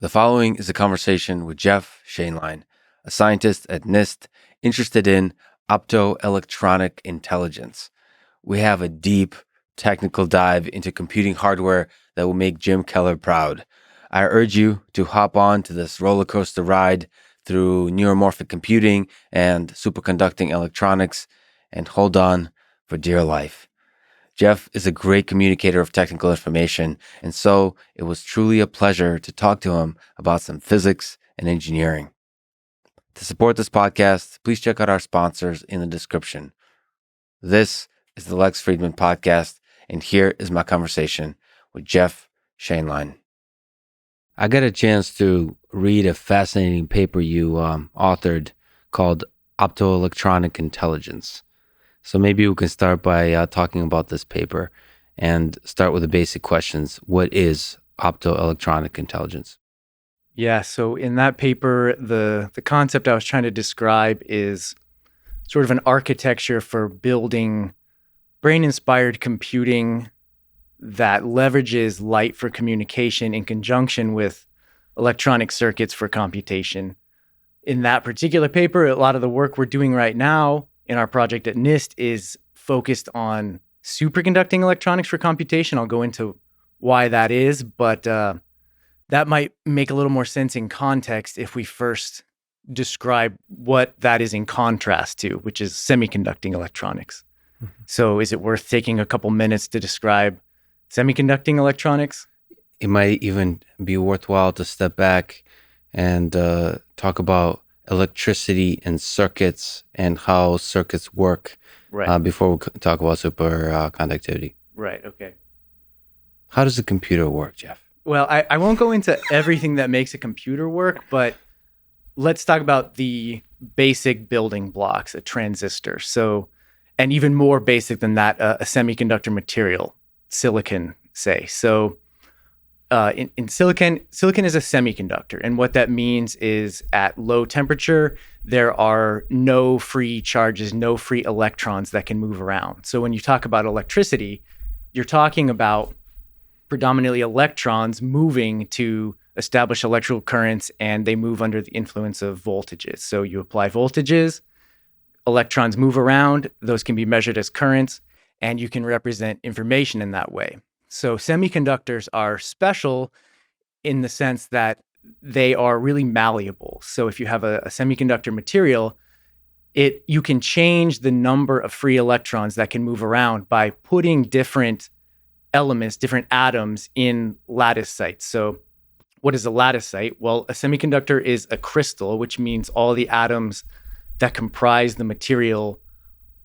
The following is a conversation with Jeff Shainline, a scientist at NIST interested in optoelectronic intelligence. We have a deep technical dive into computing hardware that will make Jim Keller proud. I urge you to hop on to this roller coaster ride through neuromorphic computing and superconducting electronics and hold on for dear life. Jeff is a great communicator of technical information, and so it was truly a pleasure to talk to him about some physics and engineering. To support this podcast, please check out our sponsors in the description. This is the Lex Fridman podcast, and here is my conversation with Jeff Shainline. I got a chance to read a fascinating paper you authored called Optoelectronic Intelligence. So maybe we can start by talking about this paper and start with the basic questions. What is optoelectronic intelligence? Yeah, so in that paper, the concept I was trying to describe is sort of an architecture for building brain-inspired computing that leverages light for communication in conjunction with electronic circuits for computation. In that particular paper, a lot of the work we're doing right now in our project at NIST is focused on superconducting electronics for computation. I'll go into why that is, but that might make a little more sense in context if we first describe what that is in contrast to, which is semiconducting electronics. Mm-hmm. So is it worth taking a couple minutes to describe semiconducting electronics? It might even be worthwhile to step back and talk about electricity and circuits and how circuits work before we talk about superconductivity. Right, okay. How does a computer work, Jeff? Well, I won't go into everything that makes a computer work, but let's talk about the basic building blocks, a transistor. So, and even more basic than that, a semiconductor material, silicon, say. So, in silicon is a semiconductor. And what that means is at low temperature, there are no free charges, no free electrons that can move around. So when you talk about electricity, you're talking about predominantly electrons moving to establish electrical currents, and they move under the influence of voltages. So you apply voltages, electrons move around, those can be measured as currents, and you can represent information in that way. So semiconductors are special in the sense that they are really malleable. So if you have a semiconductor material, you can change the number of free electrons that can move around by putting different elements, different atoms in lattice sites. So what is a lattice site? Well, a semiconductor is a crystal, which means all the atoms that comprise the material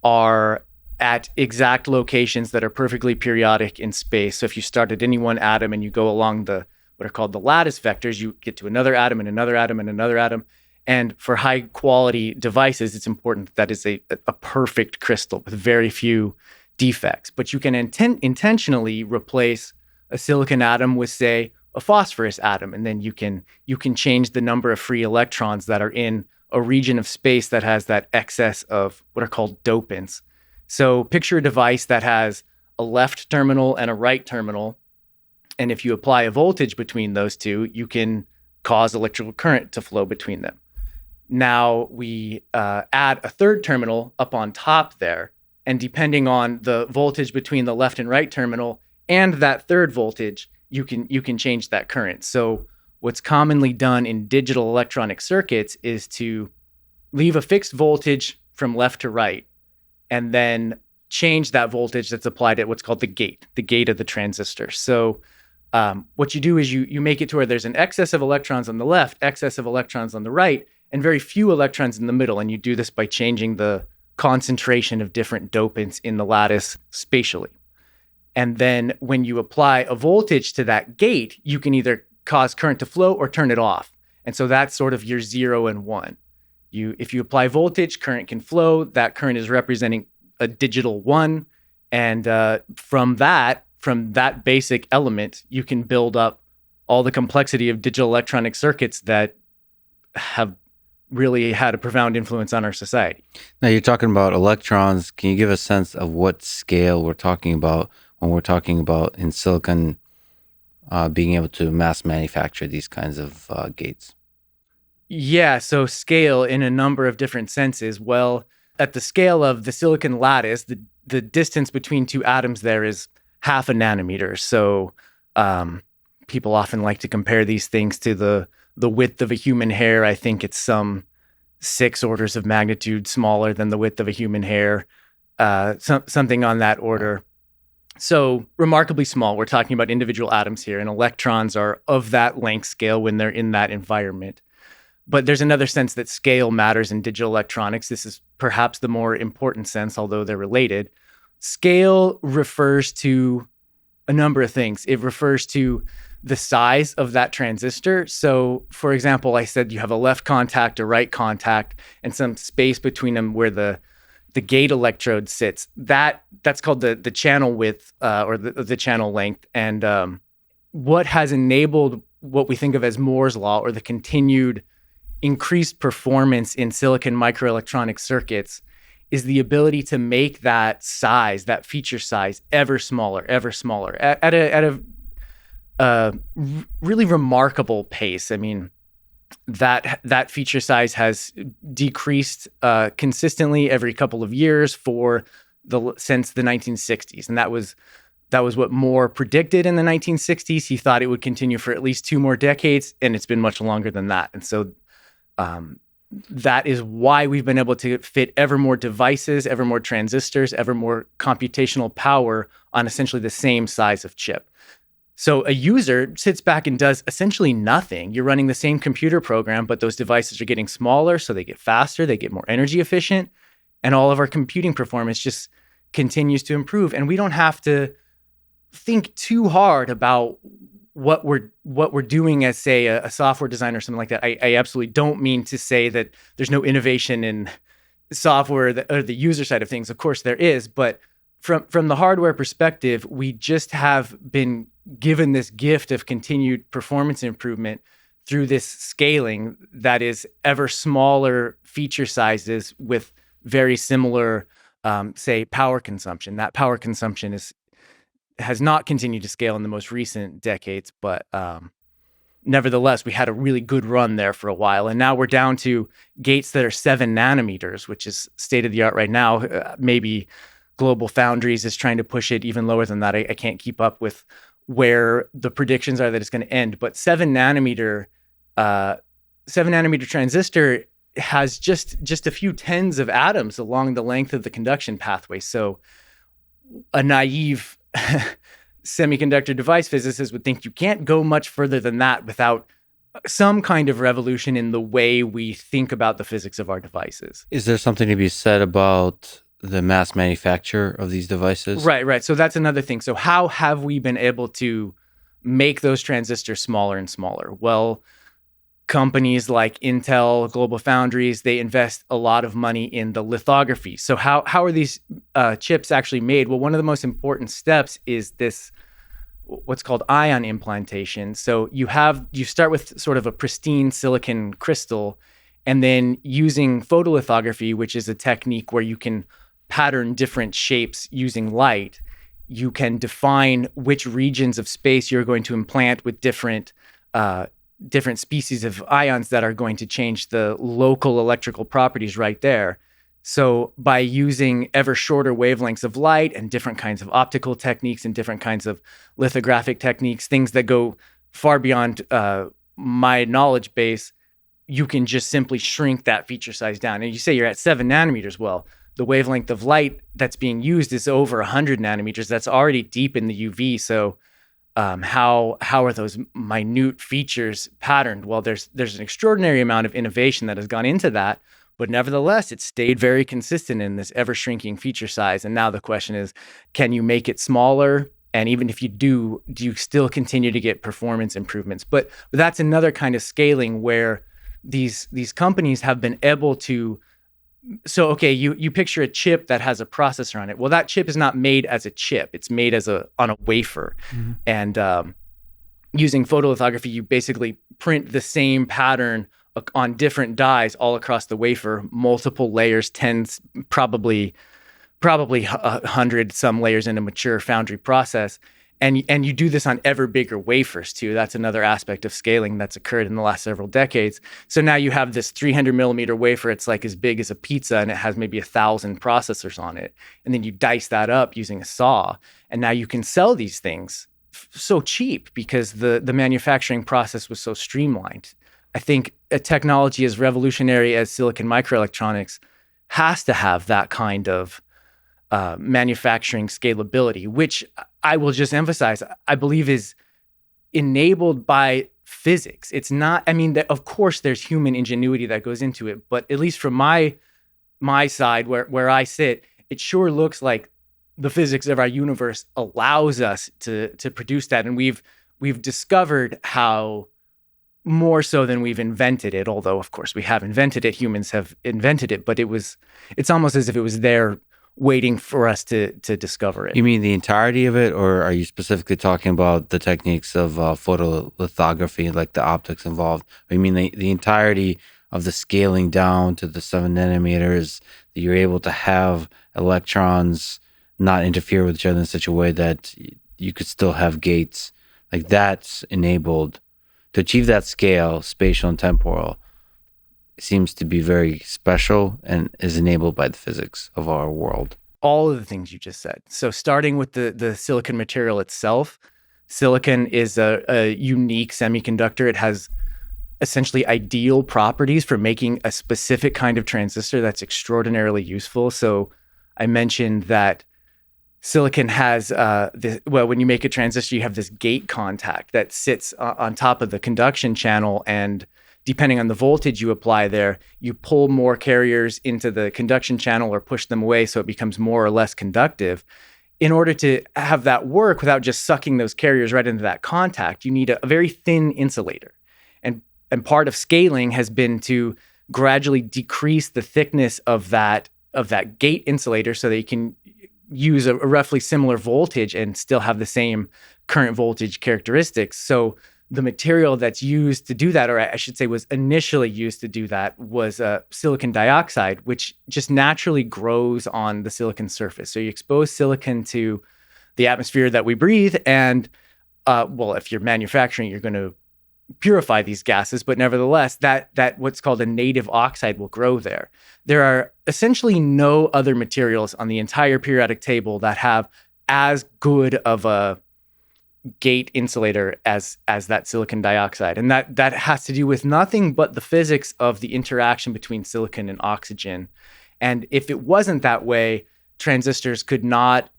are at exact locations that are perfectly periodic in space. So if you start at any one atom and you go along what are called the lattice vectors, you get to another atom and another atom and another atom. And for high quality devices, it's important that is a perfect crystal with very few defects. But you can intentionally replace a silicon atom with, say, a phosphorus atom, and then you can change the number of free electrons that are in a region of space that has that excess of what are called dopants. So picture a device that has a left terminal and a right terminal. And if you apply a voltage between those two, you can cause electrical current to flow between them. Now we add a third terminal up on top there. And depending on the voltage between the left and right terminal and that third voltage, you can change that current. So what's commonly done in digital electronic circuits is to leave a fixed voltage from left to right, and then change that voltage that's applied at what's called the gate of the transistor. So what you do is you make it to where there's an excess of electrons on the left, excess of electrons on the right, and very few electrons in the middle. And you do this by changing the concentration of different dopants in the lattice spatially. And then when you apply a voltage to that gate, you can either cause current to flow or turn it off. And so that's sort of your 0 and 1. If you apply voltage, current can flow. That current is representing a digital 1. And from that basic element, you can build up all the complexity of digital electronic circuits that have really had a profound influence on our society. Now you're talking about electrons. Can you give a sense of what scale we're talking about when we're talking about in silicon being able to mass manufacture these kinds of gates? Yeah, so scale in a number of different senses. Well, at the scale of the silicon lattice, the distance between two atoms there is half a nanometer. So people often like to compare these things to the width of a human hair. I think it's some 6 orders of magnitude smaller than the width of a human hair, something on that order. So remarkably small. We're talking about individual atoms here, and electrons are of that length scale when they're in that environment. But there's another sense that scale matters in digital electronics. This is perhaps the more important sense, although they're related. Scale refers to a number of things. It refers to the size of that transistor. So, for example, I said you have a left contact, a right contact, and some space between them where the gate electrode sits. That's called the channel width or the channel length. And what has enabled what we think of as Moore's law, or the continued increased performance in silicon microelectronic circuits, is the ability to make that size, that feature size, ever smaller at a really remarkable pace. I mean, that feature size has decreased consistently every couple of years since the 1960s, and that was what Moore predicted in the 1960s. He thought it would continue for at least 2 more decades, and it's been much longer than that. And so that is why we've been able to fit ever more devices, ever more transistors, ever more computational power on essentially the same size of chip. So a user sits back and does essentially nothing. You're running the same computer program, but those devices are getting smaller, so they get faster, they get more energy efficient, and all of our computing performance just continues to improve. And we don't have to think too hard about what we're doing as, say, a software designer or something like that. I absolutely don't mean to say that there's no innovation in software or the user side of things. Of course there is, but from the hardware perspective, we just have been given this gift of continued performance improvement through this scaling that is ever smaller feature sizes with very similar, say, power consumption. That power consumption has not continued to scale in the most recent decades, but nevertheless, we had a really good run there for a while. And now we're down to gates that are 7 nanometers, which is state of the art right now. Maybe Global Foundries is trying to push it even lower than that. I can't keep up with where the predictions are that it's going to end. But 7 nanometer transistor has just a few tens of atoms along the length of the conduction pathway. So a naive semiconductor device physicist would think you can't go much further than that without some kind of revolution in the way we think about the physics of our devices. Is there something to be said about the mass manufacture of these devices? Right. So that's another thing. So how have we been able to make those transistors smaller and smaller? Well, companies like Intel, Global Foundries, they invest a lot of money in the lithography. So how are these chips actually made? Well, one of the most important steps is this, what's called ion implantation. So you start with sort of a pristine silicon crystal, and then using photolithography, which is a technique where you can pattern different shapes using light, you can define which regions of space you're going to implant with different species of ions that are going to change the local electrical properties right there. So by using ever shorter wavelengths of light and different kinds of optical techniques and different kinds of lithographic techniques, things that go far beyond my knowledge base, you can just simply shrink that feature size down. And you say you're at 7 nanometers. Well, the wavelength of light that's being used is over 100 nanometers. That's already deep in the UV. So how are those minute features patterned? Well, there's an extraordinary amount of innovation that has gone into that, but nevertheless, it stayed very consistent in this ever-shrinking feature size. And now the question is, can you make it smaller? And even if you do you still continue to get performance improvements? But that's another kind of scaling where these companies have been able to. So, okay, you picture a chip that has a processor on it. Well, that chip is not made as a chip. It's made on a wafer. Mm-hmm. And using photolithography, you basically print the same pattern on different dies all across the wafer, multiple layers, tens, probably 100 some layers in a mature foundry process. And you do this on ever bigger wafers too. That's another aspect of scaling that's occurred in the last several decades. So now you have this 300 millimeter wafer. It's like as big as a pizza, and it has maybe 1,000 processors on it. And then you dice that up using a saw, and now you can sell these things so cheap because the manufacturing process was so streamlined. I think a technology as revolutionary as silicon microelectronics has to have that kind of manufacturing scalability, which I will just emphasize, I believe is enabled by physics. It's not, I mean, of course there's human ingenuity that goes into it, but at least from my side where I sit, it sure looks like the physics of our universe allows us to produce that. And we've discovered how more so than we've invented it, although of course we have invented it, humans have invented it, but it's almost as if it was there waiting for us to discover it. You mean the entirety of it, or are you specifically talking about the techniques of photolithography, like the optics involved? Or you mean the entirety of the scaling down to the 7 nanometers, that you're able to have electrons not interfere with each other in such a way that you could still have gates? Like that's enabled to achieve that scale, spatial and temporal, seems to be very special and is enabled by the physics of our world. All of the things you just said. So starting with the silicon material itself, silicon is a unique semiconductor. It has essentially ideal properties for making a specific kind of transistor that's extraordinarily useful. So I mentioned that silicon has when you make a transistor, you have this gate contact that sits on top of the conduction channel, and depending on the voltage you apply there, you pull more carriers into the conduction channel or push them away so it becomes more or less conductive. In order to have that work without just sucking those carriers right into that contact, you need a very thin insulator. And part of scaling has been to gradually decrease the thickness of that gate insulator so that you can use a roughly similar voltage and still have the same current voltage characteristics. So the material that's used to do that, or I should say was initially used to do that, was silicon dioxide, which just naturally grows on the silicon surface. So you expose silicon to the atmosphere that we breathe, and if you're manufacturing, you're going to purify these gases, but nevertheless, that what's called a native oxide will grow there. There are essentially no other materials on the entire periodic table that have as good of a gate insulator as that silicon dioxide. And that has to do with nothing but the physics of the interaction between silicon and oxygen. And if it wasn't that way, transistors could not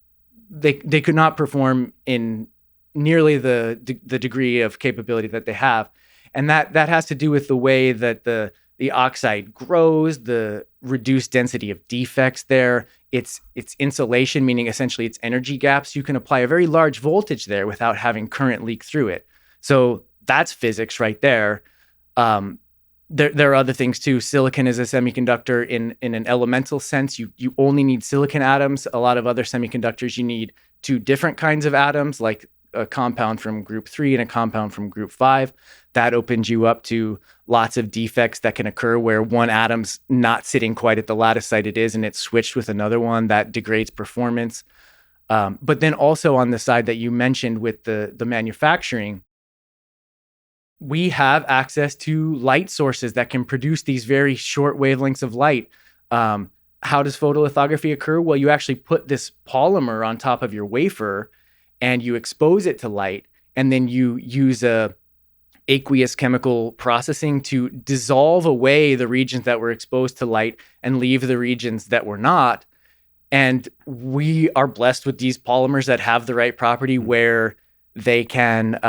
perform in nearly the degree of capability that they have. And that has to do with the way that the oxide grows, the reduced density of defects there, its insulation, meaning essentially its energy gaps. You can apply a very large voltage there without having current leak through it. So that's physics right there. There are other things too. Silicon is a semiconductor in an elemental sense. You only need silicon atoms. A lot of other semiconductors, you need two different kinds of atoms, like a compound from group 3 and a compound from group 5. That opens you up to lots of defects that can occur where one atom's not sitting quite at the lattice site it is, and it's switched with another one that degrades performance. But then also on the side that you mentioned with the manufacturing, we have access to light sources that can produce these very short wavelengths of light. How does photolithography occur? Well, you actually put this polymer on top of your wafer and you expose it to light, and then you use aqueous chemical processing to dissolve away the regions that were exposed to light and leave the regions that were not. And we are blessed with these polymers that have the right property where they can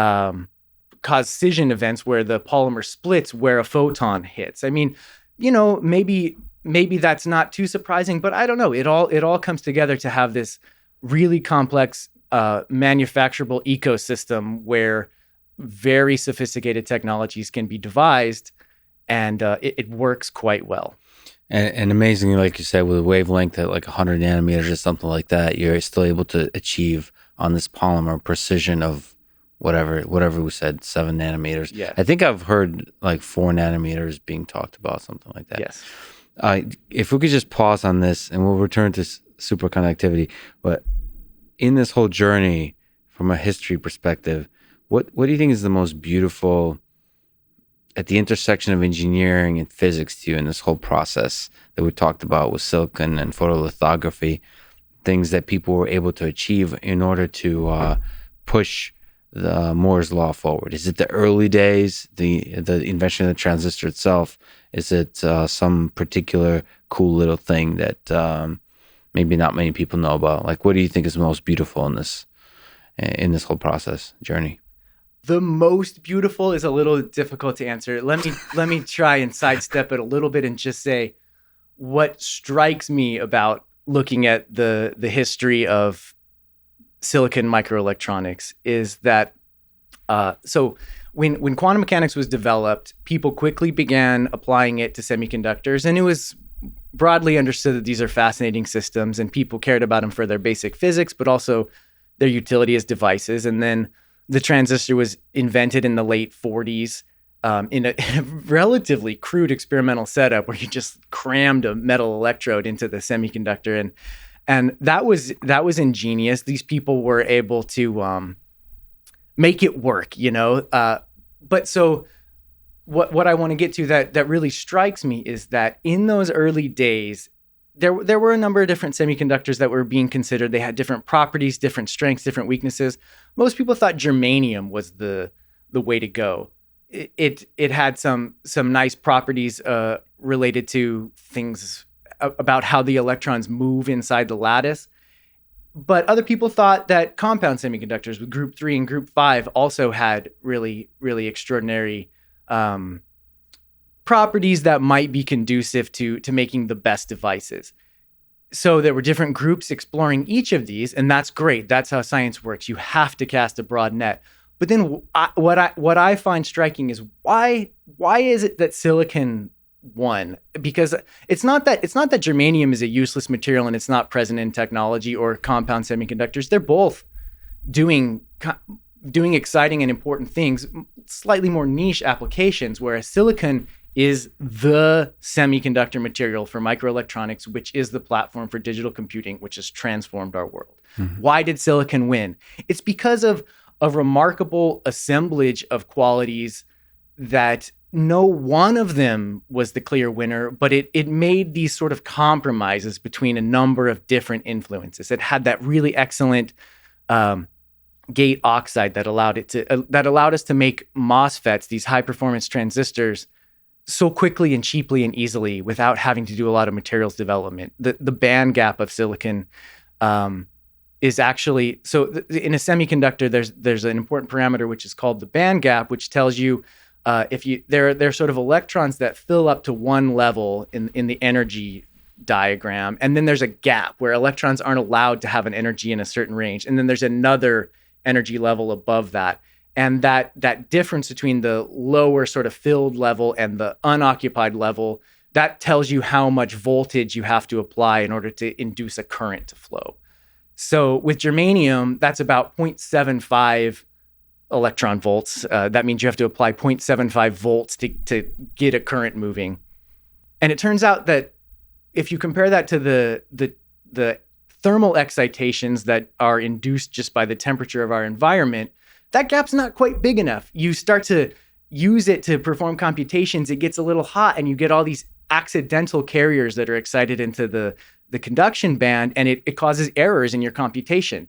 cause scission events where the polymer splits where a photon hits. I mean, maybe that's not too surprising, but I don't know. It all comes together to have this really complex manufacturable ecosystem where very sophisticated technologies can be devised, and it works quite well. And amazingly, like you said, with a wavelength at like 100 nanometers or something like that, you're still able to achieve on this polymer precision of whatever we said, 7 nanometers. Yeah. I think I've heard like 4 nanometers being talked about, something like that. Yes. If we could just pause on this, and we'll return to superconductivity, but in this whole journey from a history perspective, what do you think is the most beautiful at the intersection of engineering and physics to you in this whole process that we talked about with silicon and photolithography, things that people were able to achieve in order to push the Moore's law forward? Is it the early days, the invention of the transistor itself? Is it some particular cool little thing that maybe not many people know about? Like, what do you think is most beautiful in this whole process journey? The most beautiful is a little difficult to answer. Let me try and sidestep it a little bit and just say what strikes me about looking at the history of silicon microelectronics is that so when quantum mechanics was developed, people quickly began applying it to semiconductors, and it was broadly understood that these are fascinating systems, and people cared about them for their basic physics, but also their utility as devices. And then the transistor was invented in the late 40s in a relatively crude experimental setup where you just crammed a metal electrode into the semiconductor, and that was ingenious. These people were able to make it work, you know. But so what I want to get to that really strikes me is that in those early days, there were a number of different semiconductors that were being considered. They had different properties, different strengths, different weaknesses. Most people thought germanium was the way to go. It had some nice properties related to things about how the electrons move inside the lattice. But other people thought that compound semiconductors with group 3 and group 5 also had really, really extraordinary properties that might be conducive to making the best devices. So there were different groups exploring each of these, and that's great. That's how science works. You have to cast a broad net. But then what I find striking is why is it that silicon won? Because it's not that germanium is a useless material and it's not present in technology or compound semiconductors. They're both doing exciting and important things, slightly more niche applications, whereas silicon is the semiconductor material for microelectronics, which is the platform for digital computing, which has transformed our world. Mm-hmm. Why did silicon win? It's because of a remarkable assemblage of qualities that no one of them was the clear winner, but it made these sort of compromises between a number of different influences. It had that really excellent gate oxide that allowed us to make MOSFETs, these high performance transistors, so quickly and cheaply and easily without having to do a lot of materials development. The band gap of silicon is actually in a semiconductor. There's an important parameter which is called the band gap, which tells you there are sort of electrons that fill up to one level in the energy diagram, and then there's a gap where electrons aren't allowed to have an energy in a certain range, and then there's another energy level above that. And that difference between the lower sort of filled level and the unoccupied level, that tells you how much voltage you have to apply in order to induce a current to flow. So with germanium, that's about 0.75 electron volts. That means you have to apply 0.75 volts to get a current moving. And it turns out that if you compare that to the thermal excitations that are induced just by the temperature of our environment, that gap's not quite big enough. You start to use it to perform computations, it gets a little hot, and you get all these accidental carriers that are excited into the conduction band, and it causes errors in your computation.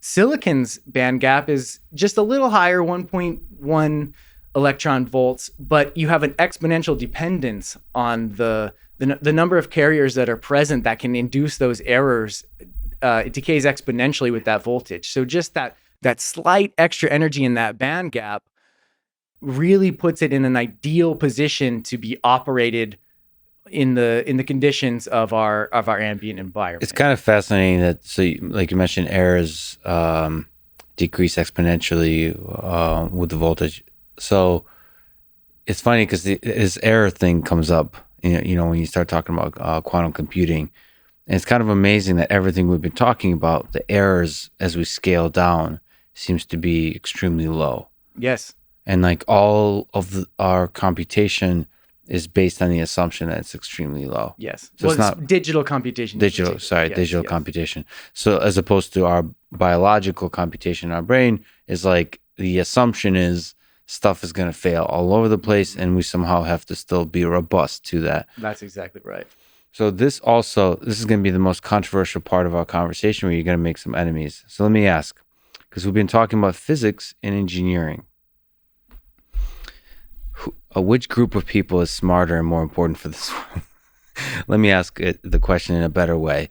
Silicon's band gap is just a little higher, 1.1 electron volts, but you have an exponential dependence on the number of carriers that are present that can induce those errors. It decays exponentially with that voltage. So just that slight extra energy in that band gap really puts it in an ideal position to be operated in the conditions of our ambient environment. It's kind of fascinating that, like you mentioned, errors decrease exponentially with the voltage. So it's funny because this error thing comes up, you know, when you start talking about quantum computing. And it's kind of amazing that everything we've been talking about, the errors as we scale down, seems to be extremely low. Yes. And like all of our computation is based on the assumption that it's extremely low. Yes. So it's not digital computation. Digital computation. So as opposed to our biological computation in our brain is like the assumption is stuff is going to fail all over the place, and we somehow have to still be robust to that. That's exactly right. So this is going to be the most controversial part of our conversation, where you're going to make some enemies. So let me ask, because we've been talking about physics and engineering. Which group of people is smarter and more important for this world? Let me ask the question in a better way.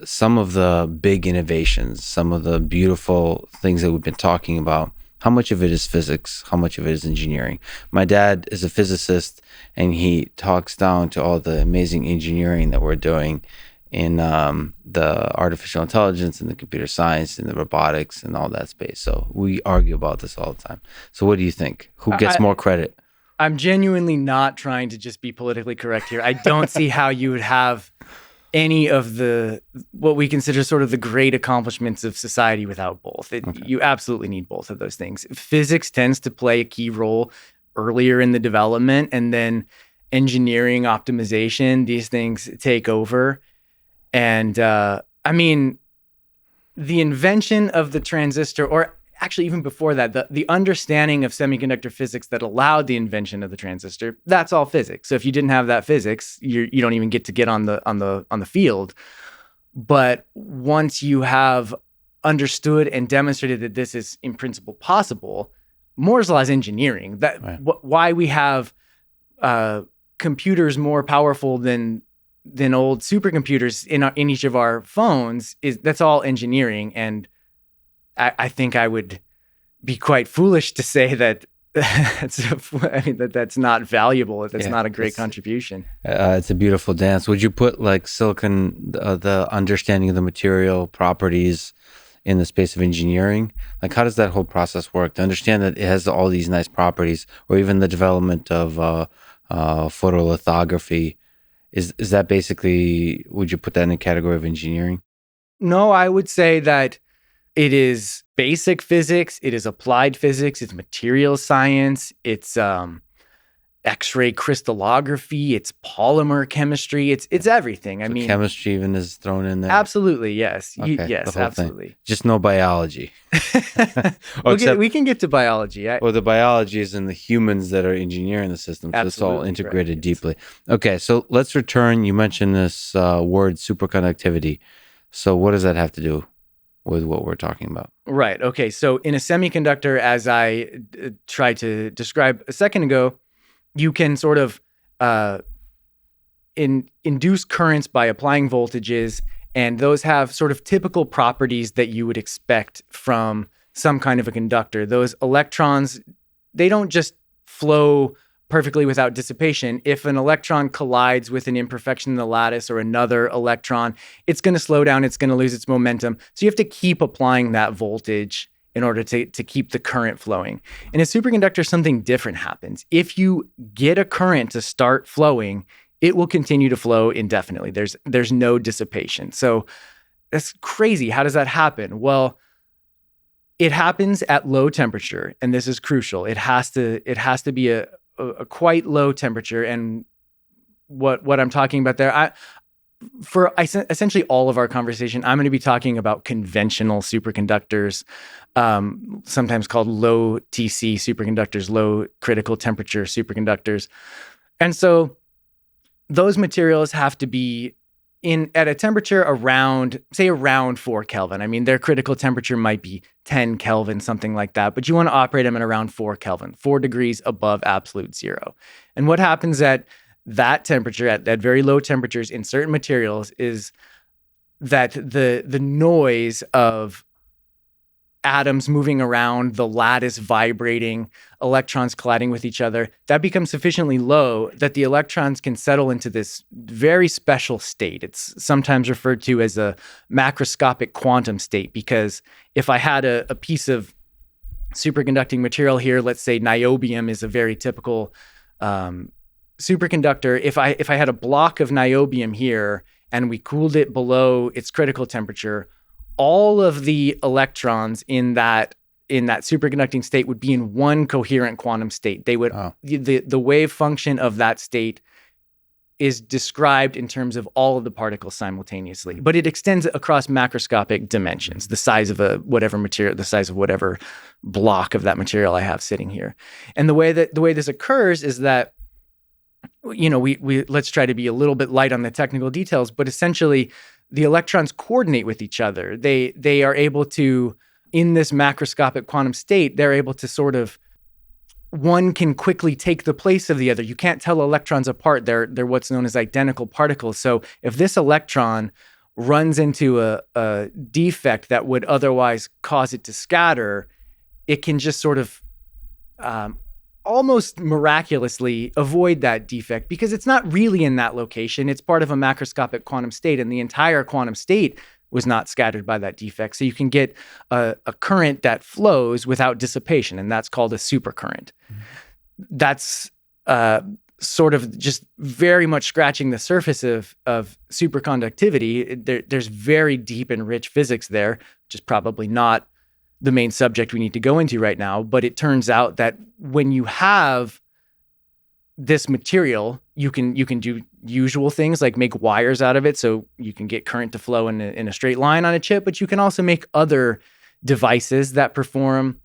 Some of the big innovations, some of the beautiful things that we've been talking about, how much of it is physics? How much of it is engineering? My dad is a physicist, and he talks down to all the amazing engineering that we're doing in the artificial intelligence and the computer science and the robotics and all that space. So we argue about this all the time. So what do you think? Who gets more credit? I'm genuinely not trying to just be politically correct here. I don't see how you would have any of the what we consider sort of the great accomplishments of society without both. You absolutely need both of those things. Physics tends to play a key role earlier in the development, and then engineering, optimization, these things take over. And I mean, the invention of the transistor, or actually even before that, the understanding of semiconductor physics that allowed the invention of the transistor, that's all physics. So if you didn't have that physics, you don't even get on the field. But once you have understood and demonstrated that this is in principle possible, Moore's law is engineering. Why we have computers more powerful than old supercomputers in each of our phones that's all engineering. And I think I would be quite foolish to say that that's not valuable. That's not a great contribution. It's a beautiful dance. Would you put like silicon, the understanding of the material properties, in the space of engineering? Like, how does that whole process work to understand that it has all these nice properties, or even the development of photolithography? Is that basically? Would you put that in a category of engineering? No, I would say that it is basic physics, it is applied physics, it's material science, it's X-ray crystallography, it's polymer chemistry, it's everything. I mean, chemistry even is thrown in there. Absolutely, yes. Okay, yes, absolutely. Thing. Just no biology. We can get to biology. Well, the biology is in the humans that are engineering the system, so it's all integrated deeply. Okay, so let's return. You mentioned this word superconductivity. So what does that have to do with what we're talking about? Right. Okay. So in a semiconductor, as I tried to describe a second ago, you can sort of induce currents by applying voltages, and those have sort of typical properties that you would expect from some kind of a conductor. Those electrons, they don't just flow perfectly without dissipation. If an electron collides with an imperfection in the lattice or another electron, it's going to slow down, it's going to lose its momentum. So you have to keep applying that voltage in order to keep the current flowing. In a superconductor, something different happens. If you get a current to start flowing, it will continue to flow indefinitely. There's no dissipation. So that's crazy. How does that happen? Well, it happens at low temperature, and this is crucial. It has to be a quite low temperature. And what I'm talking about there, for essentially all of our conversation, I'm going to be talking about conventional superconductors, sometimes called low TC superconductors, low critical temperature superconductors. And so those materials have to be at a temperature around 4 Kelvin. I mean, their critical temperature might be 10 Kelvin, something like that, but you want to operate them at around 4 Kelvin, 4 degrees above absolute zero. And what happens at that temperature, at very low temperatures in certain materials, is that the noise of atoms moving around, the lattice vibrating, electrons colliding with each other, that becomes sufficiently low that the electrons can settle into this very special state. It's sometimes referred to as a macroscopic quantum state, because if I had a piece of superconducting material here, let's say niobium is a very typical superconductor. If I had a block of niobium here and we cooled it below its critical temperature, all of the electrons in that superconducting state would be in one coherent quantum state. They would the wave function of that state is described in terms of all of the particles simultaneously, but it extends across macroscopic dimensions, the size of whatever material, the size of whatever block of that material I have sitting here. And the way this occurs is that, we let's try to be a little bit light on the technical details, but essentially the electrons coordinate with each other. They are able to, in this macroscopic quantum state, they're able to sort of, one can quickly take the place of the other. You can't tell electrons apart. They're what's known as identical particles. So if this electron runs into a defect that would otherwise cause it to scatter, it can just sort of almost miraculously avoid that defect because it's not really in that location. It's part of a macroscopic quantum state, and the entire quantum state was not scattered by that defect. So you can get a current that flows without dissipation, and that's called a supercurrent. Mm-hmm. That's sort of just very much scratching the surface of superconductivity. There's very deep and rich physics there, which is probably not the main subject we need to go into right now. But it turns out that when you have this material, you can do usual things like make wires out of it, so you can get current to flow in a straight line on a chip. But you can also make other devices that perform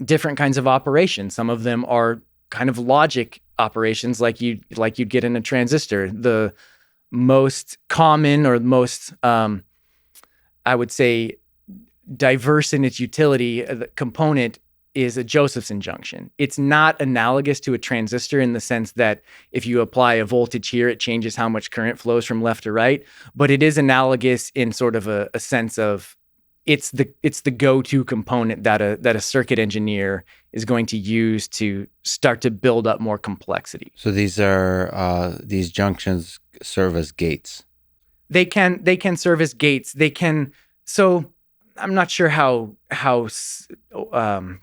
different kinds of operations. Some of them are kind of logic operations, like you'd get in a transistor. The most common or most, I would say, diverse in its utility component is a Josephson junction. It's not analogous to a transistor in the sense that if you apply a voltage here, it changes how much current flows from left to right. But it is analogous in sort of a sense of it's the go-to component that a circuit engineer is going to use to start to build up more complexity. So these junctions serve as gates. They can serve as gates. So I'm not sure how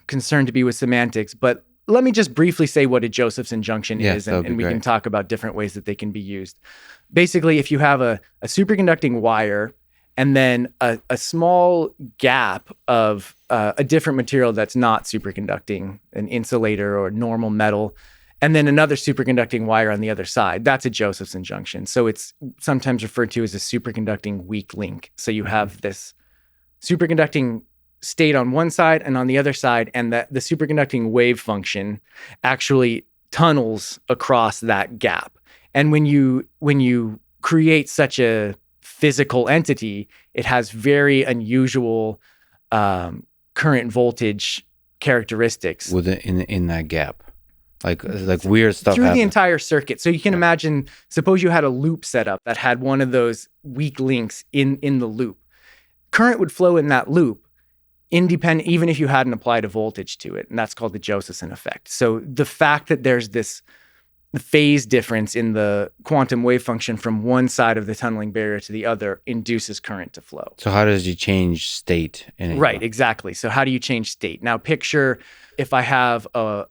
concerned to be with semantics, but let me just briefly say what a Josephson junction is, and we can talk about different ways that they can be used. Basically, if you have a superconducting wire and then a small gap of a different material that's not superconducting, an insulator or normal metal, and then another superconducting wire on the other side, that's a Josephson junction. So it's sometimes referred to as a superconducting weak link. So you have this superconducting state on one side and on the other side, and the superconducting wave function actually tunnels across that gap. And when you create such a physical entity, it has very unusual current voltage characteristics in that gap. Like weird stuff through happens. The entire circuit. So you can imagine, suppose you had a loop set up that had one of those weak links in the loop. Current would flow in that loop independent, even if you hadn't applied a voltage to it. And that's called the Josephson effect. So the fact that there's this phase difference in the quantum wave function from one side of the tunneling barrier to the other induces current to flow. So how does you change state? Right, exactly. So how do you change state? Now picture if I have a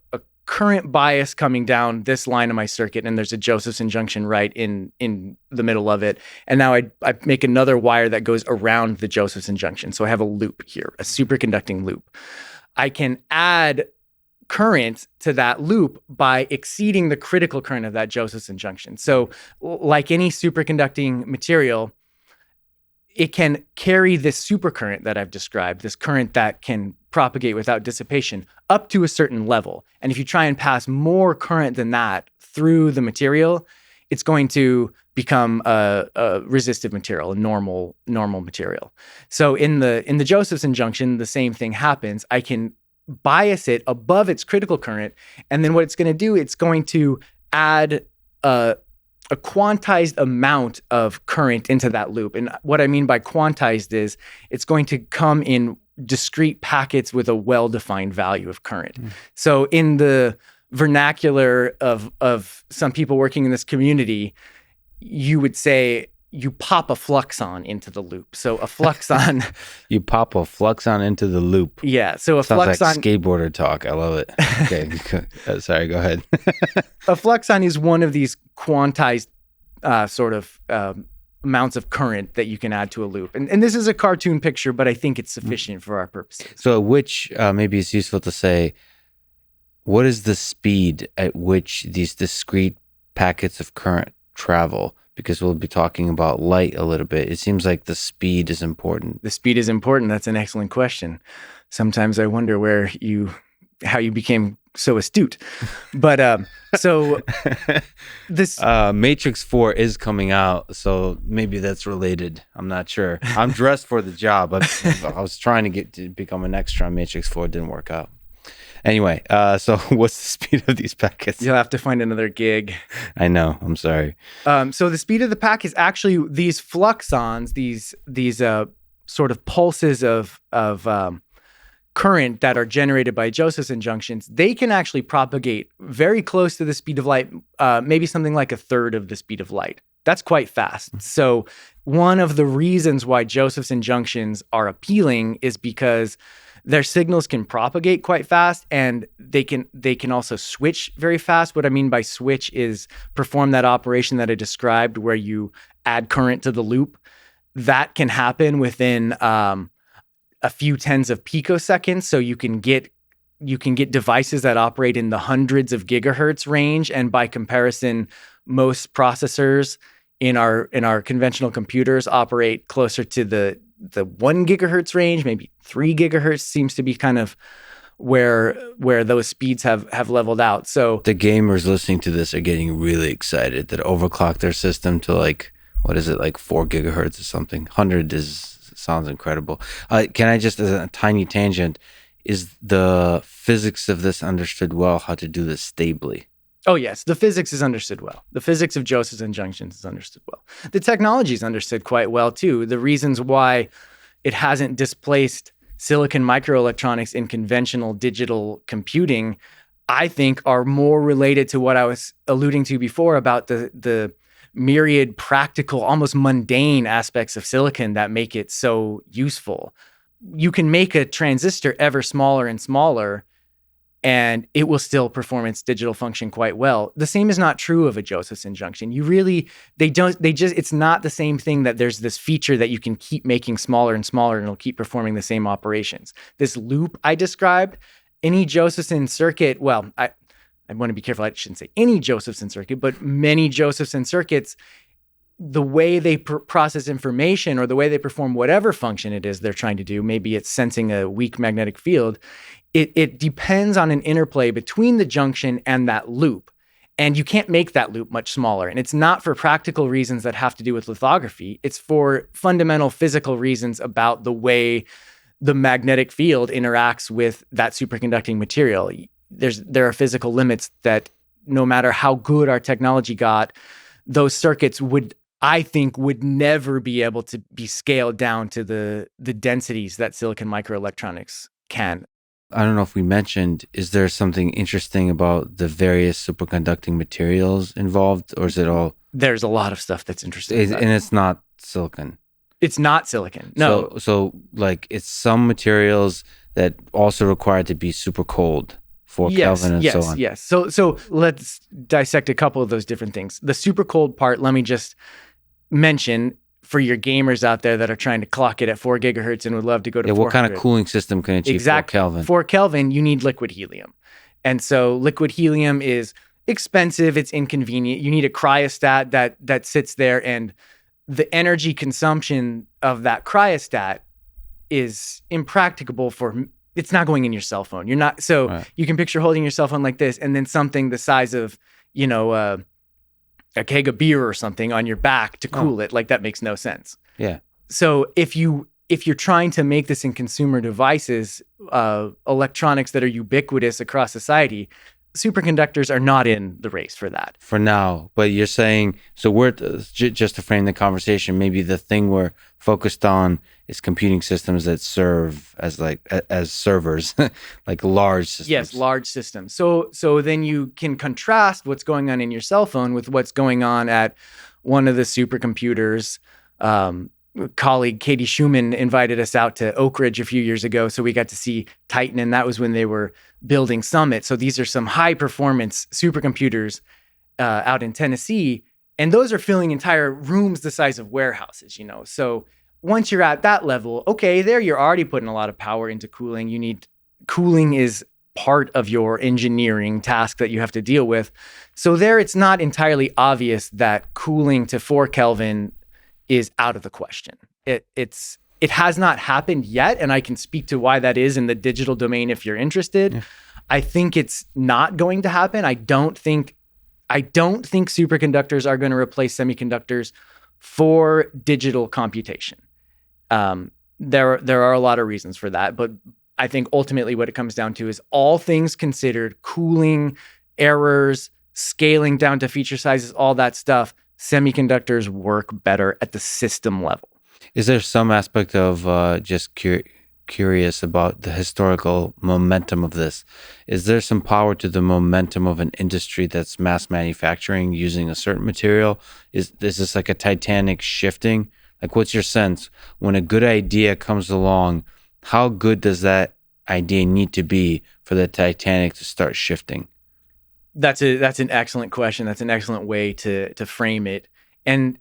current bias coming down this line of my circuit, and there's a Josephson junction right in the middle of it. And now I make another wire that goes around the Josephson junction. So I have a loop here, a superconducting loop. I can add current to that loop by exceeding the critical current of that Josephson junction. So like any superconducting material, it can carry this supercurrent that I've described, this current that can propagate without dissipation up to a certain level. And if you try and pass more current than that through the material, it's going to become a resistive material, a normal material. So in the Josephson junction, the same thing happens. I can bias it above its critical current, and then what it's going to do, it's going to add a quantized amount of current into that loop. And what I mean by quantized is it's going to come in discrete packets with a well-defined value of current. So in the vernacular of some people working in this community, you would say you pop a fluxon into the loop. So a fluxon... You pop a fluxon into the loop. Yeah. So a Sounds fluxon... like skateboarder talk. I love it. Okay. Sorry, go ahead. A fluxon is one of these quantized sort of amounts of current that you can add to a loop. And this is a cartoon picture, but I think it's sufficient for our purposes. So which, maybe it's useful to say, what is the speed at which these discrete packets of current travel? Because we'll be talking about light a little bit. It seems like the speed is important. The speed is important. That's an excellent question. Sometimes I wonder how you became so astute. But so this Matrix 4 is coming out, so maybe that's related. I'm not sure. I'm dressed for the job. I was trying to get to become an extra on Matrix 4. It didn't work out. Anyway, so what's the speed of these packets? You'll have to find another gig. I know. I'm sorry. So the speed of the packet is actually these fluxons, these sort of pulses of current that are generated by Josephson junctions. They can actually propagate very close to the speed of light, maybe something like a third of the speed of light. That's quite fast. So one of the reasons why Josephson junctions are appealing is because their signals can propagate quite fast, and they can also switch very fast. What I mean by switch is perform that operation that I described where you add current to the loop. That can happen within a few tens of picoseconds. So you can get devices that operate in the hundreds of gigahertz range, and by comparison, most processors in our conventional computers operate closer to the 1 gigahertz range. Maybe 3 gigahertz seems to be kind of where those speeds have leveled out. So the gamers listening to this are getting really excited that overclock their system to like 4 gigahertz or something. 100 sounds incredible. Can I just, as a tiny tangent, is the physics of this understood well, how to do this stably? Oh, yes. The physics is understood well. The physics of Josephson junctions is understood well. The technology is understood quite well, too. The reasons why it hasn't displaced silicon microelectronics in conventional digital computing, I think, are more related to what I was alluding to before about the myriad practical, almost mundane aspects of silicon that make it so useful. You can make a transistor ever smaller and smaller, and it will still perform its digital function quite well. The same is not true of a Josephson junction. It's not the same thing that there's this feature that you can keep making smaller and smaller and it'll keep performing the same operations. This loop I described, any Josephson circuit, well, I want to be careful. I shouldn't say any Josephson circuit, but many Josephson circuits, the way they process information or the way they perform whatever function it is they're trying to do, maybe it's sensing a weak magnetic field, it depends on an interplay between the junction and that loop. And you can't make that loop much smaller. And it's not for practical reasons that have to do with lithography. It's for fundamental physical reasons about the way the magnetic field interacts with that superconducting material. There are physical limits that no matter how good our technology got, those circuits would never be able to be scaled down to the densities that silicon microelectronics can. I don't know if we mentioned, is there something interesting about the various superconducting materials involved, or is it all? There's a lot of stuff that's interesting. And it's not silicon. It's not silicon. No. So like it's some materials that also require to be super cold. 4 Kelvin and so on. Yes. So let's dissect a couple of those different things. The super cold part, let me just mention for your gamers out there that are trying to clock it at 4 gigahertz and would love to go to 400. What kind of cooling system can achieve 4 Kelvin? 4 Kelvin, you need liquid helium. And so liquid helium is expensive, it's inconvenient. You need a cryostat that sits there, and the energy consumption of that cryostat is impracticable it's not going in your cell phone. You're not, so right. You can picture holding your cell phone like this and then something the size of, a keg of beer or something on your back to cool it. Like that makes no sense. Yeah. So if you're trying to make this in consumer devices, electronics that are ubiquitous across society, superconductors are not in the race for that. For now. But you're saying, so we're, just to frame the conversation, maybe the thing we're focused on is computing systems that serve as servers, like large systems. Yes, large systems. So then you can contrast what's going on in your cell phone with what's going on at one of the supercomputers. Colleague Katie Schumann invited us out to Oak Ridge a few years ago, so we got to see Titan, and that was when they were building Summit. So these are some high-performance supercomputers out in Tennessee, and those are filling entire rooms the size of warehouses, So once you're at that level, okay, there you're already putting a lot of power into cooling. Cooling is part of your engineering task that you have to deal with. So there, it's not entirely obvious that cooling to 4 Kelvin is out of the question. It has not happened yet, and I can speak to why that is in the digital domain if you're interested. Yeah. I think it's not going to happen. I don't think superconductors are going to replace semiconductors for digital computation. There are a lot of reasons for that, but I think ultimately what it comes down to is, all things considered, cooling, errors, scaling down to feature sizes, all that stuff, semiconductors work better at the system level. Is there some aspect of just curious about the historical momentum of this? Is there some power to the momentum of an industry that's mass manufacturing using a certain material? Is this like a Titanic shifting? Like, what's your sense when a good idea comes along? How good does that idea need to be for the Titanic to start shifting? That's an excellent question. That's an excellent way to frame it. And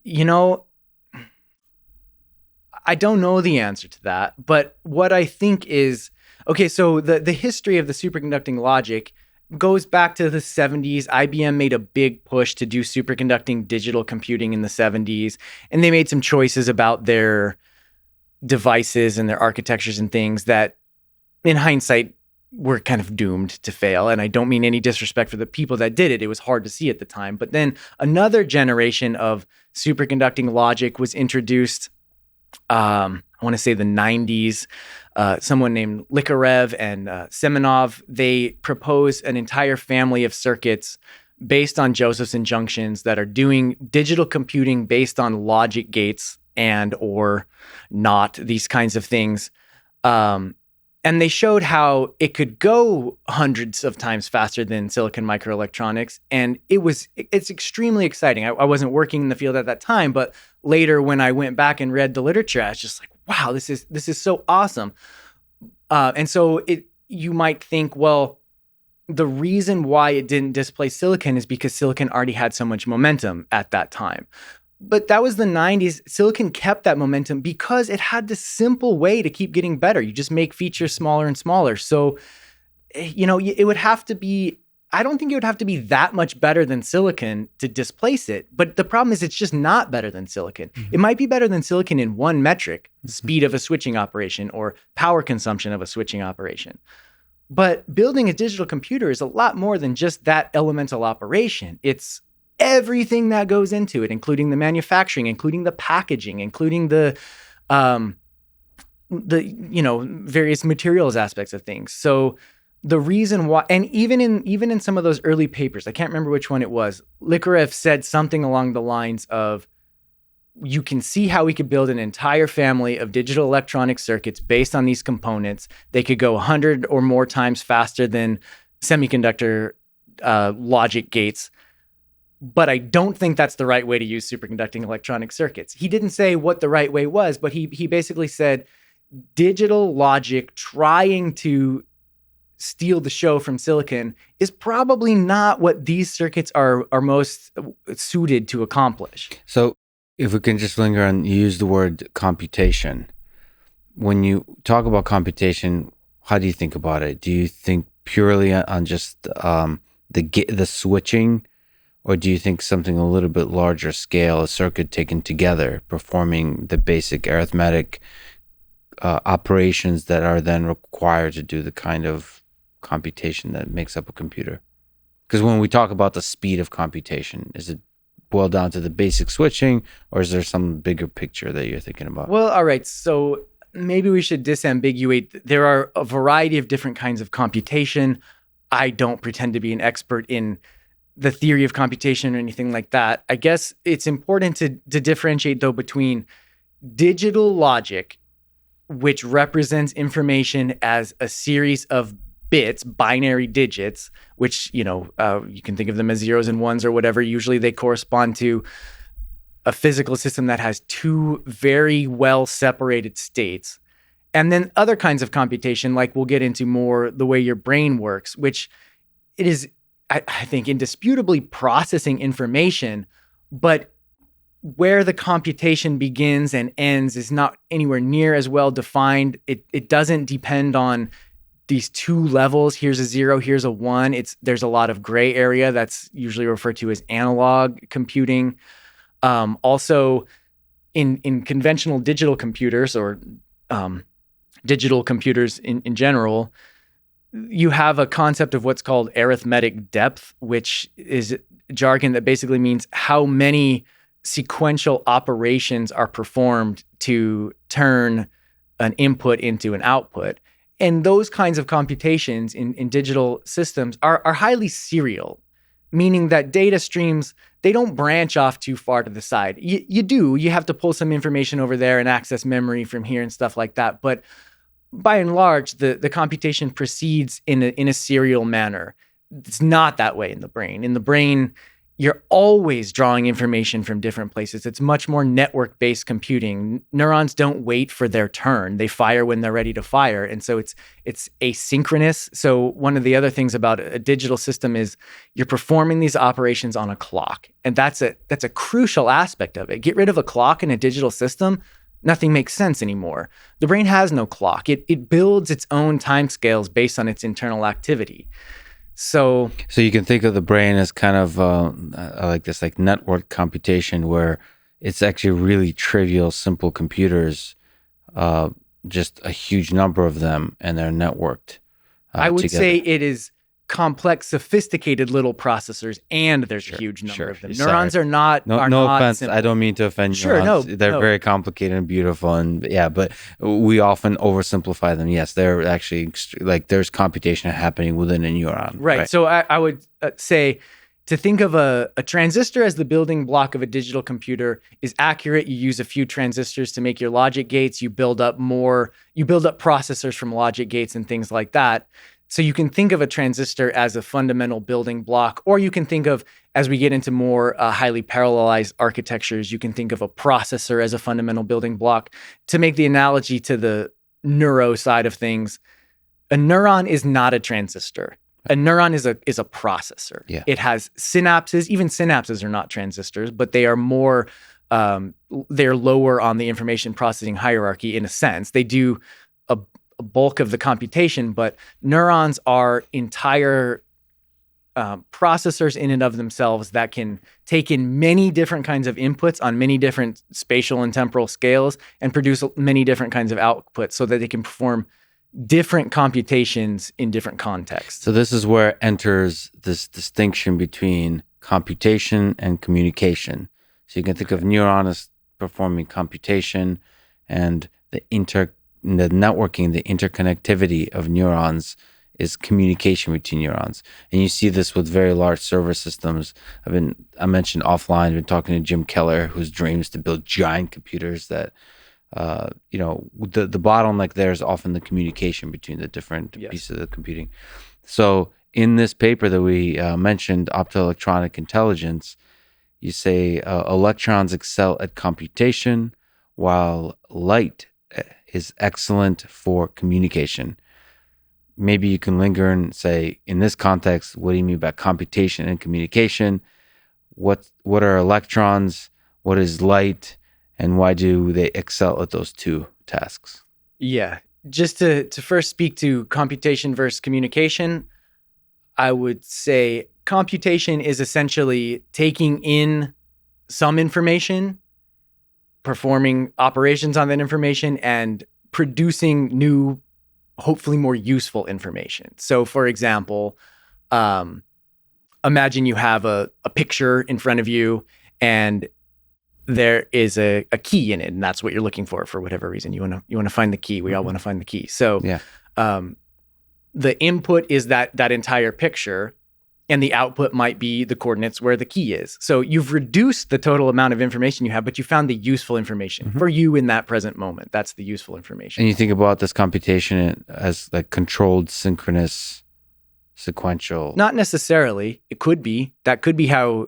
I don't know the answer to that, but what I think is, okay, so the history of the superconducting logic goes back to the 70s. IBM made a big push to do superconducting digital computing in the 70s, and they made some choices about their devices and their architectures and things that, in hindsight, were kind of doomed to fail. And I don't mean any disrespect for the people that did it. It was hard to see at the time. But then another generation of superconducting logic was introduced, I want to say the 90s. Someone named Likarev and Semenov, they proposed an entire family of circuits based on Josephson junctions that are doing digital computing based on logic gates and or not, these kinds of things. And they showed how it could go hundreds of times faster than silicon microelectronics. And it's extremely exciting. I wasn't working in the field at that time, but later when I went back and read the literature, I was just like, wow, this is so awesome. And so you might think, well, the reason why it didn't displace silicon is because silicon already had so much momentum at that time. But that was the 90s. Silicon kept that momentum because it had this simple way to keep getting better. You just make features smaller and smaller. So, it would have to be, I don't think it would have to be that much better than silicon to displace it. But the problem is it's just not better than silicon. Mm-hmm. It might be better than silicon in one metric, speed of a switching operation or power consumption of a switching operation. But building a digital computer is a lot more than just that elemental operation. It's everything that goes into it, including the manufacturing, including the packaging, including the various materials aspects of things. So the reason why, and even in some of those early papers, I can't remember which one it was, Likarev said something along the lines of, you can see how we could build an entire family of digital electronic circuits based on these components. They could go 100 or more times faster than semiconductor logic gates. But I don't think that's the right way to use superconducting electronic circuits. He didn't say what the right way was, but he basically said digital logic trying to steal the show from silicon is probably not what these circuits are most suited to accomplish. So if we can just linger on, you use the word computation. When you talk about computation, how do you think about it? Do you think purely on just the switching? Or do you think something a little bit larger scale, a circuit taken together, performing the basic arithmetic operations that are then required to do the kind of computation that makes up a computer? Because when we talk about the speed of computation, is it boiled down to the basic switching, or is there some bigger picture that you're thinking about? Well, all right. So maybe we should disambiguate. There are a variety of different kinds of computation. I don't pretend to be an expert in the theory of computation or anything like that. I guess it's important to differentiate, though, between digital logic, which represents information as a series of bits, binary digits, which, you can think of them as zeros and ones or whatever. Usually they correspond to a physical system that has two very well separated states. And then other kinds of computation, like we'll get into more the way your brain works, which it is, I think, indisputably processing information, but where the computation begins and ends is not anywhere near as well defined. It doesn't depend on these two levels. Here's a 0, here's a 1. There's a lot of gray area that's usually referred to as analog computing. Also, in conventional digital computers or digital computers in general, you have a concept of what's called arithmetic depth, which is jargon that basically means how many sequential operations are performed to turn an input into an output. And those kinds of computations in digital systems are highly serial, meaning that data streams, they don't branch off too far to the side. You have to pull some information over there and access memory from here and stuff like that. But by and large, the computation proceeds in a serial manner. It's not that way in the brain. In the brain, you're always drawing information from different places. It's much more network-based computing. Neurons don't wait for their turn. They fire when they're ready to fire. And so it's asynchronous. So one of the other things about a digital system is you're performing these operations on a clock. And that's a crucial aspect of it. Get rid of a clock in a digital system, nothing makes sense anymore. The brain has no clock. It builds its own timescales based on its internal activity. So you can think of the brain as kind of like this, like network computation, where it's actually really trivial, simple computers, just a huge number of them, and they're networked. I would together. say it is complex, sophisticated little processors, and there's a huge number of them. Neurons are not. No not offense. simple. I don't mean to offend Sure, neurons. no, They're no. very complicated and beautiful, and yeah, but we often oversimplify them. Yes, they're actually like there's computation happening within a neuron. Right. So I would say to think of a transistor as the building block of a digital computer is accurate. You use a few transistors to make your logic gates. You build up processors from logic gates and things like that. So you can think of a transistor as a fundamental building block, or you can think of, as we get into more highly parallelized architectures, you can think of a processor as a fundamental building block. To make the analogy to the neuro side of things, a neuron is not a transistor. A neuron is a processor. Yeah. It has synapses. Even synapses are not transistors, but they are more, they're lower on the information processing hierarchy in a sense. They do a bulk of the computation, but neurons are entire processors in and of themselves that can take in many different kinds of inputs on many different spatial and temporal scales and produce many different kinds of outputs so that they can perform different computations in different contexts. So this is where enters this distinction between computation and communication. So you can think of neuron as performing computation, and the networking, the interconnectivity of neurons is communication between neurons. And you see this with very large server systems. I mentioned offline, I've been talking to Jim Keller, whose dream is to build giant computers that, the bottleneck there is often the communication between the different pieces of the computing. So in this paper that we mentioned, Optoelectronic Intelligence, you say electrons excel at computation while light is excellent for communication. Maybe you can linger and say, in this context, what do you mean by computation and communication? What are electrons? What is light? And why do they excel at those two tasks? Yeah. Just to first speak to computation versus communication, I would say computation is essentially taking in some information, performing operations on that information, and producing new, hopefully more useful information. So for example, imagine you have a picture in front of you and there is a key in it, and that's what you're looking for whatever reason. You want to find the key. We all want to find the key. So the input is that entire picture, and the output might be the coordinates where the key is. So you've reduced the total amount of information you have, but you found the useful information for you in that present moment. That's the useful information. And you think about this computation as like controlled, synchronous, sequential. Not necessarily. It could be. That could be how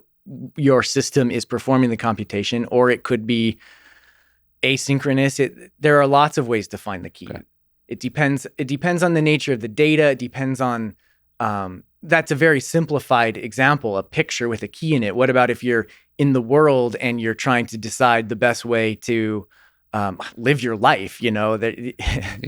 your system is performing the computation, or it could be asynchronous. There are lots of ways to find the key. Okay. It depends on the nature of the data. It depends on, that's a very simplified example, a picture with a key in it. What about if you're in the world and you're trying to decide the best way to live your life. It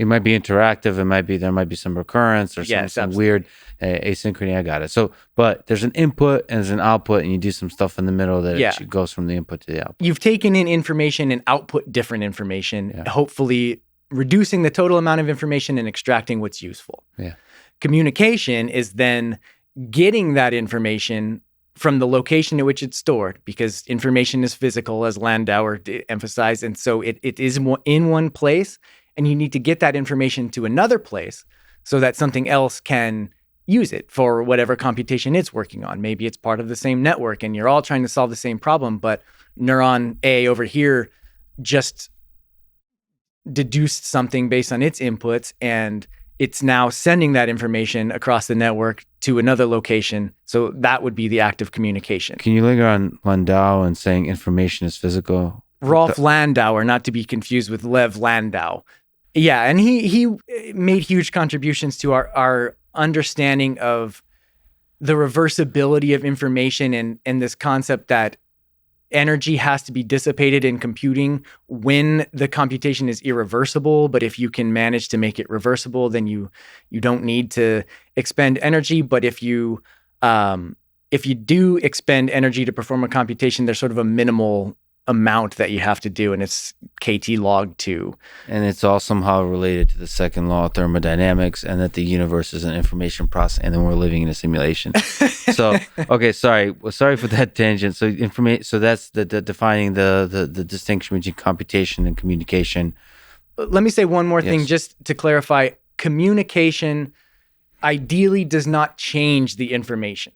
might be interactive. There might be some recurrence or some weird asynchrony. I got it. So, but there's an input and there's an output, and you do some stuff in the middle that it goes from the input to the output. You've taken in information and output different information, hopefully reducing the total amount of information and extracting what's useful. Yeah. Communication is then getting that information from the location at which it's stored, because information is physical, as Landauer emphasized. And so it is in one place, and you need to get that information to another place so that something else can use it for whatever computation it's working on. Maybe it's part of the same network and you're all trying to solve the same problem, but neuron A over here just deduced something based on its inputs, and it's now sending that information across the network to another location. So that would be the act of communication. Can you linger on Landau and saying information is physical? Rolf Landauer, not to be confused with Lev Landau. Yeah, and he made huge contributions to our understanding of the reversibility of information and this concept that energy has to be dissipated in computing when the computation is irreversible. But if you can manage to make it reversible, then you don't need to expend energy. But if you do expend energy to perform a computation, there's sort of a minimal amount that you have to do, and it's KT log 2. And it's all somehow related to the second law of thermodynamics, and that the universe is an information process, and then we're living in a simulation. So, okay, sorry for that tangent. So so that's the defining the distinction between computation and communication. Let me say one more thing just to clarify. Communication ideally does not change the information.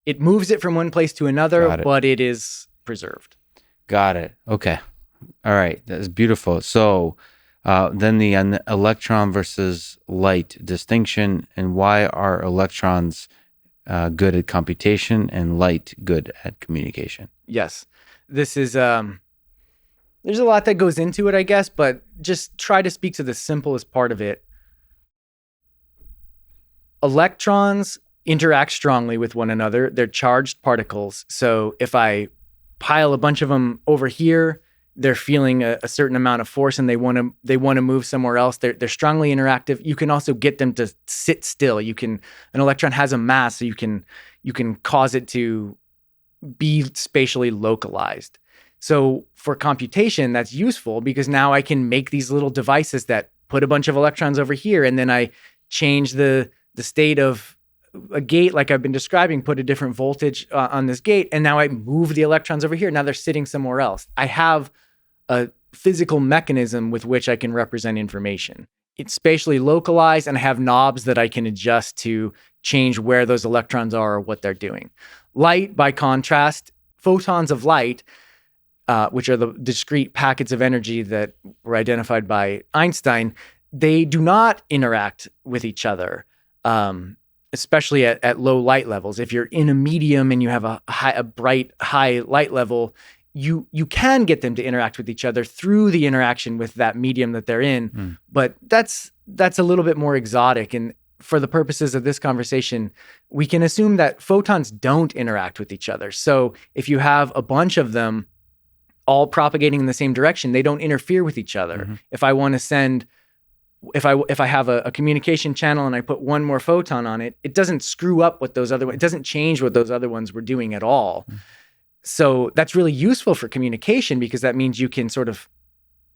It moves it from one place to another, but it is preserved. Got it. Okay. All right. That's beautiful. So then the electron versus light distinction, and why are electrons good at computation and light good at communication? Yes. This is, there's a lot that goes into it, I guess, but just try to speak to the simplest part of it. Electrons interact strongly with one another. They're charged particles. So if I pile a bunch of them over here, they're feeling a certain amount of force, and they want to move somewhere else. They're strongly interactive. You can also get them to sit still. An electron has a mass, so you can cause it to be spatially localized. So for computation, that's useful because now I can make these little devices that put a bunch of electrons over here, and then I change the state of a gate like I've been describing, put a different voltage on this gate, and now I move the electrons over here. Now they're sitting somewhere else. I have a physical mechanism with which I can represent information. It's spatially localized, and I have knobs that I can adjust to change where those electrons are or what they're doing. Light, by contrast, photons of light, which are the discrete packets of energy that were identified by Einstein, they do not interact with each other. Especially at low light levels. If you're in a medium and you have a bright high light level, you can get them to interact with each other through the interaction with that medium that they're in. But that's a little bit more exotic. And for the purposes of this conversation, we can assume that photons don't interact with each other. So if you have a bunch of them all propagating in the same direction, they don't interfere with each other. If I want to send if I have a communication channel and I put one more photon on it, it doesn't screw up what those other ones, it doesn't change what those other ones were doing at all. So that's really useful for communication because that means you can sort of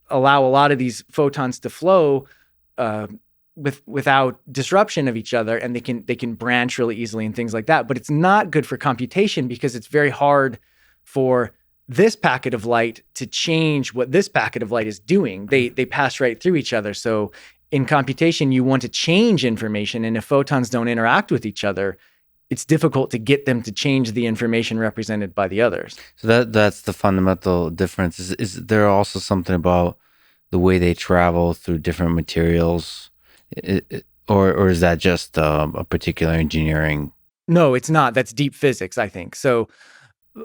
allow a lot of these photons to flow without disruption of each other, and they can branch really easily and things like that. But it's not good for computation because it's very hard for this packet of light to change what this packet of light is doing. They pass right through each other. So in computation, you want to change information, and if photons don't interact with each other, it's difficult to get them to change the information represented by the others. So that's the fundamental difference. Is there also something about the way they travel through different materials, or is that just a particular engineering? No, it's not. That's deep physics, I think. So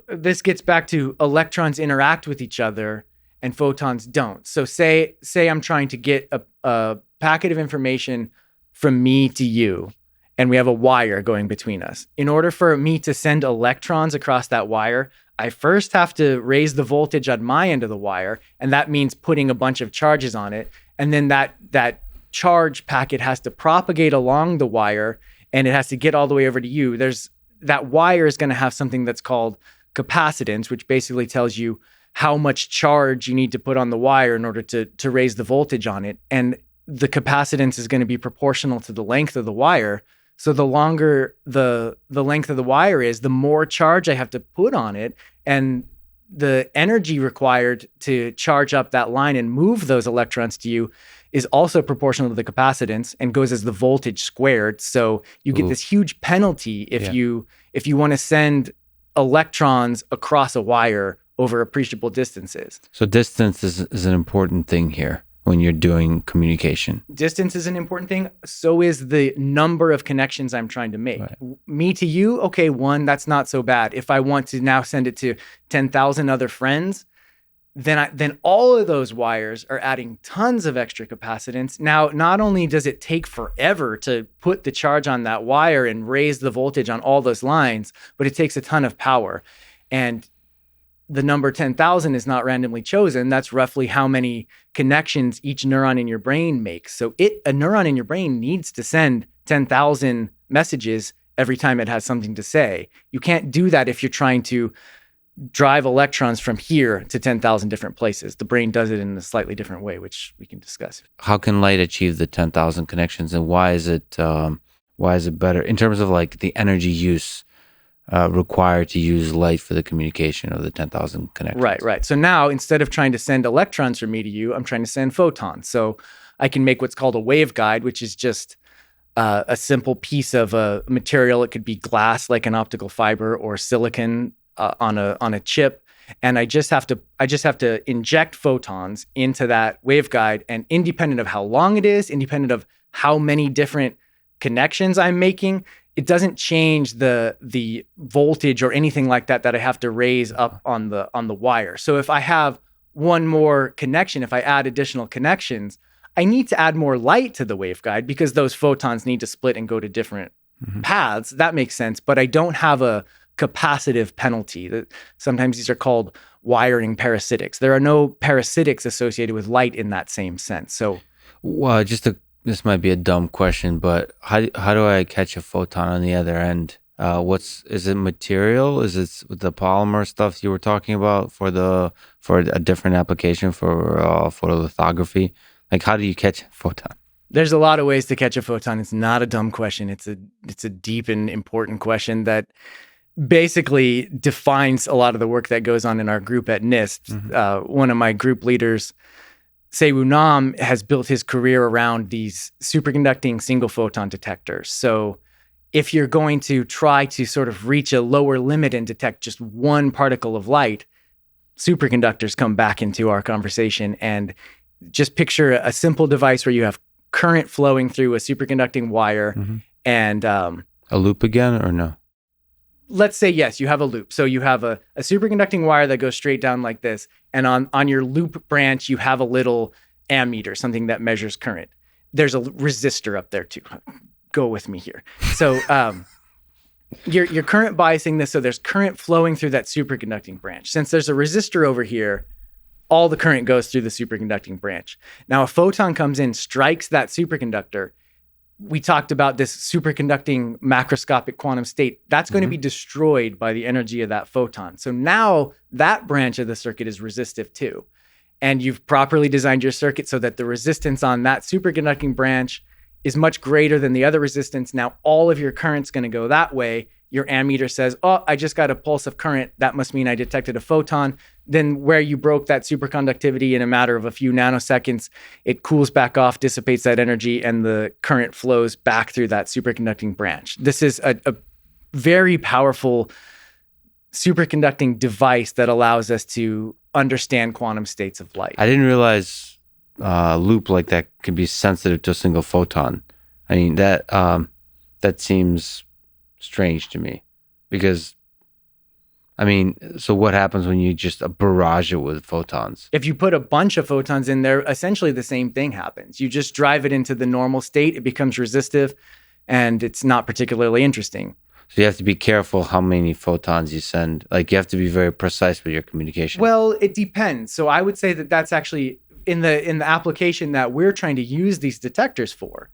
this gets back to electrons interact with each other and photons don't. So say I'm trying to get a packet of information from me to you, and we have a wire going between us. In order for me to send electrons across that wire, I first have to raise the voltage on my end of the wire, and that means putting a bunch of charges on it. And then that charge packet has to propagate along the wire, and it has to get all the way over to you. That wire is going to have something that's called capacitance, which basically tells you how much charge you need to put on the wire in order to raise the voltage on it. And the capacitance is going to be proportional to the length of the wire. So the longer the length of the wire is, the more charge I have to put on it. And the energy required to charge up that line and move those electrons to you is also proportional to the capacitance and goes as the voltage squared. So you get this huge penalty if you want to send electrons across a wire over appreciable distances. So distance is an important thing here when you're doing communication. Distance is an important thing. So is the number of connections I'm trying to make. Right. Me to you, okay, one, that's not so bad. If I want to now send it to 10,000 other friends, then all of those wires are adding tons of extra capacitance. Now, not only does it take forever to put the charge on that wire and raise the voltage on all those lines, but it takes a ton of power. And the number 10,000 is not randomly chosen. That's roughly how many connections each neuron in your brain makes. So a neuron in your brain needs to send 10,000 messages every time it has something to say. You can't do that if you're trying to drive electrons from here to 10,000 different places. The brain does it in a slightly different way, which we can discuss. How can light achieve the 10,000 connections, and why is it better in terms of like the energy use required to use light for the communication of the 10,000 connections? Right. So now instead of trying to send electrons from me to you, I'm trying to send photons. So I can make what's called a waveguide, which is just a simple piece of a material. It could be glass, like an optical fiber, or silicon on a chip, and I just have to inject photons into that waveguide, and independent of how long it is, independent of how many different connections I'm making, it doesn't change the voltage or anything like that I have to raise up on the wire. So if I have one more connection, if I add additional connections, I need to add more light to the waveguide because those photons need to split and go to different paths. That makes sense, but I don't have a capacitive penalty. Sometimes these are called wiring parasitics. There are no parasitics associated with light in that same sense. So, well, this might be a dumb question, but how do I catch a photon on the other end? Is it material? Is it the polymer stuff you were talking about for a different application for photolithography? Like, how do you catch a photon? There's a lot of ways to catch a photon. It's not a dumb question. It's a deep and important question that basically defines a lot of the work that goes on in our group at NIST. One of my group leaders, Seiwu Nam, has built his career around these superconducting single photon detectors. So if you're going to try to sort of reach a lower limit and detect just one particle of light, superconductors come back into our conversation. And just picture a simple device where you have current flowing through a superconducting wire and a loop again, or no? Let's say, yes, you have a loop. So you have a superconducting wire that goes straight down like this. And on your loop branch, you have a little ammeter, something that measures current. There's a resistor up there too. Go with me here. So you're current biasing this. So there's current flowing through that superconducting branch. Since there's a resistor over here, all the current goes through the superconducting branch. Now, a photon comes in, strikes that superconductor. We talked about this superconducting macroscopic quantum state. That's going to be destroyed by the energy of that photon. So now that branch of the circuit is resistive too. And you've properly designed your circuit so that the resistance on that superconducting branch is much greater than the other resistance. Now all of your current's going to go that way. Your ammeter says, oh, I just got a pulse of current. That must mean I detected a photon. Then where you broke that superconductivity in a matter of a few nanoseconds, it cools back off, dissipates that energy, and the current flows back through that superconducting branch. This is a very powerful superconducting device that allows us to understand quantum states of light. I didn't realize a loop like that could be sensitive to a single photon. I mean, that seems strange to me, because so what happens when you just barrage it with photons? If you put a bunch of photons in there, essentially the same thing happens. You just drive it into the normal state. It becomes resistive. and it's not particularly interesting. So you have to be careful how many photons you send. Like you have to be very precise with your communication. Well, it depends. So I would say that that's actually in the application that we're trying to use these detectors for.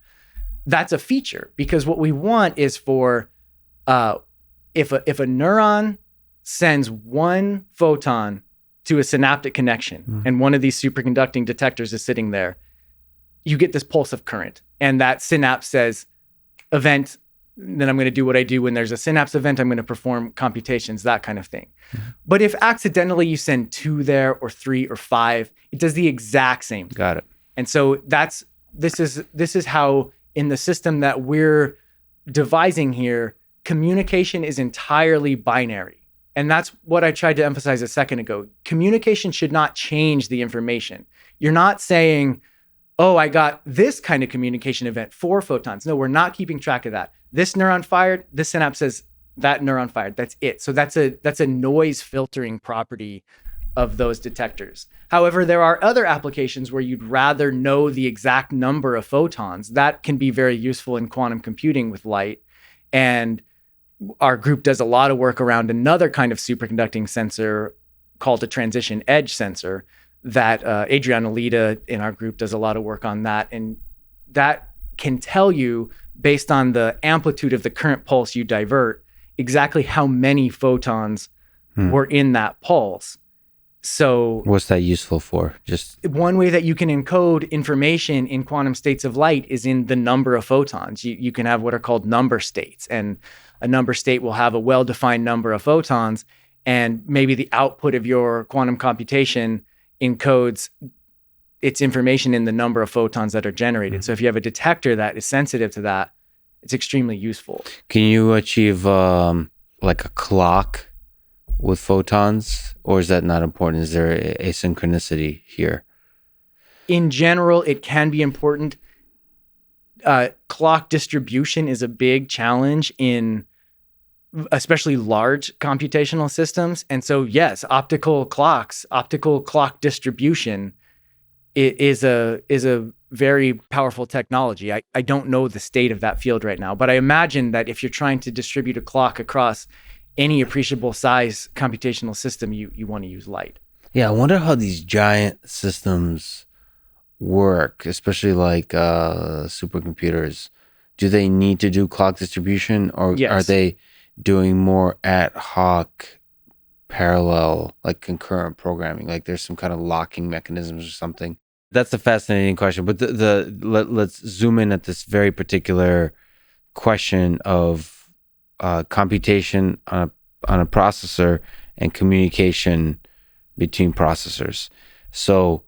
That's a feature, because what we want is for if a neuron sends one photon to a synaptic connection and one of these superconducting detectors is sitting there, you get this pulse of current, and that synapse says event. Then I'm going to do what I do when there's a synapse event. I'm going to perform computations, that kind of thing. But if accidentally you send 2 there or 3 or 5, it does the exact same thing. Got it. And so this is how in the system that we're devising here, communication is entirely binary. And that's what I tried to emphasize a second ago. Communication should not change the information. You're not saying, oh, I got this kind of communication event, 4 photons. No, we're not keeping track of that. This neuron fired, this synapse says that neuron fired. That's it. So that's a noise filtering property of those detectors. However, there are other applications where you'd rather know the exact number of photons. That can be very useful in quantum computing with light. And our group does a lot of work around another kind of superconducting sensor called a transition edge sensor that Adriana Lida in our group does a lot of work on that. And that can tell you, based on the amplitude of the current pulse you divert, exactly how many photons were in that pulse. So what's that useful for? Just one way that you can encode information in quantum states of light is in the number of photons. You can have what are called number states, and a number state will have a well-defined number of photons, and maybe the output of your quantum computation encodes its information in the number of photons that are generated. So if you have a detector that is sensitive to that, it's extremely useful. Can you achieve like a clock with photons, or is that not important? Is there asynchronicity here? In general, it can be important. Clock distribution is a big challenge in especially large computational systems. And so, yes, optical clock distribution is a very powerful technology. I don't know the state of that field right now, but I imagine that if you're trying to distribute a clock across any appreciable size computational system, you want to use light. Yeah, I wonder how these giant systems work, especially like supercomputers. Do they need to do clock distribution, or Yes. are they doing more ad hoc, parallel, like concurrent programming? Like there's some kind of locking mechanisms or something? That's a fascinating question. But let's zoom in at this very particular question of computation on a processor and communication between processors. So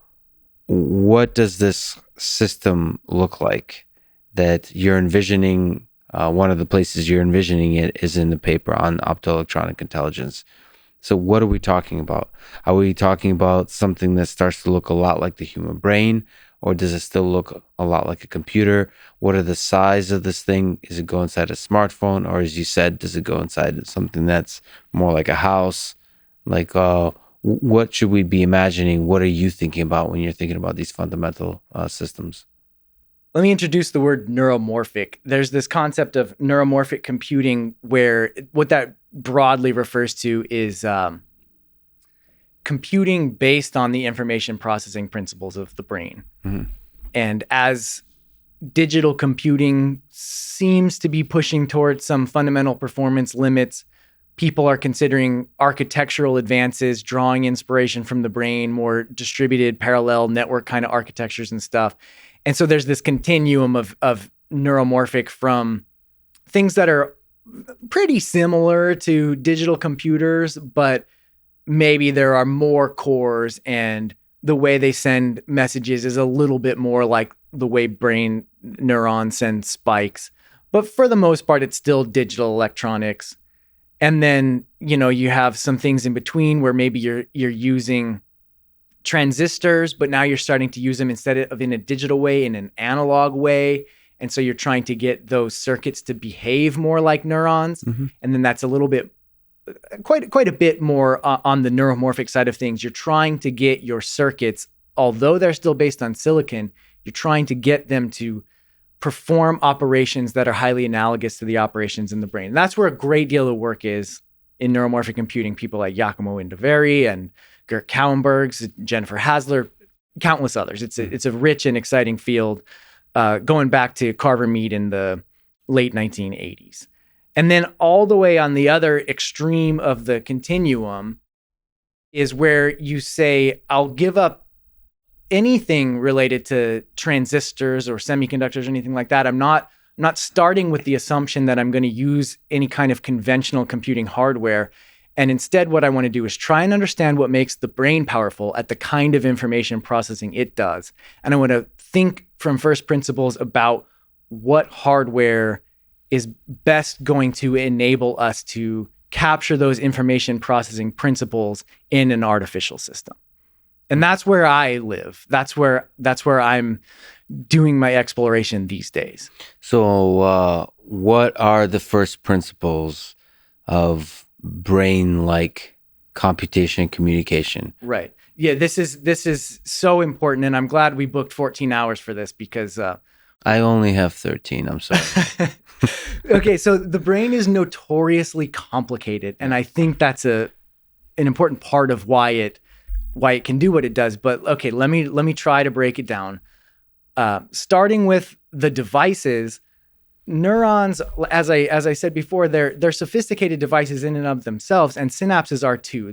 what does this system look like that you're envisioning? One of the places you're envisioning it is in the paper on optoelectronic intelligence. So what are we talking about? Are we talking about something that starts to look a lot like the human brain, or does it still look a lot like a computer? What are the size of this thing? Is it go inside a smartphone, or as you said, does it go inside something that's more like a house? Like, what should we be imagining? What are you thinking about when you're thinking about these fundamental systems? Let me introduce the word neuromorphic. There's this concept of neuromorphic computing where what that broadly refers to is computing based on the information processing principles of the brain. Mm-hmm. And as digital computing seems to be pushing towards some fundamental performance limits, people are considering architectural advances, drawing inspiration from the brain, more distributed parallel network kind of architectures and stuff. And so there's this continuum of neuromorphic from things that are pretty similar to digital computers, but maybe there are more cores and the way they send messages is a little bit more like the way brain neurons send spikes. But for the most part, it's still digital electronics. And then, you have some things in between where maybe you're using transistors, but now you're starting to use them instead of in a digital way, in an analog way. And so you're trying to get those circuits to behave more like neurons. Mm-hmm. And then that's a little bit, quite a bit more on the neuromorphic side of things. You're trying to get your circuits, although they're still based on silicon, you're trying to get them to perform operations that are highly analogous to the operations in the brain. And that's where a great deal of work is in neuromorphic computing. People like Giacomo Indavari and Gert Kauenbergs, Jennifer Hasler, countless others. It's a rich and exciting field, going back to Carver Mead in the late 1980s. And then all the way on the other extreme of the continuum is where you say, I'll give up anything related to transistors or semiconductors or anything like that. I'm not starting with the assumption that I'm going to use any kind of conventional computing hardware. And instead, what I want to do is try and understand what makes the brain powerful at the kind of information processing it does. And I want to think from first principles about what hardware is best going to enable us to capture those information processing principles in an artificial system. And that's where I live. That's where I'm doing my exploration these days. So what are the first principles of brain-like computation and communication? Right. Yeah, this is so important, and I'm glad we booked 14 hours for this because I only have 13. I'm sorry. Okay, so the brain is notoriously complicated, and I think that's an important part of why it can do what it does. But okay, let me try to break it down. Starting with the devices, neurons, as I said before, they're sophisticated devices in and of themselves, and synapses are too.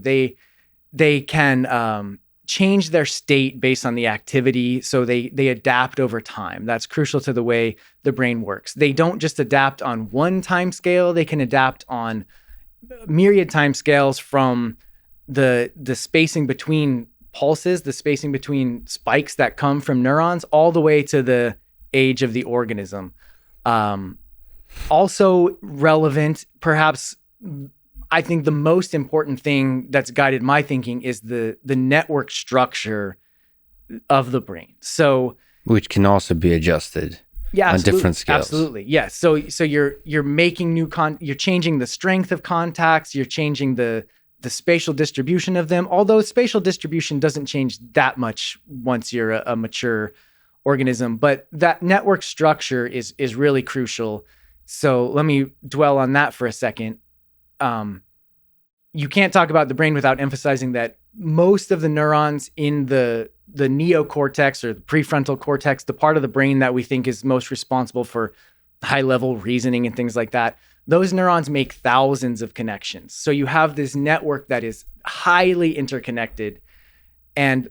They can change their state based on the activity, so they adapt over time. That's crucial to the way the brain works. They don't just adapt on one time scale, they can adapt on myriad time scales, from the spacing between pulses, the spacing between spikes that come from neurons, all the way to the age of the organism. Also relevant, perhaps, I think the most important thing that's guided my thinking is the network structure of the brain. So, which can also be adjusted on different scales. Absolutely, yes. So you're making you're changing the strength of contacts. You're changing the spatial distribution of them. Although spatial distribution doesn't change that much once you're a mature organism, but that network structure is really crucial. So let me dwell on that for a second. You can't talk about the brain without emphasizing that most of the neurons in the neocortex or the prefrontal cortex, the part of the brain that we think is most responsible for high-level reasoning and things like that, those neurons make thousands of connections. So you have this network that is highly interconnected. And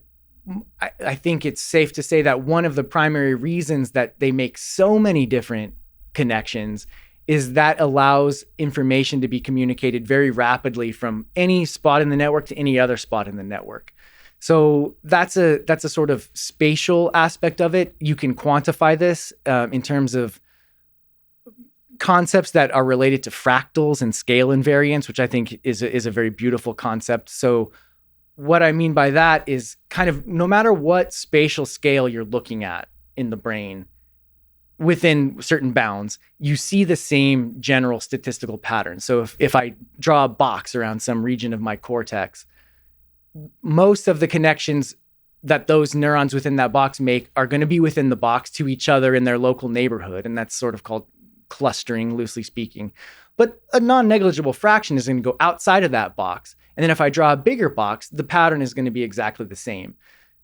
I think it's safe to say that one of the primary reasons that they make so many different connections is that allows information to be communicated very rapidly from any spot in the network to any other spot in the network. So that's a sort of spatial aspect of it. You can quantify this in terms of concepts that are related to fractals and scale invariance, which I think is a very beautiful concept. So what I mean by that is kind of no matter what spatial scale you're looking at in the brain, within certain bounds, you see the same general statistical pattern. So if I draw a box around some region of my cortex, most of the connections that those neurons within that box make are going to be within the box to each other in their local neighborhood. And that's sort of called clustering, loosely speaking. But a non-negligible fraction is going to go outside of that box. And then if I draw a bigger box, the pattern is going to be exactly the same.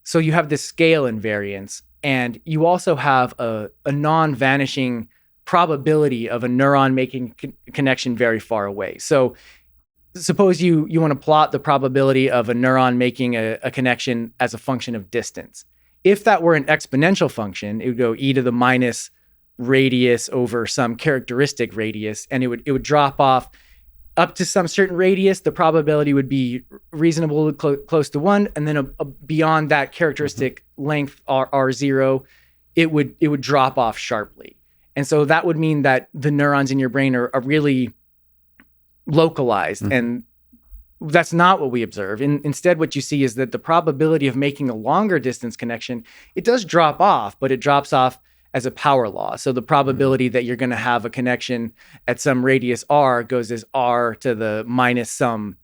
So you have this scale invariance. And you also have a non-vanishing probability of a neuron making a connection very far away. So suppose you want to plot the probability of a neuron making a connection as a function of distance. If that were an exponential function, it would go e to the minus radius over some characteristic radius, and it would drop off up to some certain radius. The probability would be reasonably close to 1, and then beyond that characteristic length r0, it would drop off sharply. And so that would mean that the neurons in your brain are really localized, and that's not what we observe. Instead, what you see is that the probability of making a longer distance connection, it does drop off, but it drops off as a power law. So the probability that you're going to have a connection at some radius r goes as r to the minus some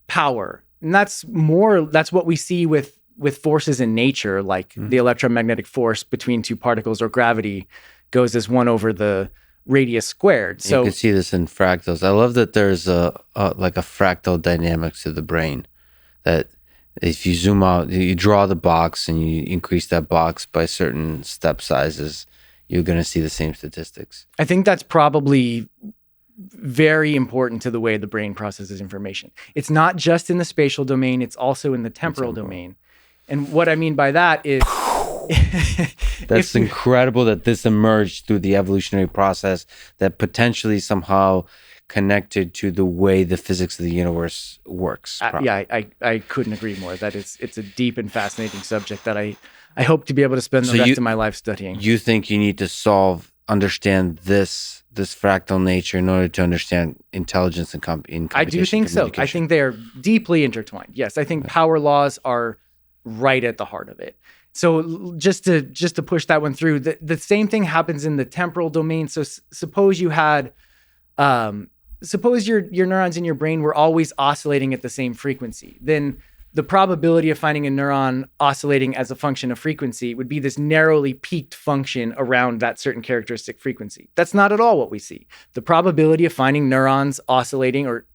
power. And that's what we see with forces in nature, like the electromagnetic force between two particles or gravity goes as 1 over the radius squared. You So can see this in fractals. I love that there's like a fractal dynamics to the brain, that if you zoom out, you draw the box and you increase that box by certain step sizes, you're going to see the same statistics. I think that's probably very important to the way the brain processes information. It's not just in the spatial domain, it's also in the temporal domain. And what I mean by that is that's incredible that this emerged through the evolutionary process that potentially somehow connected to the way the physics of the universe works. I couldn't agree more. That it's a deep and fascinating subject that I hope to be able to spend the rest of my life studying. You think you need to understand this fractal nature in order to understand intelligence and computation? I do think so. I think they are deeply intertwined. Yes, I think power laws are right at the heart of it. So just to push that one through, the same thing happens in the temporal domain. So suppose you had, suppose your neurons in your brain were always oscillating at the same frequency. Then the probability of finding a neuron oscillating as a function of frequency would be this narrowly peaked function around that certain characteristic frequency. That's not at all what we see. The probability of finding neurons oscillating or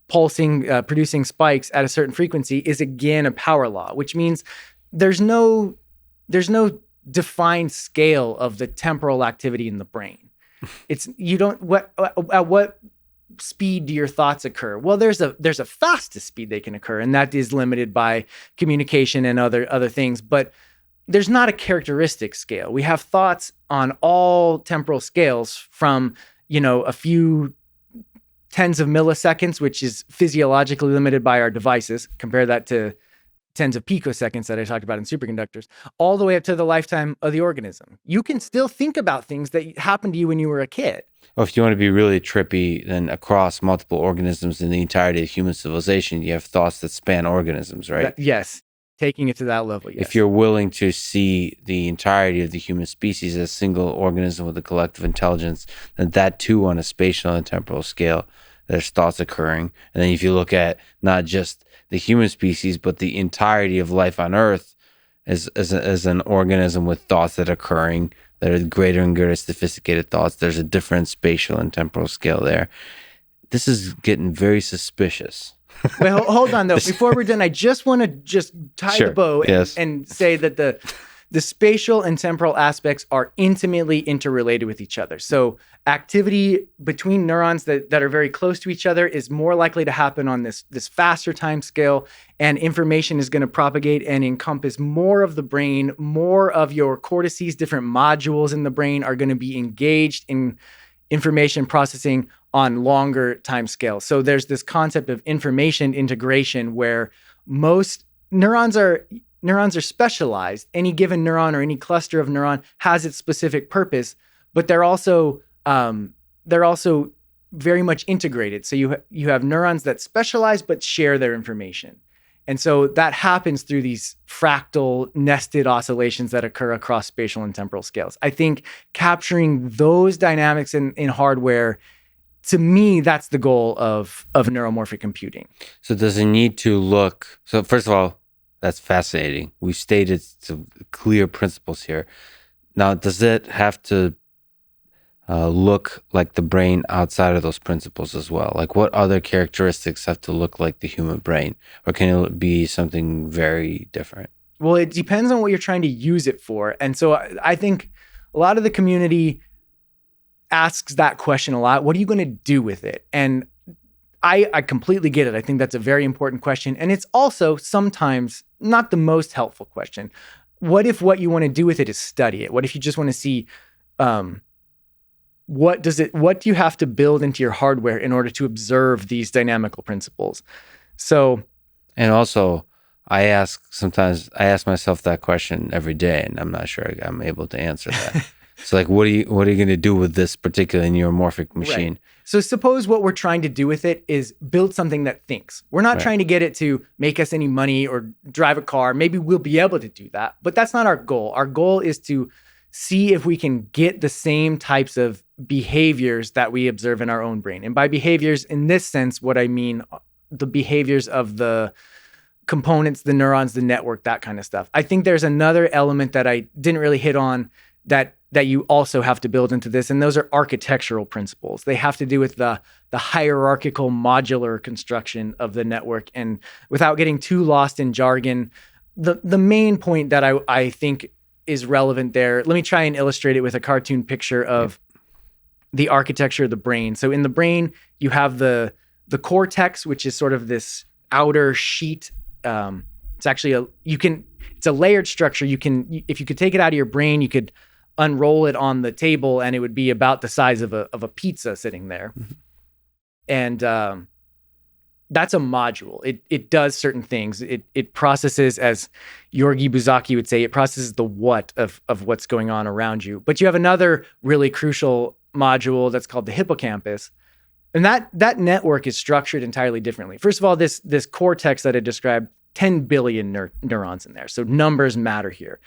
pulsing, producing spikes at a certain frequency is again a power law, which means there's no defined scale of the temporal activity in the brain. It's at what speed do your thoughts occur? Well, there's a fastest speed they can occur, and that is limited by communication and other things, but there's not a characteristic scale. We have thoughts on all temporal scales from, a few tens of milliseconds, which is physiologically limited by our devices. Compare that to tens of picoseconds that I talked about in superconductors, all the way up to the lifetime of the organism. You can still think about things that happened to you when you were a kid. Or if you want to be really trippy, then across multiple organisms in the entirety of human civilization, you have thoughts that span organisms, right? Yes. Taking it to that level, yes. If you're willing to see the entirety of the human species as a single organism with a collective intelligence, then that too on a spatial and temporal scale, there's thoughts occurring. And then if you look at not just the human species, but the entirety of life on Earth as an organism with thoughts that are occurring, that are greater and greater sophisticated thoughts, there's a different spatial and temporal scale there. This is getting very suspicious. Wait, hold on though. Before we're done, I just want to tie the bow and say that the spatial and temporal aspects are intimately interrelated with each other. So activity between neurons that are very close to each other is more likely to happen on this faster time scale, and information is going to propagate and encompass more of the brain. More of your cortices, different modules in the brain, are going to be engaged in information processing on longer time scales. So there's this concept of information integration where most neurons are specialized. Any given neuron or any cluster of neuron has its specific purpose, but they're also very much integrated. So you have neurons that specialize but share their information. And so that happens through these fractal nested oscillations that occur across spatial and temporal scales. I think capturing those dynamics in hardware, to me, that's the goal of neuromorphic computing. So does it need to look, so first of all, that's fascinating. We've stated some clear principles here. Now, does it have to look like the brain outside of those principles as well? Like, what other characteristics have to look like the human brain? Or can it be something very different? Well, it depends on what you're trying to use it for. And so I think a lot of the community asks that question a lot. What are you going to do with it? And I completely get it. I think that's a very important question. And it's also sometimes not the most helpful question. What if what you want to do with it is study it? What if you just want to see what do you have to build into your hardware in order to observe these dynamical principles? So, and also I ask myself that question every day, and I'm not sure I'm able to answer that. So like, what are you going to do with this particular neuromorphic machine? Right. So suppose what we're trying to do with it is build something that thinks. We're not trying to get it to make us any money or drive a car. Maybe we'll be able to do that, but that's not our goal. Our goal is to see if we can get the same types of behaviors that we observe in our own brain. And by behaviors, in this sense, what I mean, the behaviors of the components, the neurons, the network, that kind of stuff. I think there's another element that I didn't really hit on that you also have to build into this, and those are architectural principles. They have to do with the hierarchical modular construction of the network. And without getting too lost in jargon, the main point that I think is relevant there, let me try and illustrate it with a cartoon picture of the architecture of the brain. So in the brain, you have the cortex, which is sort of this outer sheet. It's actually it's a layered structure. If you could take it out of your brain, you could unroll it on the table and it would be about the size of a pizza sitting there. Mm-hmm. And that's a module. It does certain things. It processes, as Yorgi Buzaki would say, it processes the what of what's going on around you. But you have another really crucial module that's called the hippocampus. And that network is structured entirely differently. First of all, this cortex that I described, 10 billion neurons in there. So numbers matter here.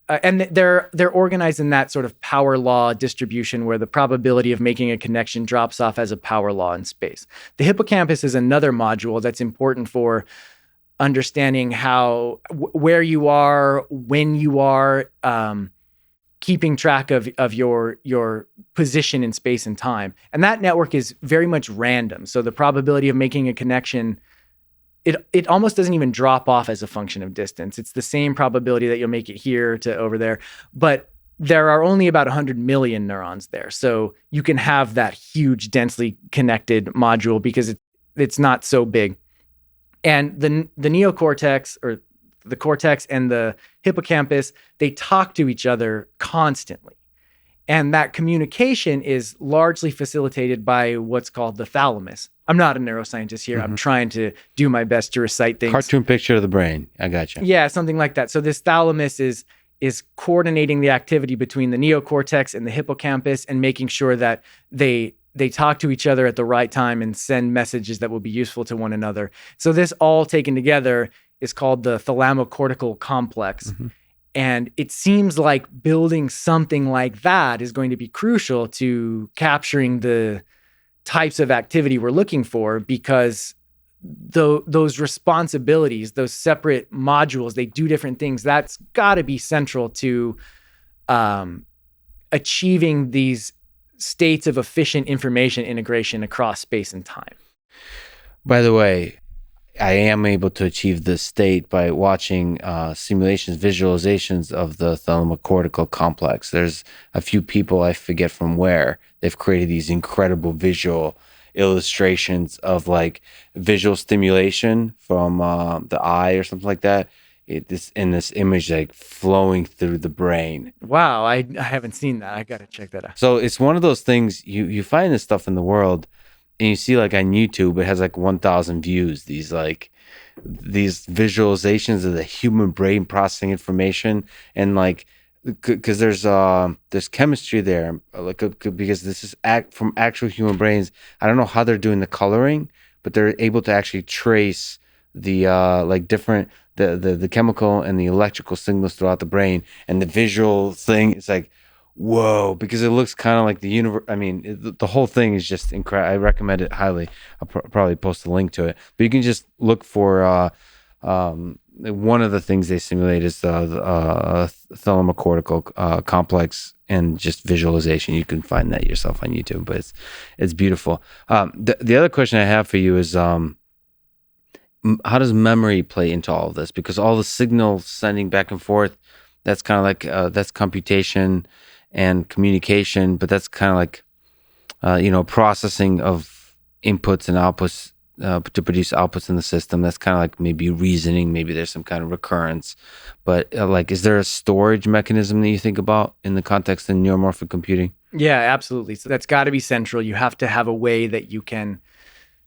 And they're organized in that sort of power law distribution where the probability of making a connection drops off as a power law in space. The hippocampus is another module that's important for understanding where you are, when you are, keeping track of your position in space and time. And that network is very much random. So the probability of making a connection, it almost doesn't even drop off as a function of distance. It's the same probability that you'll make it here to over there. But there are only about 100 million neurons there. So you can have that huge, densely connected module because it's not so big. And the neocortex, or the cortex and the hippocampus, they talk to each other constantly. And that communication is largely facilitated by what's called the thalamus. I'm not a neuroscientist here. Mm-hmm. I'm trying to do my best to recite things. Cartoon picture of the brain. I got you. Yeah, something like that. So this thalamus is coordinating the activity between the neocortex and the hippocampus and making sure that they talk to each other at the right time and send messages that will be useful to one another. So this all taken together is called the thalamocortical complex. Mm-hmm. And it seems like building something like that is going to be crucial to capturing the types of activity we're looking for, because those responsibilities, those separate modules, they do different things. That's got to be central to achieving these states of efficient information integration across space and time. By the way, I am able to achieve this state by watching simulations, visualizations of the thalamocortical complex. There's a few people, I forget from where, they've created these incredible visual illustrations of like visual stimulation from the eye or something like that. This image like flowing through the brain. Wow, I haven't seen that. I got to check that out. So it's one of those things, you find this stuff in the world, and you see like on YouTube, it has like 1,000 views. These visualizations of the human brain processing information, and like, because there's chemistry there, like because this is from actual human brains. I don't know how they're doing the coloring, but they're able to actually trace the like different the chemical and the electrical signals throughout the brain, and the visual thing is like, whoa, because it looks kind of like the universe. I mean, the whole thing is just incredible. I recommend it highly. I'll probably post a link to it, but you can just look for one of the things they simulate is the thalamocortical complex, and just visualization. You can find that yourself on YouTube, but it's beautiful. The other question I have for you is, how does memory play into all of this? Because all the signals sending back and forth, that's kind of like that's computation and communication, but that's kind of like processing of inputs and outputs to produce outputs in the system. That's kind of like maybe reasoning, maybe there's some kind of recurrence, but like, is there a storage mechanism that you think about in the context of neuromorphic computing? Yeah, absolutely. So that's got to be central. You have to have a way that you can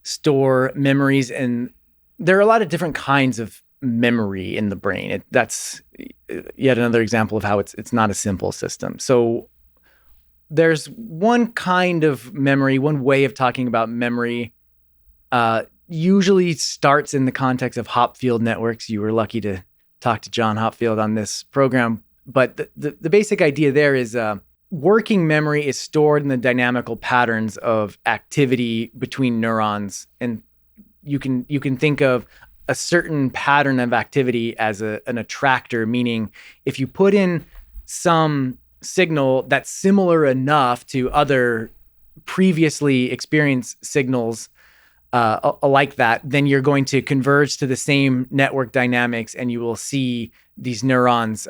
store memories, and there are a lot of different kinds of memory in the brain. That's yet another example of how it's not a simple system. So there's one kind of memory, one way of talking about memory, usually starts in the context of Hopfield networks. You were lucky to talk to John Hopfield on this program, but the basic idea there is working memory is stored in the dynamical patterns of activity between neurons, and you can think of a certain pattern of activity as an attractor, meaning if you put in some signal that's similar enough to other previously experienced signals like that, then you're going to converge to the same network dynamics, and you will see these neurons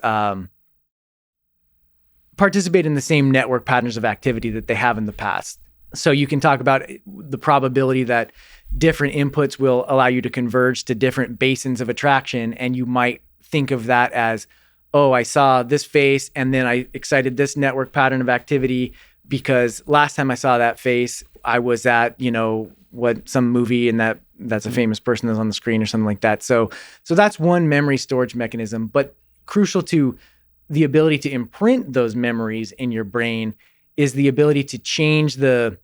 participate in the same network patterns of activity that they have in the past. So you can talk about the probability that different inputs will allow you to converge to different basins of attraction, and you might think of that as, oh, I saw this face, and then I excited this network pattern of activity because last time I saw that face, I was at, some movie, and that's a famous person that's on the screen or something like that. So that's one memory storage mechanism, but crucial to the ability to imprint those memories in your brain is the ability to change the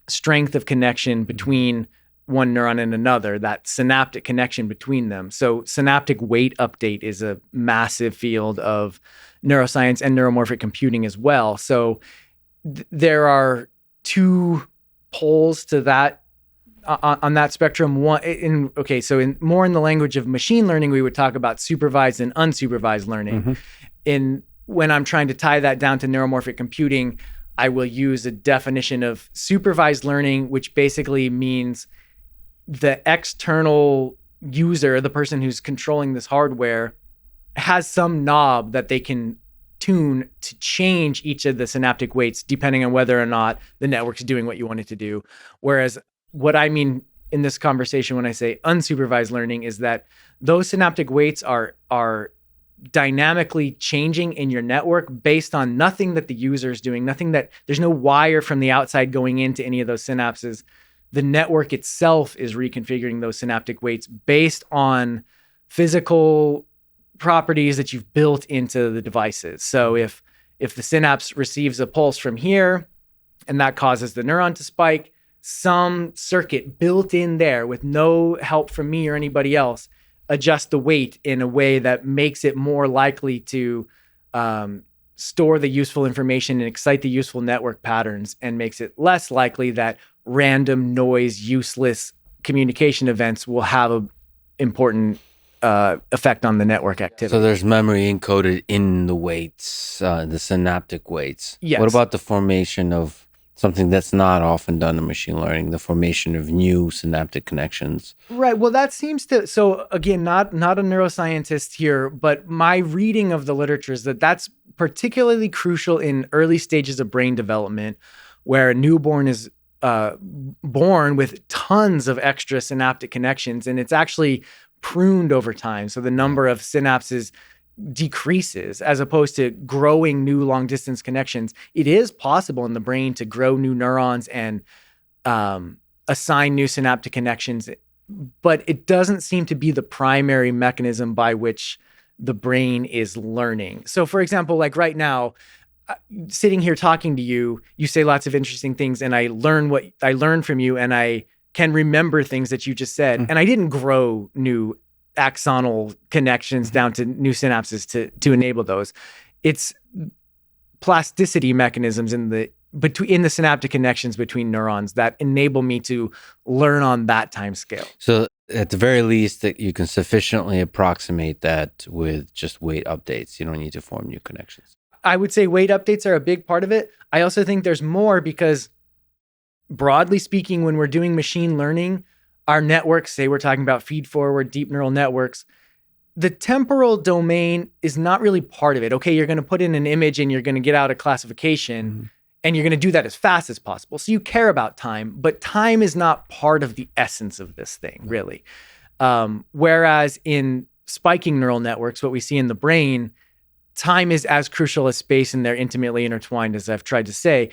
strength of connection between one neuron and another, that synaptic connection between them. So synaptic weight update is a massive field of neuroscience and neuromorphic computing as well. So there are two poles to that on that spectrum. More in the language of machine learning, we would talk about supervised and unsupervised learning. When I'm trying to tie that down to neuromorphic computing, I will use a definition of supervised learning, which basically means the external user, the person who's controlling this hardware, has some knob that they can tune to change each of the synaptic weights depending on whether or not the network's doing what you want it to do. Whereas what I mean in this conversation when I say unsupervised learning is that those synaptic weights are dynamically changing in your network based on nothing that the user is doing, there's no wire from the outside going into any of those synapses. The network itself is reconfiguring those synaptic weights based on physical properties that you've built into the devices. So if the synapse receives a pulse from here and that causes the neuron to spike, some circuit built in there with no help from me or anybody else adjust the weight in a way that makes it more likely to store the useful information and excite the useful network patterns, and makes it less likely that random noise, useless communication events will have an important effect on the network activity. So there's memory encoded in the weights, the synaptic weights. Yes. What about the formation of something that's not often done in machine learning, the formation of new synaptic connections? Right. Well, that seems to, so again, not a neuroscientist here, but my reading of the literature is that that's particularly crucial in early stages of brain development, where a newborn is born with tons of extra synaptic connections, and it's actually pruned over time. So the number of synapses decreases as opposed to growing new long distance connections. It is possible in the brain to grow new neurons and assign new synaptic connections, but it doesn't seem to be the primary mechanism by which the brain is learning. So for example, like right now, sitting here talking to you, you say lots of interesting things, and I learn what I learned from you, and I can remember things that you just said. And I didn't grow new axonal connections down to new synapses to enable those. It's plasticity mechanisms in the synaptic connections between neurons that enable me to learn on that time scale. So at the very least, that you can sufficiently approximate that with just weight updates. You don't need to form new connections. I would say weight updates are a big part of it. I also think there's more because, broadly speaking, when we're doing machine learning, our networks, say we're talking about feed-forward deep neural networks, the temporal domain is not really part of it. Okay, you're going to put in an image and you're going to get out a classification, and you're going to do that as fast as possible. So you care about time, but time is not part of the essence of this thing, really. Whereas in spiking neural networks, what we see in the brain, time is as crucial as space, and they're intimately intertwined, as I've tried to say.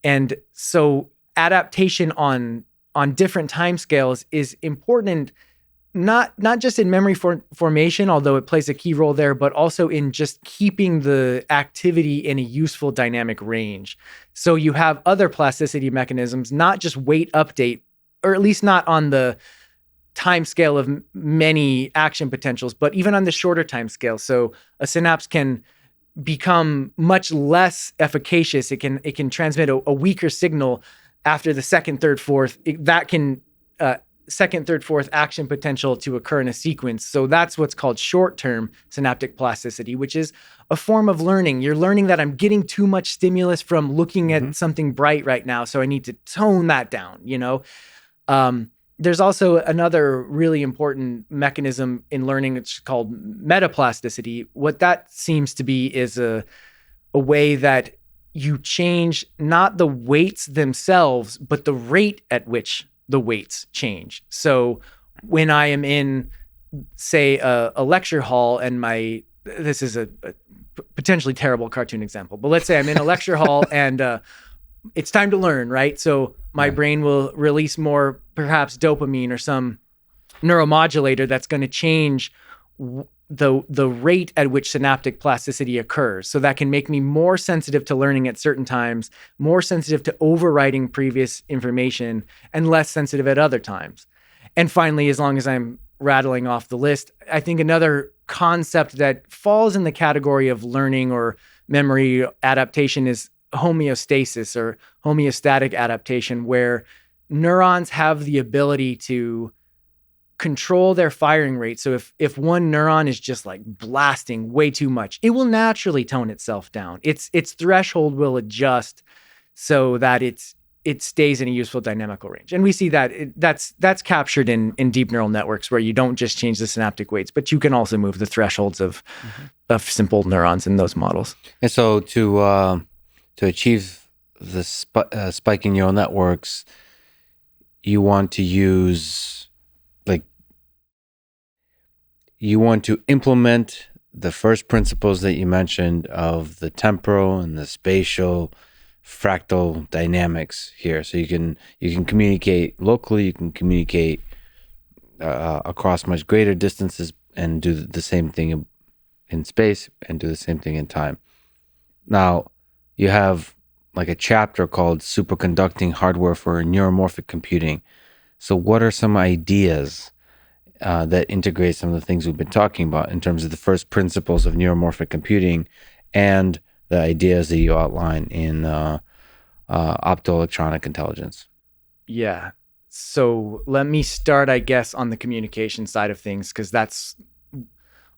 And so adaptation on different timescales is important, not just in memory formation, although it plays a key role there, but also in just keeping the activity in a useful dynamic range. So you have other plasticity mechanisms, not just weight update, or at least not on the time scale of many action potentials, but even on the shorter time scale. So a synapse can become much less efficacious. It can transmit a weaker signal after the second, third, fourth. That can second, third, fourth action potential to occur in a sequence. So that's what's called short-term synaptic plasticity, which is a form of learning. You're learning that I'm getting too much stimulus from looking at something bright right now, so I need to tone that down, There's also another really important mechanism in learning. It's called metaplasticity. What that seems to be is a way that you change not the weights themselves, but the rate at which the weights change. So when I am in, say, a lecture hall and this is a potentially terrible cartoon example, but let's say I'm in a lecture hall and it's time to learn, right? So my brain will release more, perhaps dopamine or some neuromodulator that's going to change the rate at which synaptic plasticity occurs. So that can make me more sensitive to learning at certain times, more sensitive to overriding previous information, and less sensitive at other times. And finally, as long as I'm rattling off the list, I think another concept that falls in the category of learning or memory adaptation is homeostasis or homeostatic adaptation, where neurons have the ability to control their firing rate. So if one neuron is just like blasting way too much, it will naturally tone itself down. Its threshold will adjust so that it stays in a useful dynamical range. And we see that that's captured in deep neural networks, where you don't just change the synaptic weights, but you can also move the thresholds of simple neurons in those models. And so to achieve the spiking neural networks, you want to implement the first principles that you mentioned of the temporal and the spatial fractal dynamics here. So you can communicate locally, you can communicate across much greater distances, and do the same thing in space and do the same thing in time. Now, you have like a chapter called Superconducting Hardware for Neuromorphic Computing. So what are some ideas that integrate some of the things we've been talking about in terms of the first principles of neuromorphic computing and the ideas that you outline in optoelectronic intelligence? Yeah. So let me start, I guess, on the communication side of things, because that's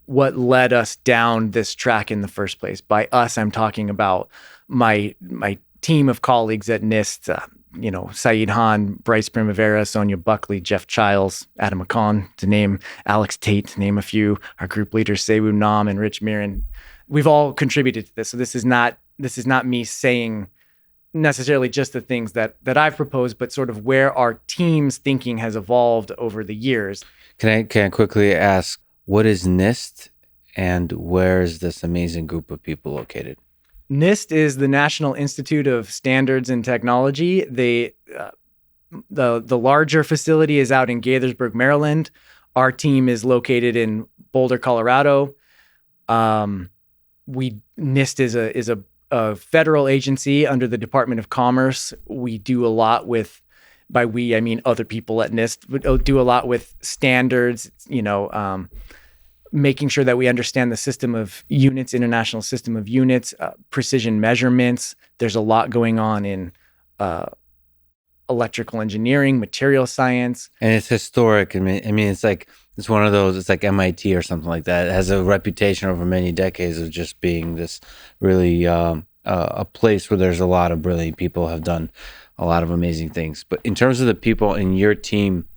what led us down this track in the first place. By us, I'm talking about my team of colleagues at NIST, Saeed Khan, Bryce Primavera, Sonia Buckley, Jeff Childs, Adam McCon, to name Alex Tate, to name a few, our group leaders, Sewu Nam and Rich Mirren. We've all contributed to this. So this is not me saying necessarily just the things that I've proposed, but sort of where our team's thinking has evolved over the years. Can I quickly ask, what is NIST and where is this amazing group of people located? NIST is the National Institute of Standards and Technology. The larger facility is out in Gaithersburg, Maryland. Our team is located in Boulder, Colorado. NIST is a federal agency under the Department of Commerce. We do a lot with, by we, I mean other people at NIST, do a lot with standards, making sure that we understand the system of units, international system of units, precision measurements. There's a lot going on in electrical engineering, material science. And it's historic. I mean, it's one of those, it's like MIT or something like that. It has a reputation over many decades of just being this really a place where there's a lot of brilliant people have done a lot of amazing things. But in terms of the people in your team,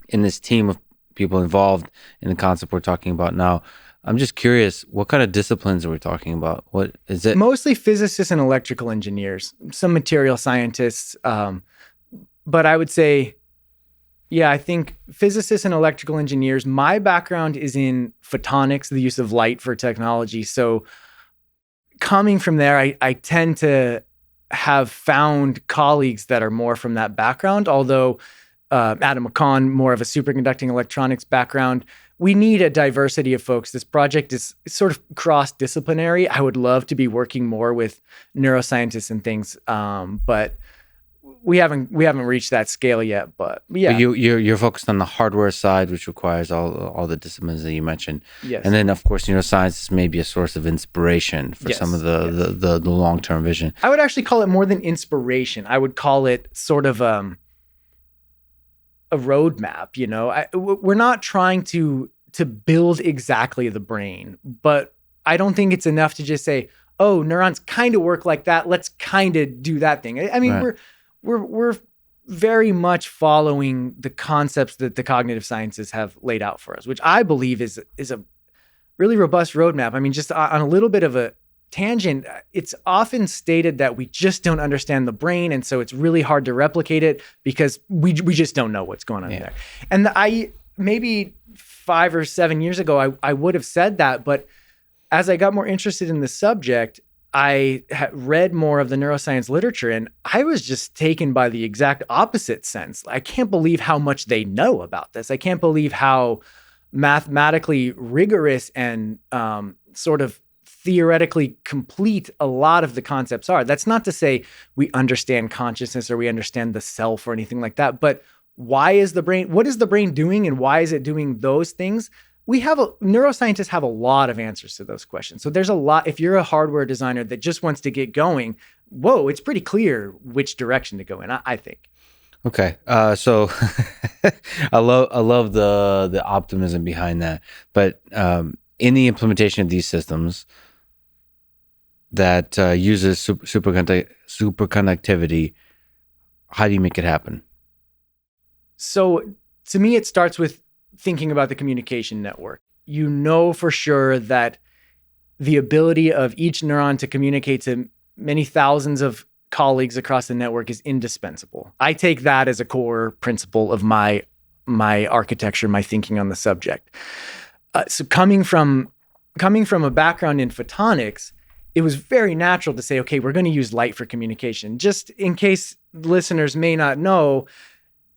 in this team of people involved in the concept we're talking about now, I'm just curious, what kind of disciplines are we talking about? What is it? Mostly physicists and electrical engineers, some material scientists. But I would say, yeah, I think physicists and electrical engineers. My background is in photonics, the use of light for technology. So coming from there, I tend to have found colleagues that are more from that background, although Adam McCon, more of a superconducting electronics background. We need a diversity of folks. This project is sort of cross-disciplinary. I would love to be working more with neuroscientists and things, but we haven't reached that scale yet. But yeah, but you're focused on the hardware side, which requires all the disciplines that you mentioned. Yes. And then of course, neuroscience may be a source of inspiration for some of the long-term vision. I would actually call it more than inspiration. I would call it sort of a roadmap. We're not trying to build exactly the brain, but I don't think it's enough to just say, oh, neurons kind of work like that. Let's kind of do that thing. I mean, Right. we're very much following the concepts that the cognitive sciences have laid out for us, which I believe is a really robust roadmap. I mean, just on a little bit of a tangent, it's often stated that we just don't understand the brain, and so it's really hard to replicate it because we just don't know what's going on there. And I maybe 5 or 7 years ago, I would have said that, but as I got more interested in the subject, I had read more of the neuroscience literature, and I was just taken by the exact opposite sense. I can't believe how much they know about this. I can't believe how mathematically rigorous and sort of theoretically complete a lot of the concepts are. That's not to say we understand consciousness or we understand the self or anything like that, but what is the brain doing and why is it doing those things? Neuroscientists have a lot of answers to those questions. So there's a lot, if you're a hardware designer that just wants to get going, it's pretty clear which direction to go in, I think. Okay. So I love the optimism behind that. But in the implementation of these systems that uses superconductivity, how do you make it happen? So to me, it starts with thinking about the communication network. You know for sure that the ability of each neuron to communicate to many thousands of colleagues across the network is indispensable. I take that as a core principle of my architecture, my thinking on the subject. So coming from a background in photonics, it was very natural to say, okay, we're going to use light for communication. Just in case listeners may not know,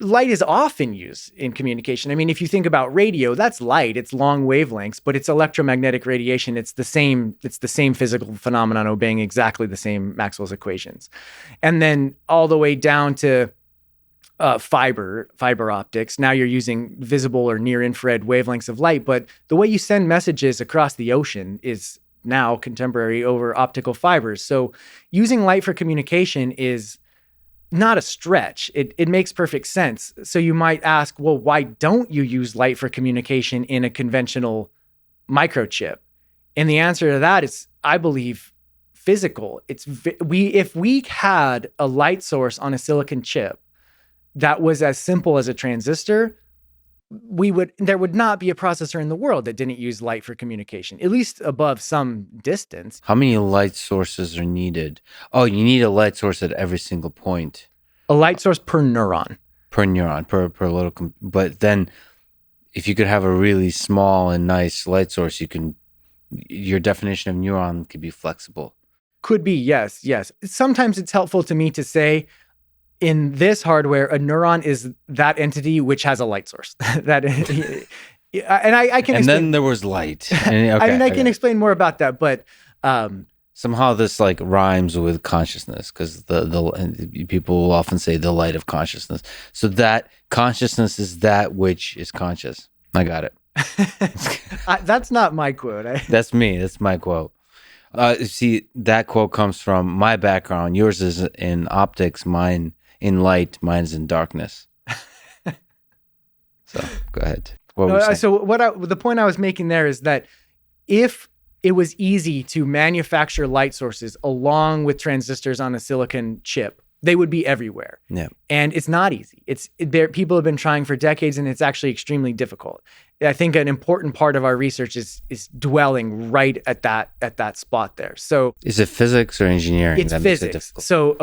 light is often used in communication. I mean, if you think about radio, that's light. It's long wavelengths, but it's electromagnetic radiation. It's the same physical phenomenon obeying exactly the same Maxwell's equations. And then all the way down to fiber optics. Now you're using visible or near infrared wavelengths of light, but the way you send messages across the ocean is now contemporary over optical fibers. So using light for communication is not a stretch. It makes perfect sense. So you might ask, well, why don't you use light for communication in a conventional microchip? And the answer to that is, I believe, physical. If we had a light source on a silicon chip that was as simple as a transistor, there would not be a processor in the world that didn't use light for communication, at least above some distance. How many light sources are needed? Oh, you need a light source at every single point. A light source per neuron. Per neuron, per little. But then if you could have a really small and nice light source, your definition of neuron could be flexible. Could be, yes. Sometimes it's helpful to me to say, in this hardware, a neuron is that entity which has a light source. And I can. And then there was light. I can explain more about that, but somehow this like rhymes with consciousness, because the people will often say the light of consciousness. So that consciousness is that which is conscious. I got it. That's not my quote. That's me. That's my quote. See, that quote comes from my background. Yours is in optics, mine in light, mine is in darkness. So go ahead. So the point I was making there is that if it was easy to manufacture light sources along with transistors on a silicon chip, they would be everywhere. Yeah. And it's not easy. People have been trying for decades, and it's actually extremely difficult. I think an important part of our research is dwelling right at that spot there. So is it physics or engineering? It's physics. So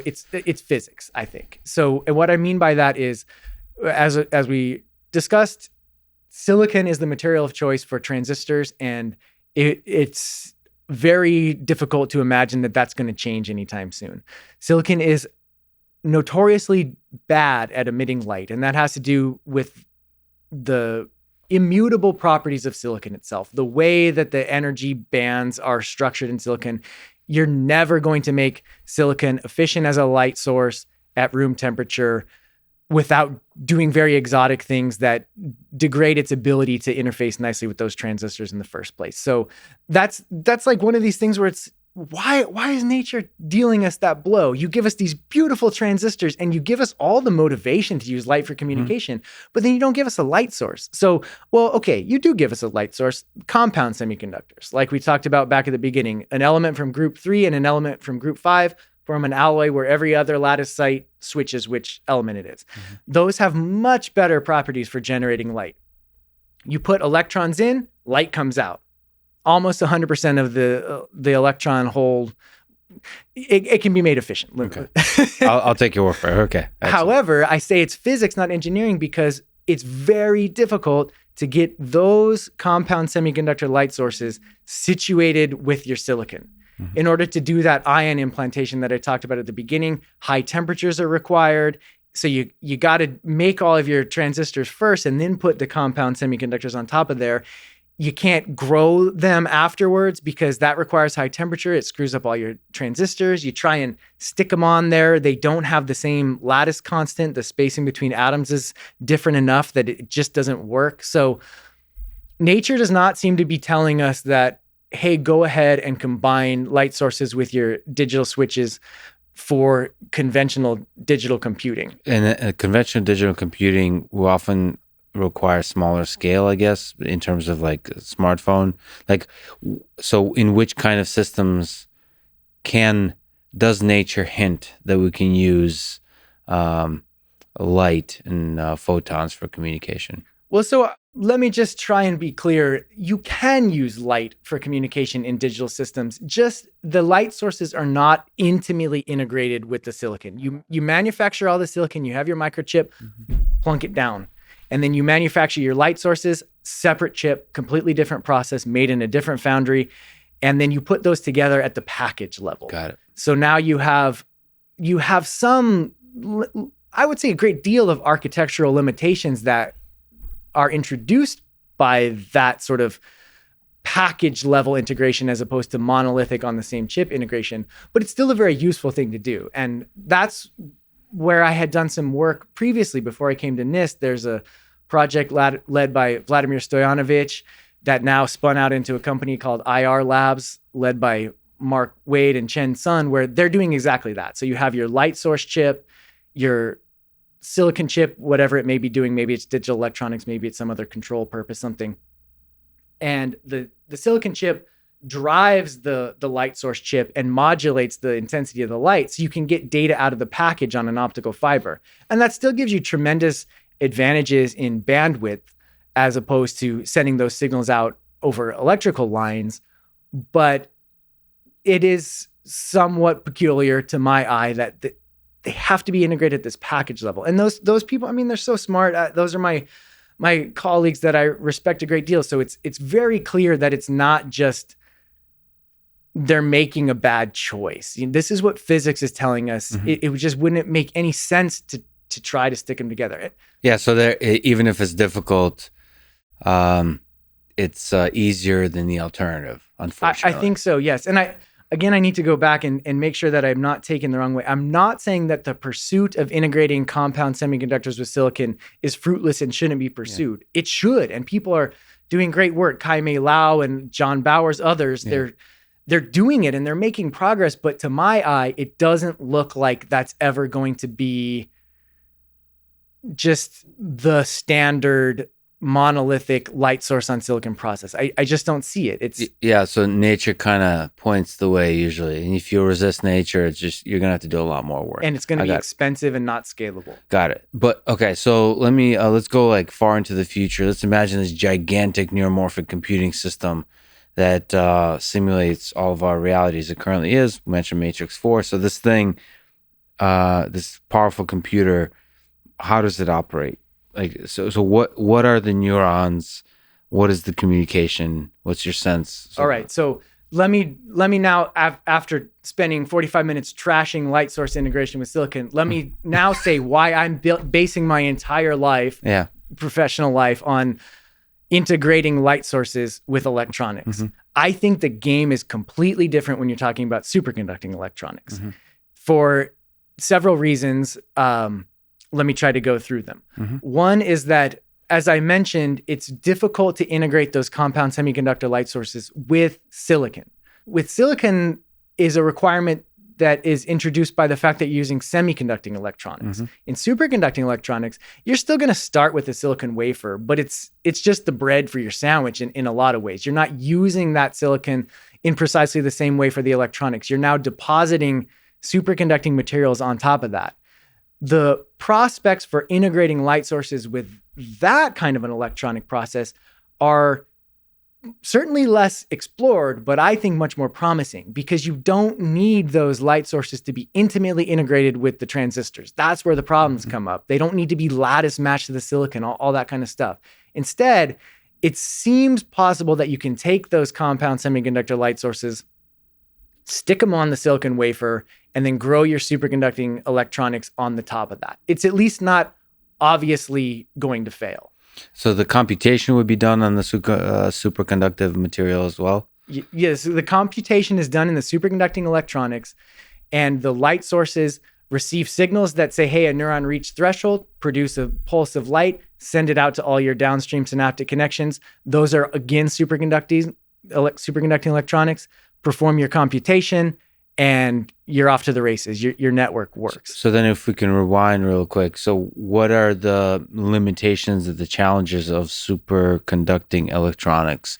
it's physics, I think. So what I mean by that is, as we discussed, silicon is the material of choice for transistors, and it's very difficult to imagine that that's going to change anytime soon. Silicon is notoriously bad at emitting light, and that has to do with the immutable properties of silicon itself. The way that the energy bands are structured in silicon, you're never going to make silicon efficient as a light source at room temperature without doing very exotic things that degrade its ability to interface nicely with those transistors in the first place. So that's like one of these things where why is nature dealing us that blow? You give us these beautiful transistors and you give us all the motivation to use light for communication, but then you don't give us a light source. So, well, okay, you do give us a light source, compound semiconductors. Like we talked about back at the beginning, an element from group 3 and an element from group 5 form an alloy where every other lattice site switches which element it is. Those have much better properties for generating light. You put electrons in, light comes out. Almost 100% of the electron hole, it can be made efficient. Okay. I'll take your word for it. Okay. Excellent. However, I say it's physics, not engineering, because it's very difficult to get those compound semiconductor light sources situated with your silicon. In order to do that ion implantation that I talked about at the beginning, high temperatures are required. So you got to make all of your transistors first and then put the compound semiconductors on top of there. You can't grow them afterwards because that requires high temperature. It screws up all your transistors. You try and stick them on there. They don't have the same lattice constant. The spacing between atoms is different enough that it just doesn't work. So nature does not seem to be telling us that, hey, go ahead and combine light sources with your digital switches for conventional digital computing. And conventional digital computing will often require smaller scale, I guess, in terms of like a smartphone. Like, so in which kind of systems does nature hint that we can use light and photons for communication? Well, so let me just try and be clear. You can use light for communication in digital systems. Just the light sources are not intimately integrated with the silicon. You manufacture all the silicon, you have your microchip, plunk it down. And then you manufacture your light sources, separate chip, completely different process, made in a different foundry. And then you put those together at the package level. Got it. So now you have some, I would say a great deal of architectural limitations that are introduced by that sort of package level integration as opposed to monolithic on the same chip integration, but it's still a very useful thing to do. And that's where I had done some work previously before I came to NIST. There's a project led by Vladimir Stoyanovich that now spun out into a company called IR Labs, led by Mark Wade and Chen Sun, where they're doing exactly that. So you have your light source chip, your silicon chip, whatever it may be doing. Maybe it's digital electronics, maybe it's some other control purpose, something. And the silicon chip drives the light source chip and modulates the intensity of the light so you can get data out of the package on an optical fiber. And that still gives you tremendous advantages in bandwidth as opposed to sending those signals out over electrical lines. But it is somewhat peculiar to my eye that they have to be integrated at this package level. And those people, I mean, they're so smart. Those are my colleagues that I respect a great deal. So it's very clear that it's not just they're making a bad choice. This is what physics is telling us. It just wouldn't make any sense to try to stick them together. Yeah, so even if it's difficult, it's easier than the alternative, unfortunately. I think so, yes. And I need to go back and make sure that I'm not taken the wrong way. I'm not saying that the pursuit of integrating compound semiconductors with silicon is fruitless and shouldn't be pursued. Yeah. It should, and people are doing great work. Kai-Mei Lau and John Bowers, others, they're doing it and they're making progress. But to my eye, it doesn't look like that's ever going to be just the standard monolithic light source on silicon process. I just don't see it. So nature kind of points the way usually, and if you resist nature, it's just you're gonna have to do a lot more work, and it's gonna be expensive and not scalable. Got it. But okay, so let me let's go like far into the future. Let's imagine this gigantic neuromorphic computing system that simulates all of our realities. It currently is. We mentioned Matrix 4. So this thing, this powerful computer, how does it operate? Like, so what are the neurons? What is the communication? What's your sense? All right. So let me now, after spending 45 minutes trashing light source integration with silicon, let me now say why I'm basing my entire life, professional life, on integrating light sources with electronics. I think the game is completely different when you're talking about superconducting electronics for several reasons. Let me try to go through them. One is that, as I mentioned, it's difficult to integrate those compound semiconductor light sources with silicon. With silicon, is a requirement that is introduced by the fact that you're using semiconducting electronics. In superconducting electronics, you're still going to start with a silicon wafer, but it's just the bread for your sandwich in a lot of ways. You're not using that silicon in precisely the same way for the electronics. You're now depositing superconducting materials on top of that. The prospects for integrating light sources with that kind of an electronic process are certainly less explored, but I think much more promising, because you don't need those light sources to be intimately integrated with the transistors. That's where the problems come up. They don't need to be lattice matched to the silicon, all that kind of stuff. Instead, it seems possible that you can take those compound semiconductor light sources, stick them on the silicon wafer, and then grow your superconducting electronics on the top of that. It's at least not obviously going to fail. So the computation would be done on the superconductive material as well? Yes, the computation is done in the superconducting electronics, and the light sources receive signals that say, hey, a neuron reached threshold, produce a pulse of light, send it out to all your downstream synaptic connections. Those are, again, superconducting electronics. Perform your computation, and you're off to the races. Your network works. So then if we can rewind real quick. So what are the limitations of the challenges of superconducting electronics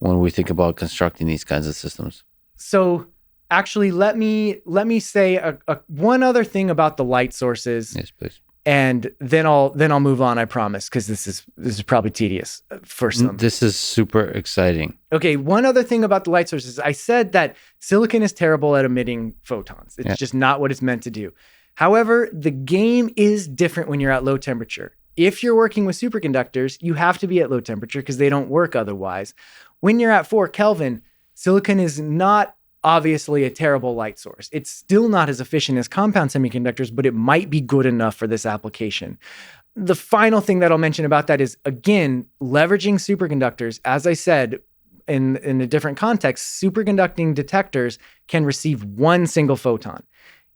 when we think about constructing these kinds of systems? So actually, let me say one other thing about the light sources. Yes, please. And then I'll move on, I promise, because this is probably tedious for some. This is super exciting. Okay, one other thing about the light sources. I said that silicon is terrible at emitting photons. It's just not what it's meant to do. However, the game is different when you're at low temperature. If you're working with superconductors, you have to be at low temperature because they don't work otherwise. When you're at 4 Kelvin, silicon is not obviously a terrible light source. It's still not as efficient as compound semiconductors, but it might be good enough for this application. The final thing that I'll mention about that is, again, leveraging superconductors. As I said, in a different context, superconducting detectors can receive one single photon.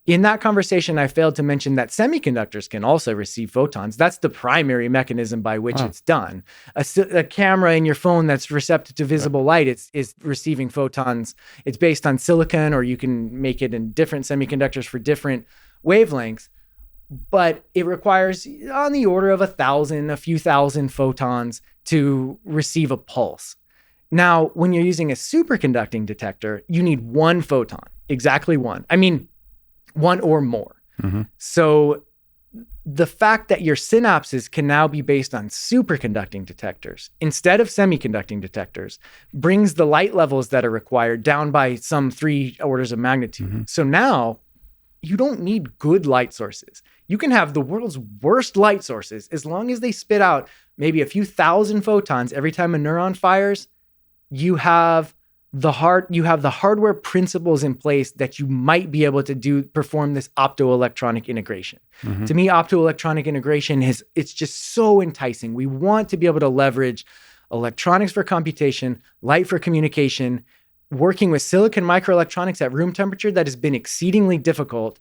In that conversation, I failed to mention that semiconductors can also receive photons. That's the primary mechanism by which it's done. A camera in your phone that's receptive to visible light is receiving photons. It's based on silicon, or you can make it in different semiconductors for different wavelengths. But it requires on the order of a few thousand photons to receive a pulse. Now, when you're using a superconducting detector, you need one photon, exactly one. I mean, one or more. So the fact that your synapses can now be based on superconducting detectors instead of semiconducting detectors brings the light levels that are required down by some 3 orders of magnitude. So now you don't need good light sources. You can have the world's worst light sources as long as they spit out maybe a few thousand photons every time a neuron fires. You have the hardware principles in place that you might be able to perform this optoelectronic integration. To me, optoelectronic integration it's just so enticing. We want to be able to leverage electronics for computation, light for communication, working with silicon microelectronics at room temperature that has been exceedingly difficult.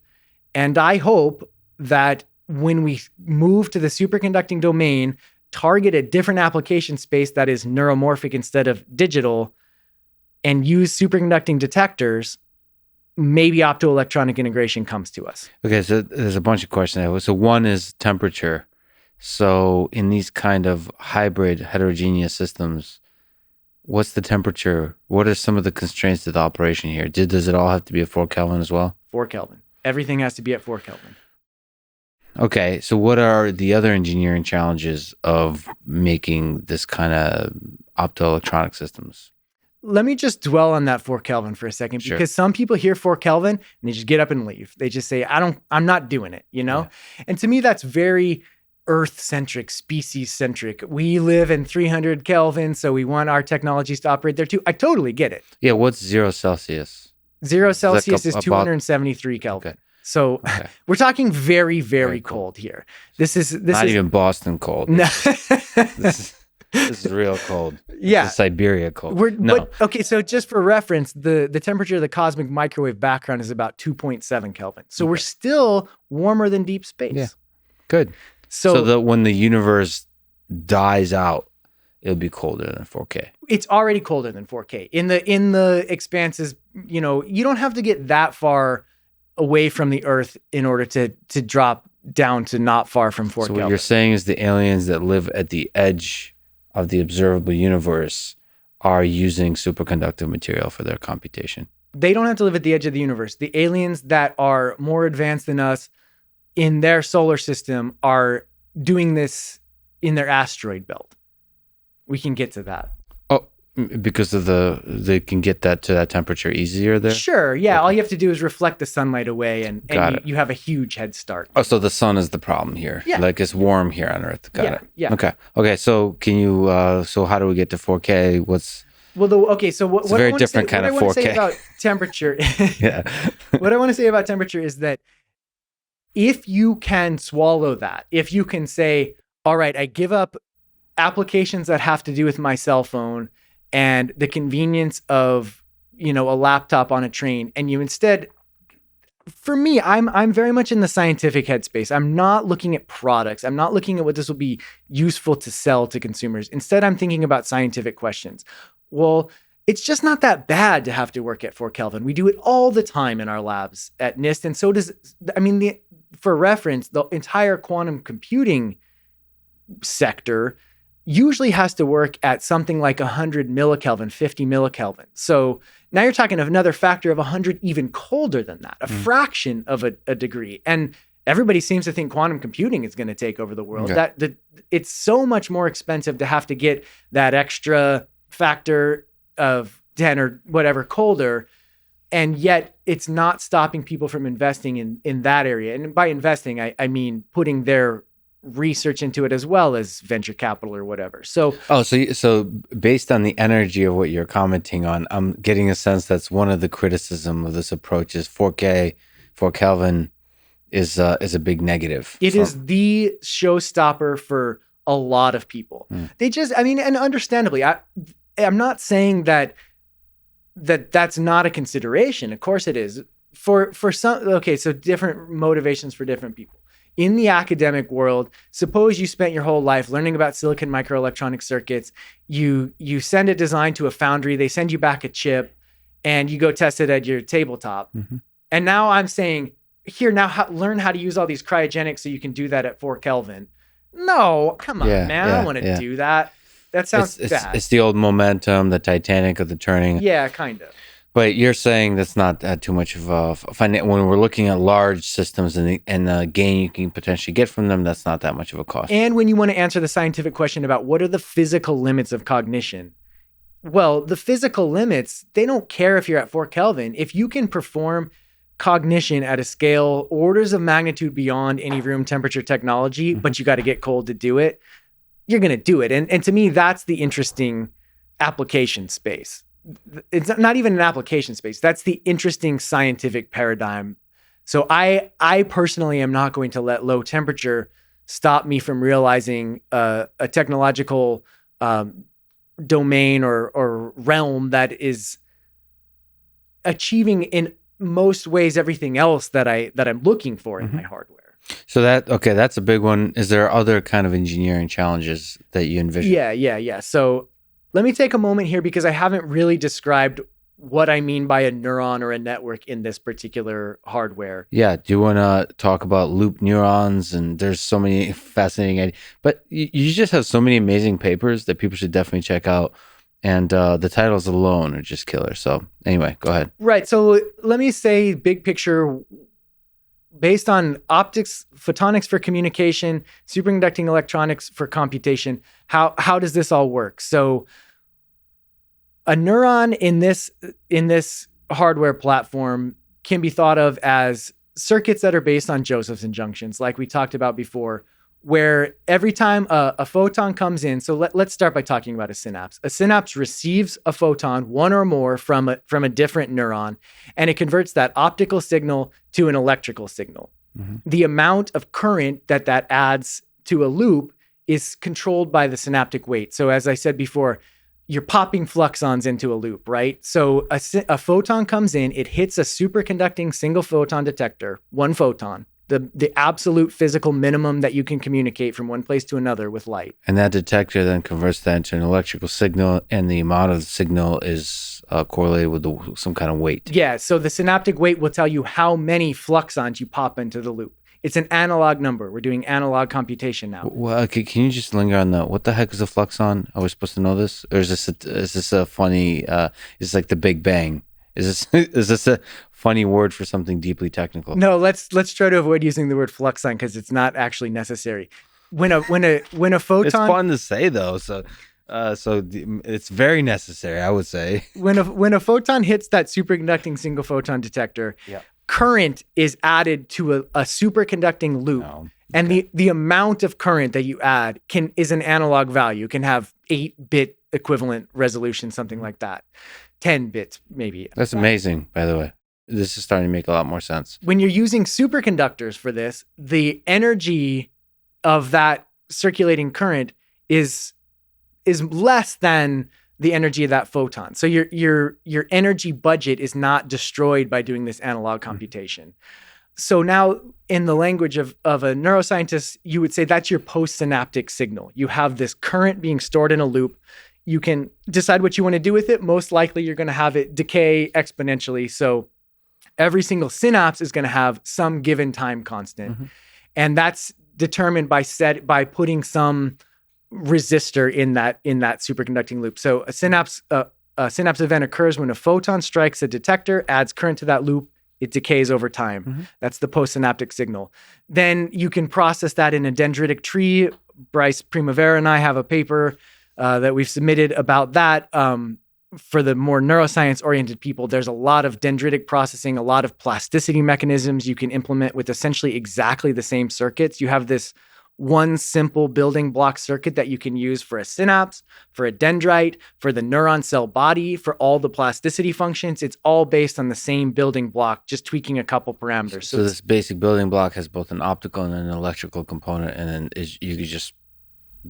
And I hope that when we move to the superconducting domain, target a different application space that is neuromorphic instead of digital, and use superconducting detectors, maybe optoelectronic integration comes to us. Okay, so there's a bunch of questions there. So one is temperature. So in these kind of hybrid heterogeneous systems, what's the temperature? What are some of the constraints to the operation here? Does it all have to be at 4 Kelvin as well? 4 Kelvin. Everything has to be at 4 Kelvin. Okay, so what are the other engineering challenges of making this kind of optoelectronic systems? Let me just dwell on that 4 Kelvin for a second, because some people hear 4 Kelvin and they just get up and leave. They just say, I'm not doing it, you know? Yeah. And to me, that's very Earth-centric, species-centric. We live in 300 Kelvin, so we want our technologies to operate there too. I totally get it. Yeah, what's 0 Celsius? 0 Celsius is 273 Kelvin. Okay. So we're talking very, very cold here. This is not even Boston cold. No. This is real cold. Yeah. This is Siberia cold. Okay, so just for reference, the temperature of the cosmic microwave background is about 2.7 Kelvin. So we're still warmer than deep space. Yeah. Good. So that when the universe dies out, it'll be colder than 4K. It's already colder than 4K. In the expanses you know, you don't have to get that far away from the Earth in order to drop down to not far from 4 So Kelvin. what you're saying is the aliens that live at the edge of the observable universe are using superconductive material for their computation. They don't have to live at the edge of the universe. The aliens that are more advanced than us in their solar system are doing this in their asteroid belt. We can get to that. Oh, because of they can get that to that temperature easier there? Sure. Yeah. Okay. All you have to do is reflect the sunlight away and you have a huge head start. Oh, so the sun is the problem here. Yeah. Like it's warm here on Earth. Got it. Yeah. Okay. So can you, so how do we get to 4K? So what a very different kind of 4K. What I want to say about temperature, Yeah. What I want to say about temperature is that if you can swallow that, if you can say, all right, I give up applications that have to do with my cell phone and the convenience of, you know, a laptop on a train, and you instead, for me, I'm very much in the scientific headspace. I'm not looking at products. I'm not looking at what this will be useful to sell to consumers. Instead, I'm thinking about scientific questions. Well, it's just not that bad to have to work at 4 Kelvin. We do it all the time in our labs at NIST. And so for reference, the entire quantum computing sector usually has to work at something like 100 millikelvin, 50 millikelvin. So now you're talking of another factor of 100 even colder than that, a fraction of a degree. And everybody seems to think quantum computing is going to take over the world. Okay. It's so much more expensive to have to get that extra factor of 10 or whatever colder. And yet it's not stopping people from investing in that area. And by investing, I mean putting their research into it as well as venture capital or whatever. So based on the energy of what you're commenting on, I'm getting a sense that's one of the criticism of this approach is 4K, 4 Kelvin is a big negative. It is the showstopper for a lot of people. They just, and understandably, I'm not saying that's not a consideration. Of course it is. For some, okay, so different motivations for different people. In the academic world, suppose you spent your whole life learning about silicon microelectronic circuits. You send a design to a foundry, they send you back a chip, and you go test it at your tabletop. Mm-hmm. And now I'm saying, here, now learn how to use all these cryogenics so you can do that at 4 Kelvin. No, come on, man. I don't want to do that. That sounds bad. It's the old momentum, the Titanic of the turning. Yeah, kind of. But you're saying that's not too much of a when we're looking at large systems and the gain you can potentially get from them, that's not that much of a cost. And when you want to answer the scientific question about what are the physical limits of cognition, well, the physical limits, they don't care if you're at 4 Kelvin. If you can perform cognition at a scale orders of magnitude beyond any room temperature technology, but you got to get cold to do it, you're going to do it. And to me, that's the interesting application space. It's not even an application space. That's the interesting scientific paradigm. So I personally am not going to let low temperature stop me from realizing a technological domain or realm that is achieving in most ways everything else that I'm looking for in my hardware. So that's a big one. Is there other kind of engineering challenges that you envision? Yeah. So let me take a moment here because I haven't really described what I mean by a neuron or a network in this particular hardware. Yeah. Do you want to talk about loop neurons? And there's so many fascinating, but you just have so many amazing papers that people should definitely check out. And the titles alone are just killer. So anyway, go ahead. Right. So let me say big picture, based on optics, photonics for communication, superconducting electronics for computation, how does this all work? So a neuron in this hardware platform can be thought of as circuits that are based on Josephson junctions, like we talked about before, where every time a photon comes in, so let's start by talking about a synapse. A synapse receives a photon, one or more, from a different neuron, and it converts that optical signal to an electrical signal. Mm-hmm. The amount of current that adds to a loop is controlled by the synaptic weight. So as I said before, you're popping fluxons into a loop, right? So a photon comes in, it hits a superconducting single photon detector, one photon, the absolute physical minimum that you can communicate from one place to another with light. And that detector then converts that into an electrical signal, and the amount of the signal is correlated with some kind of weight. Yeah, so the synaptic weight will tell you how many fluxons you pop into the loop. It's an analog number. We're doing analog computation now. Well, okay, can you just linger on that? What the heck is a fluxon? Are we supposed to know this? Or is this a funny, is like the Big Bang? Is this a funny word for something deeply technical? No, let's try to avoid using the word fluxon because it's not actually necessary. When a photon, It's fun to say though, so it's very necessary, I would say. when a photon hits that superconducting single photon detector, current is added to a superconducting loop. Oh, okay. And the amount of current that you add is an analog value. It can have 8-bit equivalent resolution, something like that. 10 bits, maybe. That's amazing, by the way. This is starting to make a lot more sense. When you're using superconductors for this, the energy of that circulating current is less than the energy of that photon. So your energy budget is not destroyed by doing this analog computation. So now in the language of a neuroscientist, you would say that's your postsynaptic signal. You have this current being stored in a loop. You can decide what you want to do with it. Most likely you're going to have it decay exponentially. So every single synapse is going to have some given time constant. Mm-hmm. And that's determined by putting some resistor in that superconducting loop. So a synapse event occurs when a photon strikes a detector, adds current to that loop, it decays over time. Mm-hmm. That's the postsynaptic signal. Then you can process that in a dendritic tree. Bryce Primavera and I have a paper that we've submitted about that. For the more neuroscience-oriented people, there's a lot of dendritic processing, a lot of plasticity mechanisms you can implement with essentially exactly the same circuits. You have this one simple building block circuit that you can use for a synapse, for a dendrite, for the neuron cell body, for all the plasticity functions. It's all based on the same building block, just tweaking a couple parameters. So this basic building block has both an optical and an electrical component, and then you could just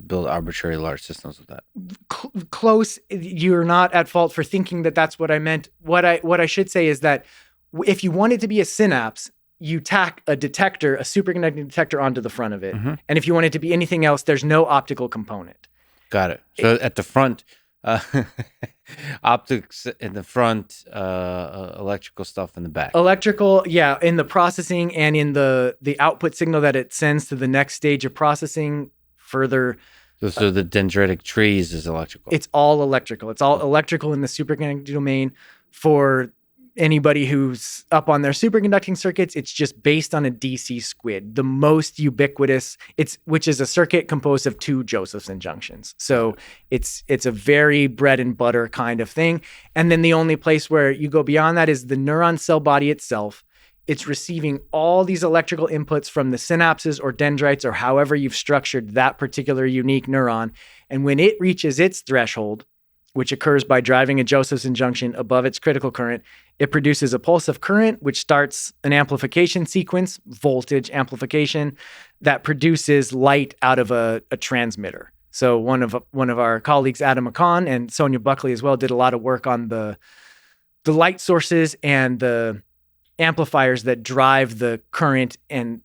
build arbitrary large systems with that. Close. You're not at fault for thinking that that's what I meant. What I should say is that if you want it to be a synapse, you tack a detector, a superconducting detector onto the front of it. Mm-hmm. And if you want it to be anything else, there's no optical component. Got it. So at the front, optics in the front, electrical stuff in the back. Electrical, yeah, in the processing and in the output signal that it sends to the next stage of processing. Further, so the dendritic trees is electrical. It's all electrical. It's all electrical in the superconducting domain. For anybody who's up on their superconducting circuits, it's just based on a DC squid, the most ubiquitous. Which is a circuit composed of 2 Josephson junctions. So it's a very bread and butter kind of thing. And then the only place where you go beyond that is the neuron cell body itself. It's receiving all these electrical inputs from the synapses or dendrites or however you've structured that particular unique neuron. And when it reaches its threshold, which occurs by driving a Josephson junction above its critical current, it produces a pulse of current, which starts an amplification sequence, voltage amplification, that produces light out of a transmitter. So one of our colleagues, Adam McCon and Sonia Buckley as well, did a lot of work on the light sources and the amplifiers that drive the current and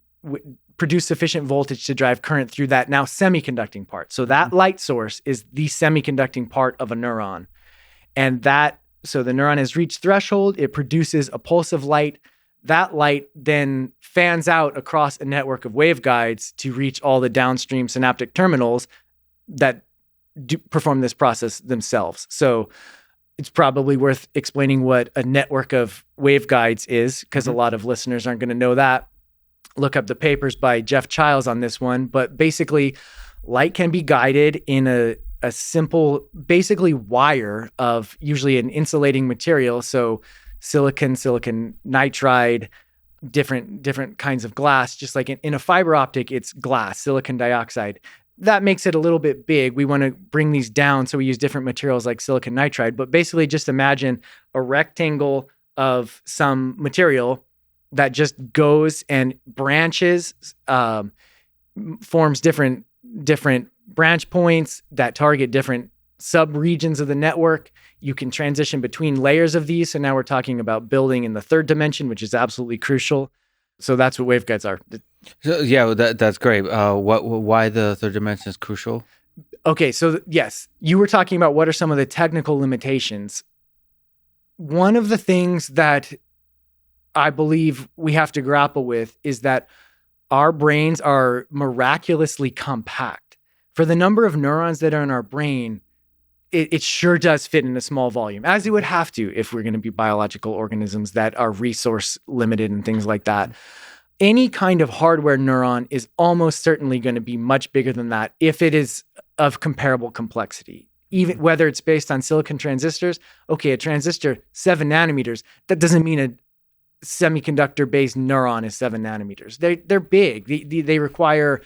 produce sufficient voltage to drive current through that now semiconducting part. So that light source is the semiconducting part of a neuron. And so the neuron has reached threshold, it produces a pulse of light. That light then fans out across a network of waveguides to reach all the downstream synaptic terminals that perform this process themselves. So it's probably worth explaining what a network of waveguides is, because a lot of listeners aren't going to know that. Look up the papers by Jeff Childs on this one. But basically, light can be guided in a simple, basically wire of usually an insulating material. So silicon nitride, different kinds of glass. Just like in a fiber optic, it's glass, silicon dioxide. That makes it a little bit big. We want to bring these down, so we use different materials like silicon nitride. But basically, just imagine a rectangle of some material that just goes and branches, forms different branch points that target different sub-regions of the network. You can transition between layers of these. So now we're talking about building in the 3rd dimension, which is absolutely crucial. So that's what waveguides are. So, yeah, that's great. Why the third dimension is crucial? Okay, so yes, you were talking about what are some of the technical limitations. One of the things that I believe we have to grapple with is that our brains are miraculously compact. For the number of neurons that are in our brain, it sure does fit in a small volume, as it would have to if we're going to be biological organisms that are resource limited and things like that. Any kind of hardware neuron is almost certainly going to be much bigger than that if it is of comparable complexity. Even whether it's based on silicon transistors, okay, a transistor, 7 nanometers, that doesn't mean a semiconductor-based neuron is 7 nanometers. They're big. They require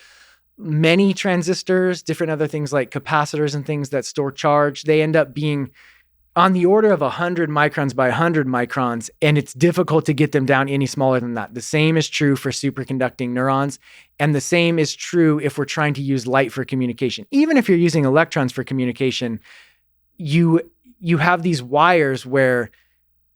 many transistors, different other things like capacitors and things that store charge. They end up being on the order of 100 microns by 100 microns, and it's difficult to get them down any smaller than that. The same is true for superconducting neurons, and the same is true if we're trying to use light for communication. Even if you're using electrons for communication, you have these wires where,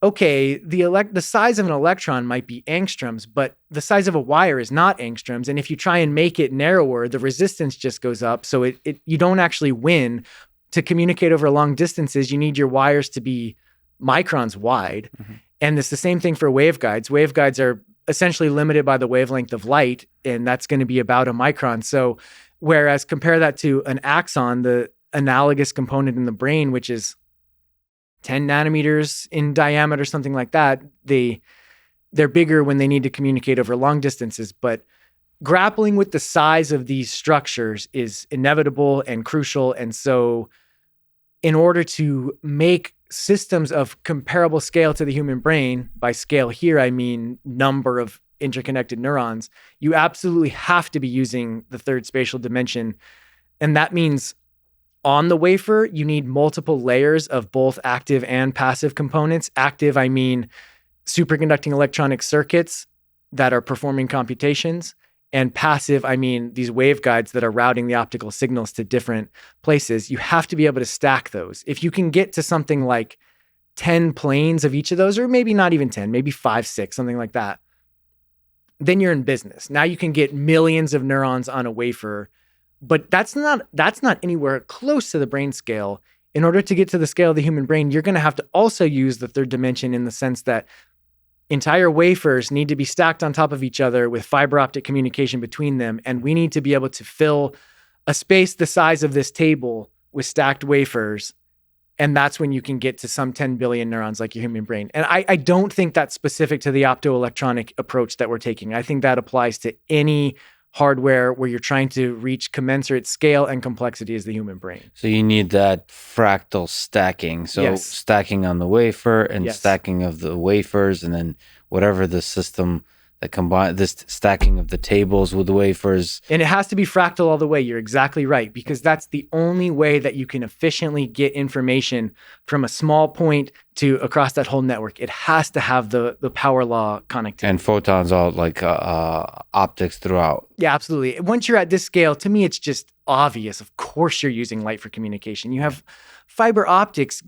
okay, the size of an electron might be angstroms, but the size of a wire is not angstroms. And if you try and make it narrower, the resistance just goes up. So you don't actually win. To communicate over long distances, you need your wires to be microns wide. Mm-hmm. And it's the same thing for waveguides. Waveguides are essentially limited by the wavelength of light, and that's going to be about a micron. So whereas compare that to an axon, the analogous component in the brain, which is 10 nanometers in diameter, something like that, they're bigger when they need to communicate over long distances. But grappling with the size of these structures is inevitable and crucial. And so in order to make systems of comparable scale to the human brain, by scale here, I mean number of interconnected neurons, you absolutely have to be using the third spatial dimension. And that means on the wafer, you need multiple layers of both active and passive components. Active, I mean superconducting electronic circuits that are performing computations. And passive, I mean these waveguides that are routing the optical signals to different places. You have to be able to stack those. If you can get to something like 10 planes of each of those, or maybe not even 10, maybe 5, 6, something like that, then you're in business. Now you can get millions of neurons on a wafer, but that's not anywhere close to the brain scale. In order to get to the scale of the human brain, you're going to have to also use the third dimension in the sense that entire wafers need to be stacked on top of each other with fiber optic communication between them. And we need to be able to fill a space the size of this table with stacked wafers. And that's when you can get to some 10 billion neurons like your human brain. And I don't think that's specific to the optoelectronic approach that we're taking. I think that applies to any hardware where you're trying to reach commensurate scale and complexity as the human brain. So you need that fractal stacking. So Yes. stacking on the wafer and Yes. stacking of the wafers, and then whatever the system that combine this stacking of the tables with the wafers. And it has to be fractal all the way. You're exactly right, because that's the only way that you can efficiently get information from a small point to across that whole network. It has to have the power law connectivity. And photons all like optics throughout. Yeah, absolutely. Once you're at this scale, to me, it's just obvious. Of course, you're using light for communication. You have fiber optics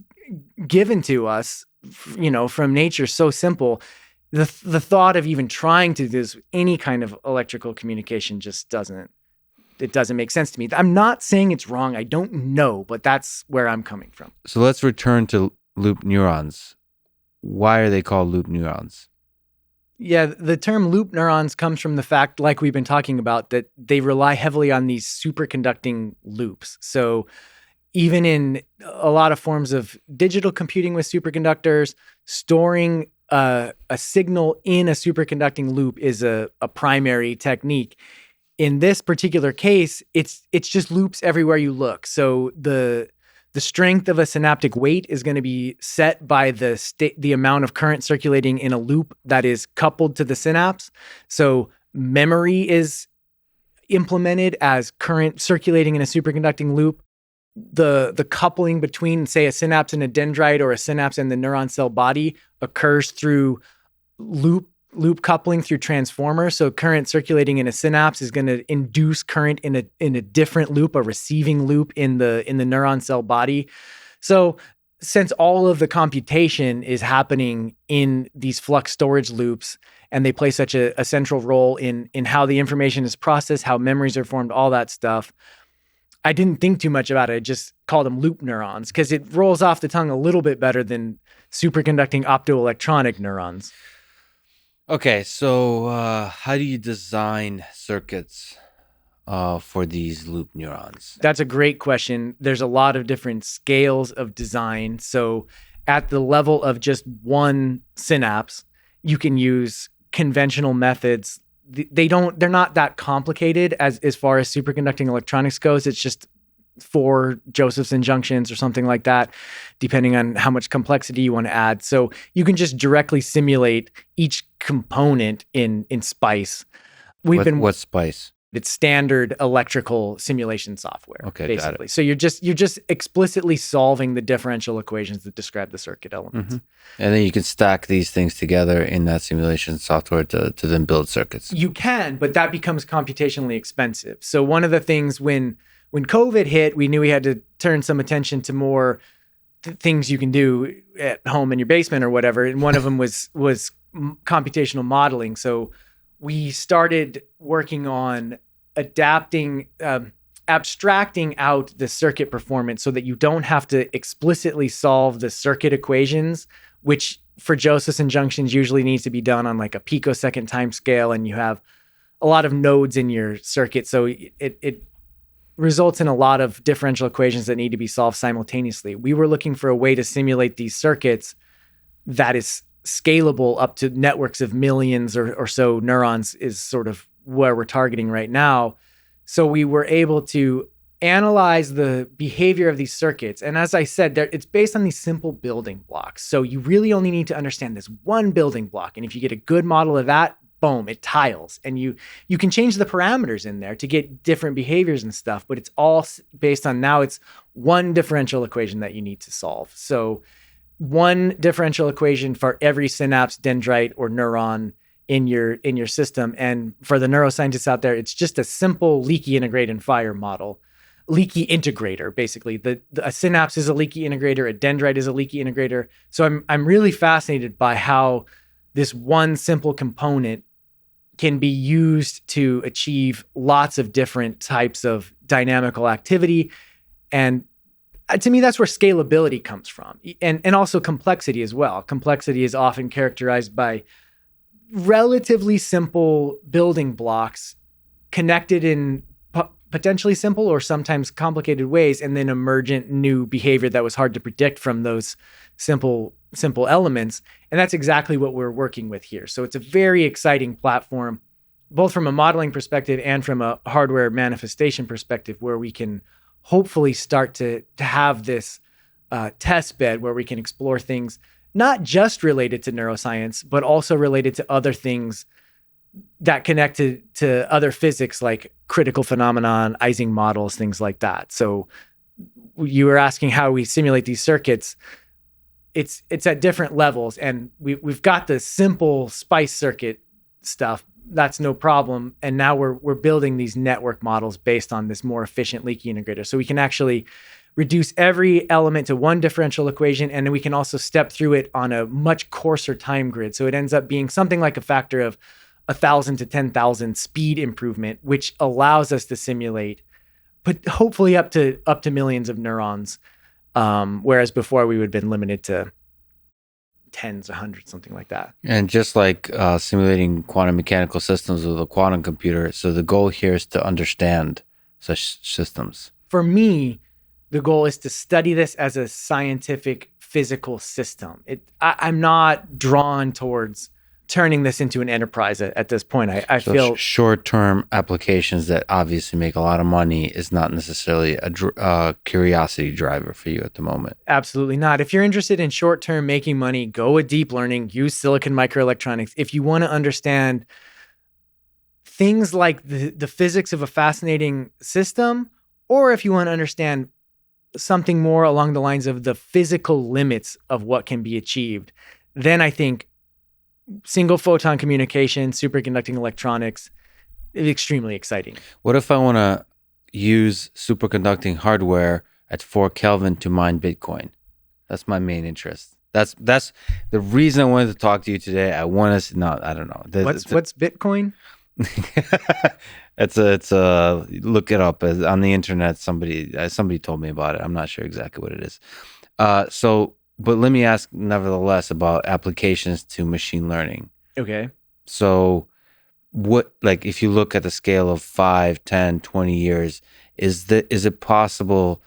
given to us, from nature, so simple. The thought of even trying to do any kind of electrical communication just doesn't make sense to me. I'm not saying it's wrong. I don't know, but that's where I'm coming from. So let's return to loop neurons. Why are they called loop neurons? Yeah, the term loop neurons comes from the fact, like we've been talking about, that they rely heavily on these superconducting loops. So even in a lot of forms of digital computing with superconductors, storing a signal in a superconducting loop is a primary technique. In this particular case, it's just loops everywhere you look. So the strength of a synaptic weight is going to be set by the amount of current circulating in a loop that is coupled to the synapse. So memory is implemented as current circulating in a superconducting loop. The coupling between, say, a synapse and a dendrite or a synapse and the neuron cell body occurs through loop coupling through transformers. So current circulating in a synapse is going to induce current in a different loop, a receiving loop in the neuron cell body. So since all of the computation is happening in these flux storage loops, and they play such a central role in how the information is processed, how memories are formed, all that stuff. I didn't think too much about it. I just called them loop neurons because it rolls off the tongue a little bit better than superconducting optoelectronic neurons. Okay, so how do you design circuits for these loop neurons? That's a great question. There's a lot of different scales of design. So at the level of just one synapse, you can use conventional methods. They're not that complicated as far as superconducting electronics goes. It's just 4 Josephson junctions or something like that, depending on how much complexity you want to add. So you can just directly simulate each component in SPICE. What's SPICE? It's standard electrical simulation software. Okay, basically. got it. So you're just explicitly solving the differential equations that describe the circuit elements. And then you can stack these things together in that simulation software to then build circuits. You can, but that becomes computationally expensive. So one of the things when COVID hit, we knew we had to turn some attention to more things you can do at home in your basement or whatever. And one of them was computational modeling. So we started working on abstracting out the circuit performance so that you don't have to explicitly solve the circuit equations, which for Josephson junctions usually needs to be done on like a picosecond time scale, and you have a lot of nodes in your circuit. So it results in a lot of differential equations that need to be solved simultaneously. We were looking for a way to simulate these circuits that is scalable up to networks of millions or so neurons is sort of where we're targeting right now. So we were able to analyze the behavior of these circuits. And as I said, it's based on these simple building blocks. So you really only need to understand this one building block. And if you get a good model of that, boom, it tiles. And you can change the parameters in there to get different behaviors and stuff, but it's all based on now it's one differential equation that you need to solve. So one differential equation for every synapse, dendrite, or neuron in your system. And for the neuroscientists out there, it's just a simple leaky integrate and fire model. Leaky integrator, basically. A synapse is a leaky integrator, a dendrite is a leaky integrator. So I'm really fascinated by how this one simple component can be used to achieve lots of different types of dynamical activity. And to me, that's where scalability comes from, and also complexity as well. Complexity is often characterized by relatively simple building blocks connected in potentially simple or sometimes complicated ways, and then emergent new behavior that was hard to predict from those simple elements. And that's exactly what we're working with here. So it's a very exciting platform, both from a modeling perspective and from a hardware manifestation perspective, where we can hopefully start to have this test bed where we can explore things not just related to neuroscience, but also related to other things that connect to other physics, like critical phenomenon, Ising models, things like that. So you were asking how we simulate these circuits. It's at different levels, and we've got the simple SPICE circuit stuff. That's no problem. And now we're building these network models based on this more efficient leaky integrator. So we can actually reduce every element to one differential equation, and then we can also step through it on a much coarser time grid. So it ends up being something like a factor of 1,000 to 10,000 speed improvement, which allows us to simulate, but hopefully up to millions of neurons. Whereas before we would have been limited to tens or hundreds, something like that. And just like simulating quantum mechanical systems with a quantum computer, so the goal here is to understand such systems. For me, the goal is to study this as a scientific physical system. I'm not drawn towards turning this into an enterprise at this point. I feel short-term applications that obviously make a lot of money is not necessarily a curiosity driver for you at the moment. Absolutely not. If you're interested in short-term making money, go with deep learning, use silicon microelectronics. If you want to understand things like the physics of a fascinating system, or if you want to understand something more along the lines of the physical limits of what can be achieved, then I think single photon communication, superconducting electronics, is extremely exciting. What if I want to use superconducting hardware at 4 Kelvin to mine Bitcoin? That's my main interest. That's the reason I wanted to talk to you today. I want us. No, I don't know. What's Bitcoin? It's a look it up on the internet. Somebody told me about it. I'm not sure exactly what it is. But let me ask nevertheless about applications to machine learning. Okay. So what, like, if you look at the scale of 5, 10, 20 years, is it possible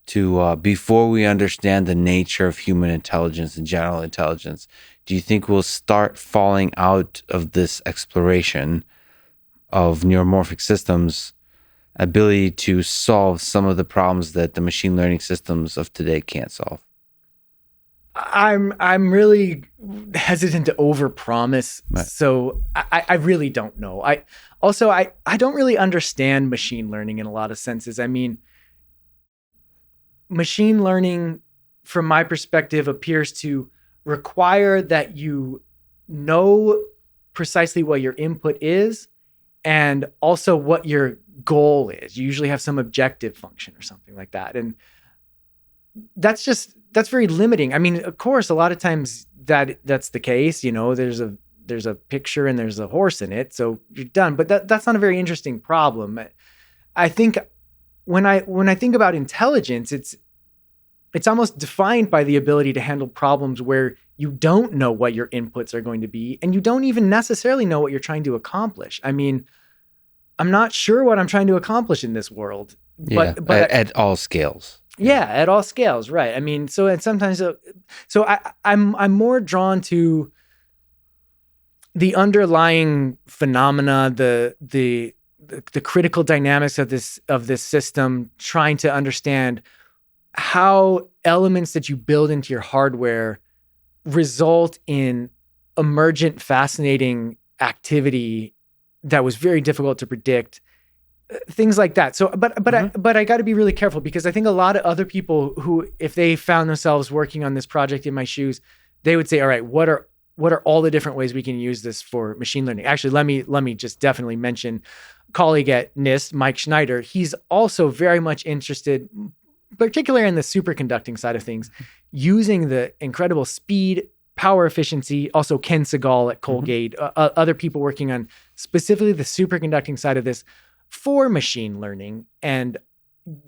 to before we understand the nature of human intelligence and general intelligence, do you think we'll start falling out of this exploration of neuromorphic systems ability to solve some of the problems that the machine learning systems of today can't solve? I'm really hesitant to overpromise, Right. so I really don't know. I don't really understand machine learning in a lot of senses. I mean, machine learning, from my perspective, appears to require that you know precisely what your input is and also what your goal is. You usually have some objective function or something like that, and that's very limiting. I mean, of course, a lot of times that's the case. You know, there's a picture and there's a horse in it, so you're done. But that's not a very interesting problem. I think when I think about intelligence, it's almost defined by the ability to handle problems where you don't know what your inputs are going to be, and you don't even necessarily know what you're trying to accomplish. I mean, I'm not sure what I'm trying to accomplish in this world, but at all scales. Yeah, at all scales, right? I mean, I'm more drawn to the underlying phenomena, the critical dynamics of this system, trying to understand how elements that you build into your hardware result in emergent, fascinating activity that was very difficult to predict. Things like that. So, but I got to be really careful, because I think a lot of other people who, if they found themselves working on this project in my shoes, they would say, all right, what are all the different ways we can use this for machine learning? Actually, let me just definitely mention a colleague at NIST, Mike Schneider. He's also very much interested, particularly in the superconducting side of things, using the incredible speed, power efficiency. Also Ken Segal at Colgate, other people working on specifically the superconducting side of this for machine learning and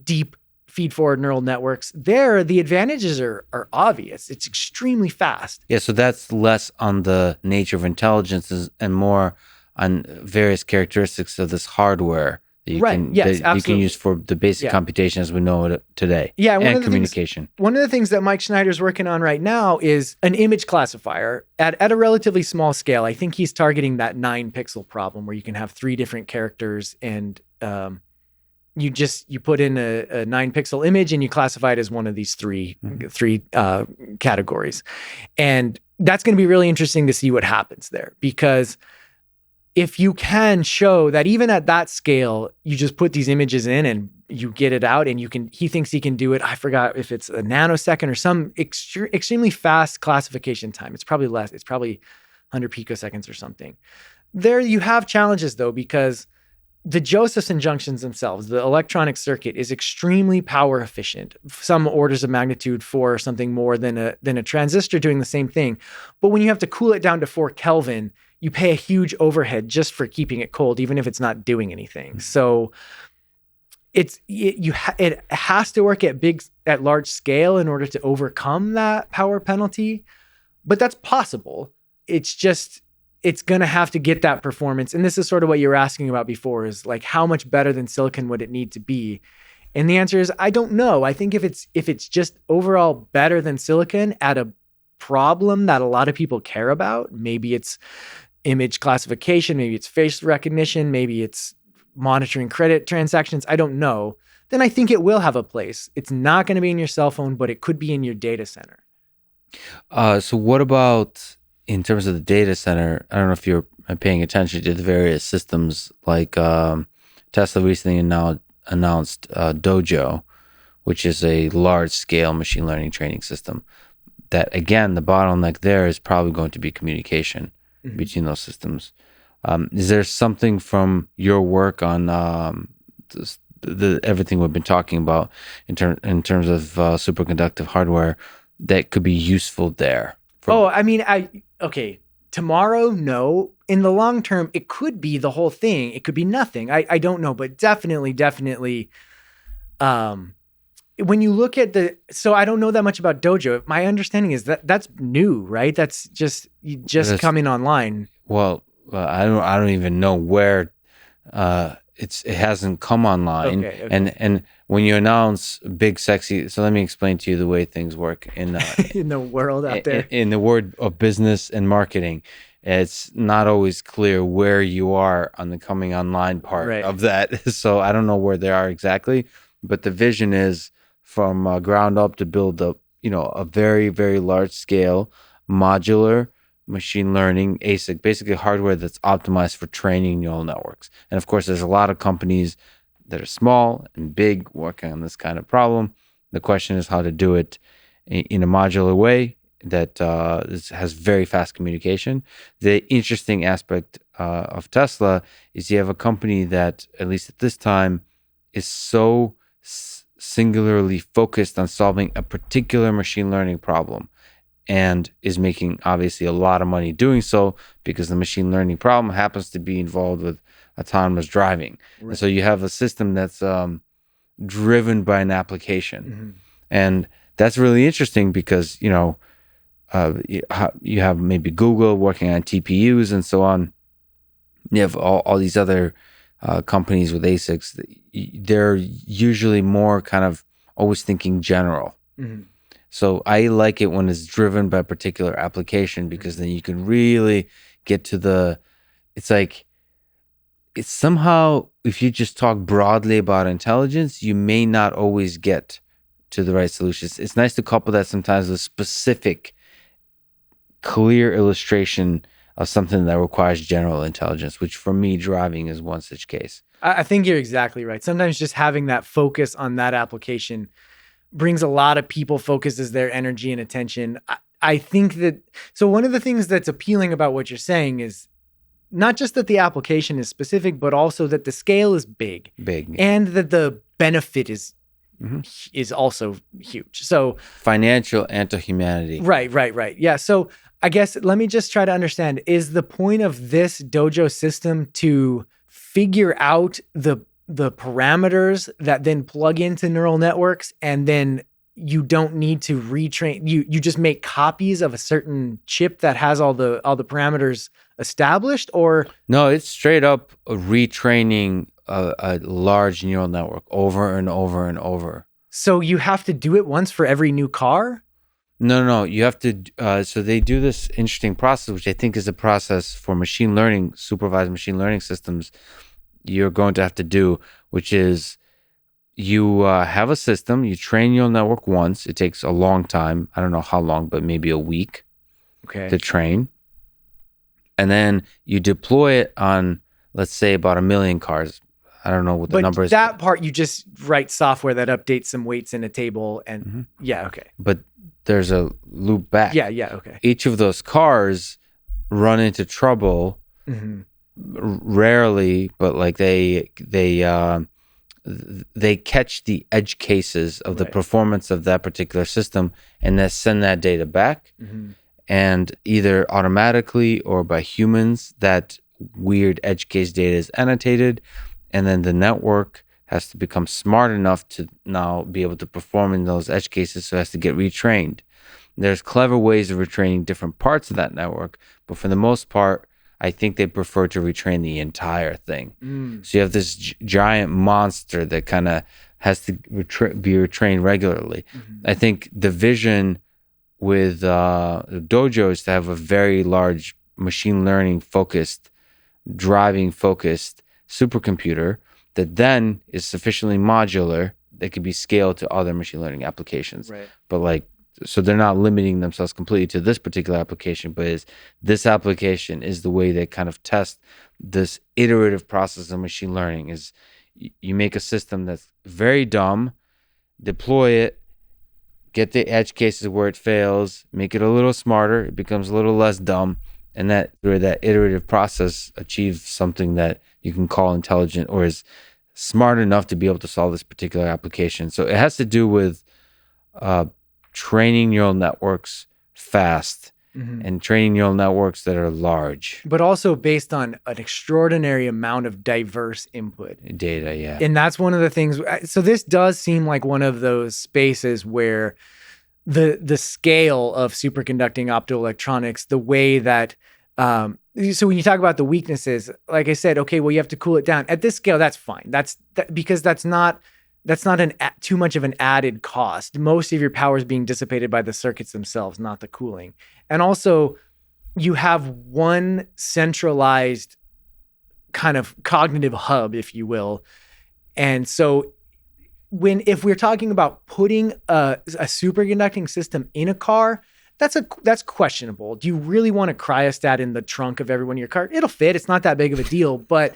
deep feed-forward neural networks. There, the advantages are obvious. It's extremely fast. Yeah, so that's less on the nature of intelligence and more on various characteristics of this hardware that you can use for the basic computation as we know it today. Yeah, and communication. One of the things that Mike Schneider's working on right now is an image classifier at a relatively small scale. I think he's targeting that 9-pixel problem where you can have 3 different characters and you put in a 9-pixel image and you classify it as one of these three categories. And that's going to be really interesting to see what happens there, because if you can show that even at that scale, you just put these images in and you get it out, and he thinks he can do it. I forgot if it's a nanosecond or some extremely fast classification time. It's probably less. It's probably 100 picoseconds or something. There you have challenges though, because the Josephson junctions themselves, the electronic circuit, is extremely power efficient, some orders of magnitude for something more than a transistor doing the same thing. But when you have to cool it down to 4 Kelvin, you pay a huge overhead just for keeping it cold, even if it's not doing anything. So it has to work at large scale in order to overcome that power penalty. But that's possible. It's going to have to get that performance. And this is sort of what you were asking about before, is like, how much better than silicon would it need to be? And the answer is, I don't know. I think if it's just overall better than silicon at a problem that a lot of people care about, maybe it's image classification, maybe it's face recognition, maybe it's monitoring credit transactions, I don't know, then I think it will have a place. It's not going to be in your cell phone, but it could be in your data center. So what about in terms of the data center? I don't know if you're paying attention to the various systems, like Tesla recently announced Dojo, which is a large-scale machine learning training system. That, again, the bottleneck there is probably going to be communication between those systems. Is there something from your work on everything we've been talking about in terms of superconductive hardware that could be useful there? Okay. Tomorrow, no. In the long term, it could be the whole thing. It could be nothing. I don't know, but definitely, when you look at so I don't know that much about Dojo. My understanding is that that's new, right? That's just coming online. Well, I don't even know where it hasn't come online. Okay. And when you announce big sexy, so let me explain to you the way things work in in the world out there. In the world of business and marketing. It's not always clear where you are on the coming online part of that. So I don't know where they are exactly, but the vision is from ground up to build a very, very large scale modular machine learning ASIC, basically hardware that's optimized for training neural networks. And of course, there's a lot of companies that are small and big working on this kind of problem. The question is how to do it in a modular way that has very fast communication. The interesting aspect of Tesla is you have a company that, at least at this time, is so singularly focused on solving a particular machine learning problem and is making obviously a lot of money doing so because the machine learning problem happens to be involved with autonomous driving. Right. And so you have a system that's driven by an application. Mm-hmm. And that's really interesting because, you have maybe Google working on TPUs and so on. You have all these other companies with ASICs. They're usually more kind of always thinking general. Mm-hmm. So I like it when it's driven by a particular application because then you can really get to it's somehow, if you just talk broadly about intelligence, you may not always get to the right solutions. It's nice to couple that sometimes with specific, clear illustration of something that requires general intelligence, which for me, driving is one such case. I think you're exactly right. Sometimes just having that focus on that application brings a lot of people, focuses their energy and attention. I think that, so one of the things that's appealing about what you're saying is not just that the application is specific, but also that the scale is big. And that the benefit is also huge. So financial and to humanity. Right. Yeah. So I guess let me just try to understand, is the point of this Dojo system to figure out the parameters that then plug into neural networks, and then you don't need to retrain, you just make copies of a certain chip that has all the parameters established? Or no, it's straight up retraining a large neural network over and over and over. So you have to do it once for every new car? No, you have to so they do this interesting process, which I think is a process for machine learning, supervised machine learning systems you're going to have to do, which is you have a system, you train your network once. It takes a long time. I don't know how long, but maybe a week to train. And then you deploy it on, let's say, about 1 million cars. I don't know what the number is. But that part, you just write software that updates some weights in a table and But there's a loop back. Yeah, okay. Each of those cars run into trouble. Mm-hmm. Rarely, but like they catch the edge cases of the performance of that particular system and then send that data back. Mm-hmm. And either automatically or by humans, that weird edge case data is annotated, and then the network has to become smart enough to now be able to perform in those edge cases, so it has to get retrained. There's clever ways of retraining different parts of that network, but for the most part, I think they prefer to retrain the entire thing. So you have this giant monster that kind of has to be retrained regularly. Mm-hmm. I think the vision with Dojo is to have a very large machine learning focused, driving focused supercomputer that then is sufficiently modular that can be scaled to other machine learning applications. Right. But so they're not limiting themselves completely to this particular application, but this application is the way they kind of test this iterative process of machine learning. Is you make a system that's very dumb, deploy it, get the edge cases where it fails, make it a little smarter, it becomes a little less dumb, and that through that iterative process achieves something that you can call intelligent or is smart enough to be able to solve this particular application. So it has to do with training neural networks fast and training neural networks that are large. But also based on an extraordinary amount of diverse input. Data, yeah. And that's one of the things. So this does seem like one of those spaces where the scale of superconducting optoelectronics, the way that, so when you talk about the weaknesses, like I said, okay, well, you have to cool it down. At this scale, that's fine. Because that's not too much of an added cost. Most of your power is being dissipated by the circuits themselves, not the cooling. And also, you have one centralized kind of cognitive hub, if you will. And so if we're talking about putting a superconducting system in a car, that's questionable. Do you really want a cryostat in the trunk of every one of your car? It'll fit. It's not that big of a deal, but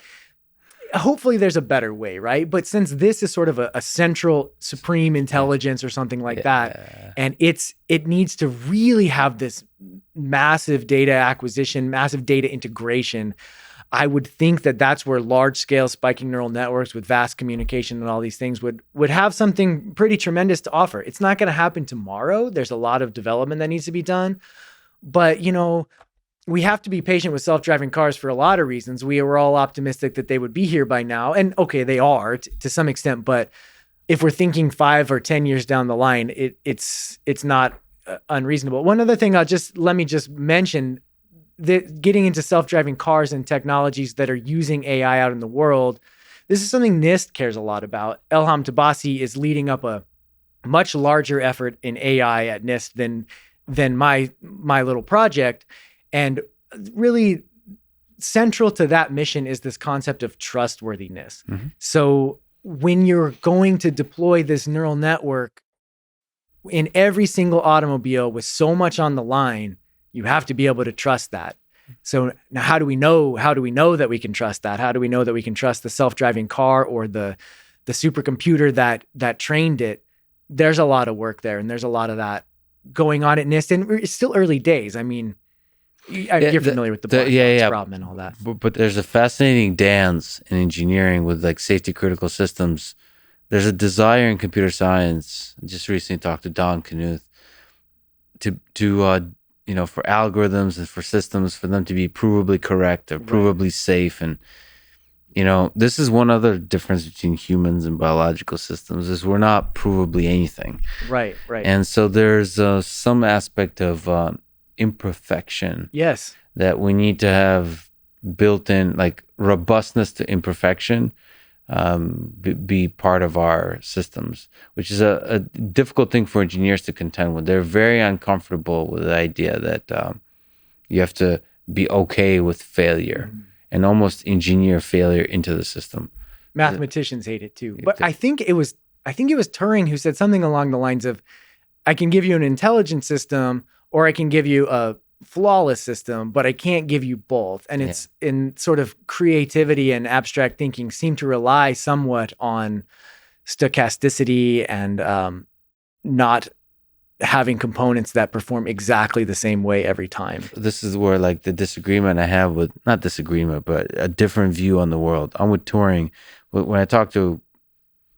hopefully there's a better way, right? But since this is sort of a central supreme intelligence or something like that, and it needs to really have this massive data acquisition, massive data integration, I would think that that's where large-scale spiking neural networks with vast communication and all these things would have something pretty tremendous to offer. It's not going to happen tomorrow. There's a lot of development that needs to be done. But, we have to be patient with self-driving cars for a lot of reasons. We were all optimistic that they would be here by now. And okay, they are to some extent. But if we're thinking 5 or 10 years down the line, it's not unreasonable. One other thing let me just mention, that getting into self-driving cars and technologies that are using AI out in the world, this is something NIST cares a lot about. Elham Tabasi is leading up a much larger effort in AI at NIST than my little project. And really central to that mission is this concept of trustworthiness. So when you're going to deploy this neural network in every single automobile with so much on the line, you have to be able to trust that. So now how do we know that we can trust that? How do we know that we can trust the self-driving car or the supercomputer that trained it? There's a lot of work there, and there's a lot of that going on at NIST, and it's still early days. I mean, you're familiar with the black box problem and all that. But there's a fascinating dance in engineering with like safety critical systems. There's a desire in computer science. I just recently talked to Don Knuth to for algorithms and for systems, for them to be provably correct or provably safe. And this is one other difference between humans and biological systems, is we're not provably anything. Right. And so there's some aspect of imperfection. Yes. That we need to have built in, like robustness to imperfection, be part of our systems, which is a difficult thing for engineers to contend with. They're very uncomfortable with the idea that you have to be okay with failure and almost engineer failure into the system. Mathematicians hate it too. But I think it was Turing who said something along the lines of, I can give you an intelligent system or I can give you a flawless system, but I can't give you both. And it's in sort of creativity and abstract thinking seem to rely somewhat on stochasticity and not having components that perform exactly the same way every time. This is where like the disagreement I have with, not disagreement, but a different view on the world. I'm with Turing. When I talk to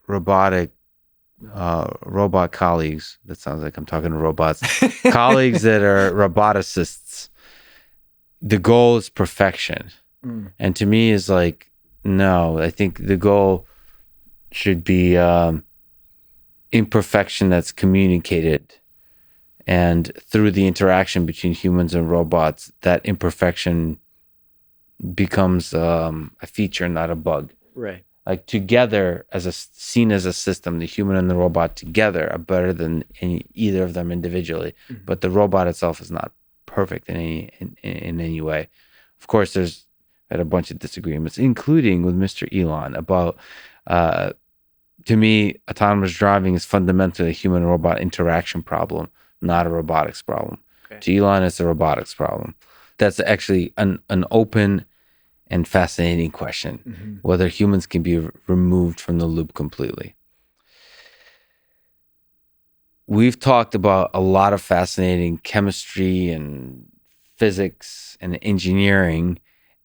robot colleagues, that sounds like I'm talking to robots, colleagues that are roboticists, the goal is perfection. And to me is like, no, I think the goal should be imperfection that's communicated. And through the interaction between humans and robots, that imperfection becomes a feature, not a bug. Right. Like together, seen as a system, the human and the robot together are better than either of them individually. But the robot itself is not perfect in any way. Of course, there's had a bunch of disagreements, including with Mr. Elon about. To me, autonomous driving is fundamentally a human-robot interaction problem, not a robotics problem. Okay. To Elon, it's a robotics problem. That's actually an open and fascinating question, whether humans can be removed from the loop completely. We've talked about a lot of fascinating chemistry and physics and engineering,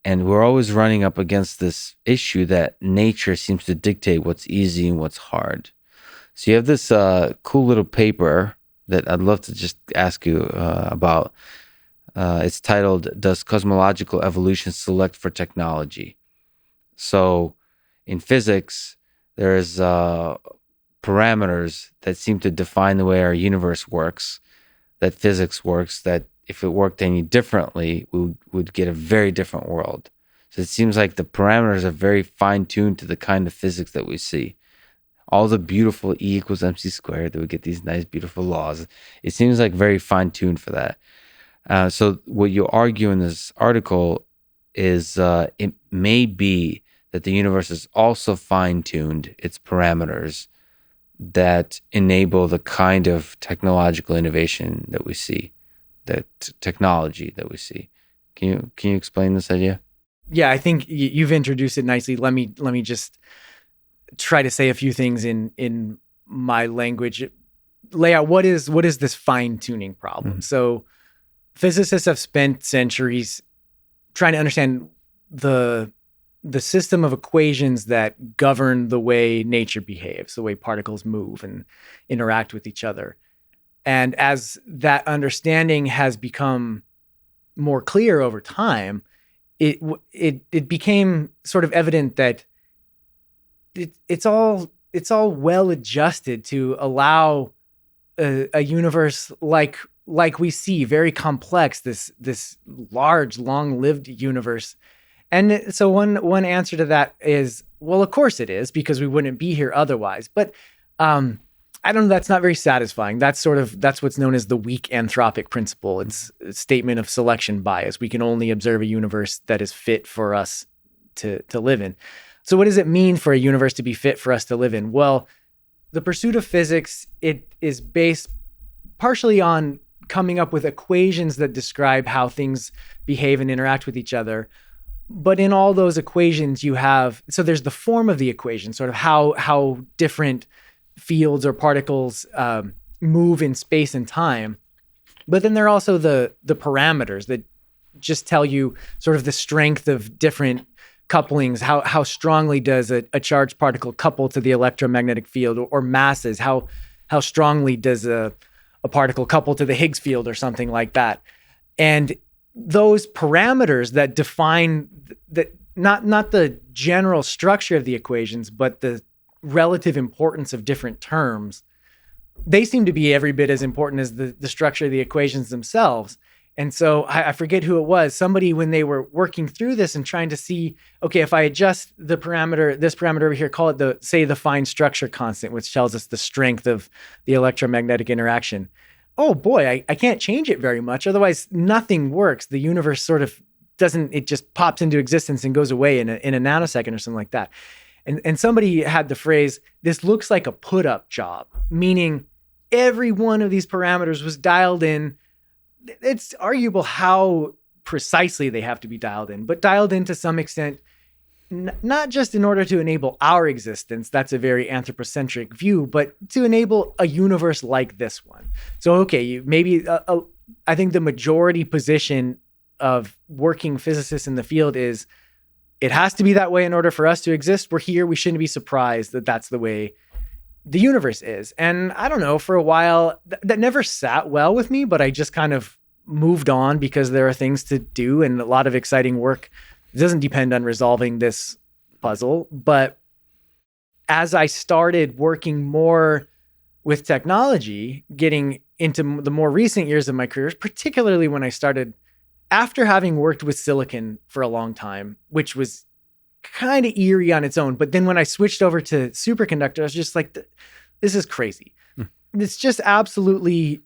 and we're always running up against this issue that nature seems to dictate what's easy and what's hard. So you have this cool little paper that I'd love to just ask you about. It's titled, Does Cosmological Evolution Select for Technology? So in physics, there's parameters that seem to define the way our universe works, that physics works, that if it worked any differently, we would get a very different world. So it seems like the parameters are very fine-tuned to the kind of physics that we see. All the beautiful E equals MC squared, that we get these nice, beautiful laws. It seems like very fine-tuned for that. So what you argue in this article is it may be that the universe is also fine-tuned its parameters that enable the kind of technological innovation that we see, that technology that we see. Can you explain this idea? Yeah, I think you've introduced it nicely. Let me just try to say a few things in my language. Lay out what is this fine-tuning problem. Mm-hmm. So physicists have spent centuries trying to understand the system of equations that govern the way nature behaves, the way particles move and interact with each other. And as that understanding has become more clear over time, it became sort of evident that it's all well adjusted to allow a universe like we see, very complex, this large, long-lived universe. And so one answer to that is, well, of course it is, because we wouldn't be here otherwise. But I don't know, that's not very satisfying. That's what's known as the weak anthropic principle. It's a statement of selection bias. We can only observe a universe that is fit for us to live in. So what does it mean for a universe to be fit for us to live in? Well, the pursuit of physics, it is based partially on coming up with equations that describe how things behave and interact with each other. But in all those equations so there's the form of the equation, sort of how different fields or particles move in space and time. But then there are also the parameters that just tell you sort of the strength of different couplings. How strongly does a charged particle couple to the electromagnetic field, or masses? How strongly does a particle couple to the Higgs field or something like that? And those parameters that define that, not the general structure of the equations, but the relative importance of different terms, they seem to be every bit as important as the structure of the equations themselves. And so I forget who it was, somebody, when they were working through this and trying to see, okay, if I adjust this parameter over here, call it the fine structure constant, which tells us the strength of the electromagnetic interaction. Oh boy, I can't change it very much. Otherwise, nothing works. The universe sort of it just pops into existence and goes away in a nanosecond or something like that. And somebody had the phrase, this looks like a put-up job, meaning every one of these parameters was dialed in. It's arguable how precisely they have to be dialed in, but dialed in to some extent, not just in order to enable our existence, that's a very anthropocentric view, but to enable a universe like this one. So, okay, maybe I think the majority position of working physicists in the field is it has to be that way in order for us to exist. We're here. We shouldn't be surprised that that's the way the universe is. And I don't know, for a while, that never sat well with me, but I just kind of moved on because there are things to do and a lot of exciting work. It doesn't depend on resolving this puzzle. But as I started working more with technology, getting into the more recent years of my career, particularly when I started, after having worked with silicon for a long time, which was kind of eerie on its own. But then when I switched over to superconductor, I was just like, this is crazy. It's just absolutely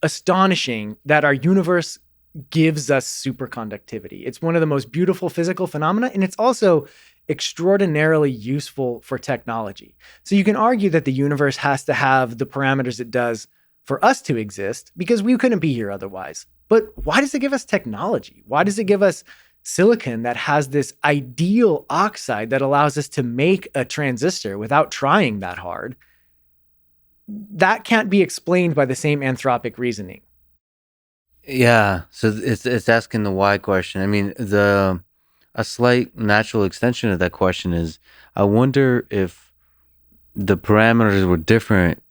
astonishing that our universe gives us superconductivity. It's one of the most beautiful physical phenomena, and it's also extraordinarily useful for technology. So you can argue that the universe has to have the parameters it does for us to exist because we couldn't be here otherwise. But why does it give us technology? Why does it give us silicon that has this ideal oxide that allows us to make a transistor without trying that hard? That can't be explained by the same anthropic reasoning. Yeah, so it's asking the why question. I mean, a slight natural extension of that question is, I wonder if the parameters were different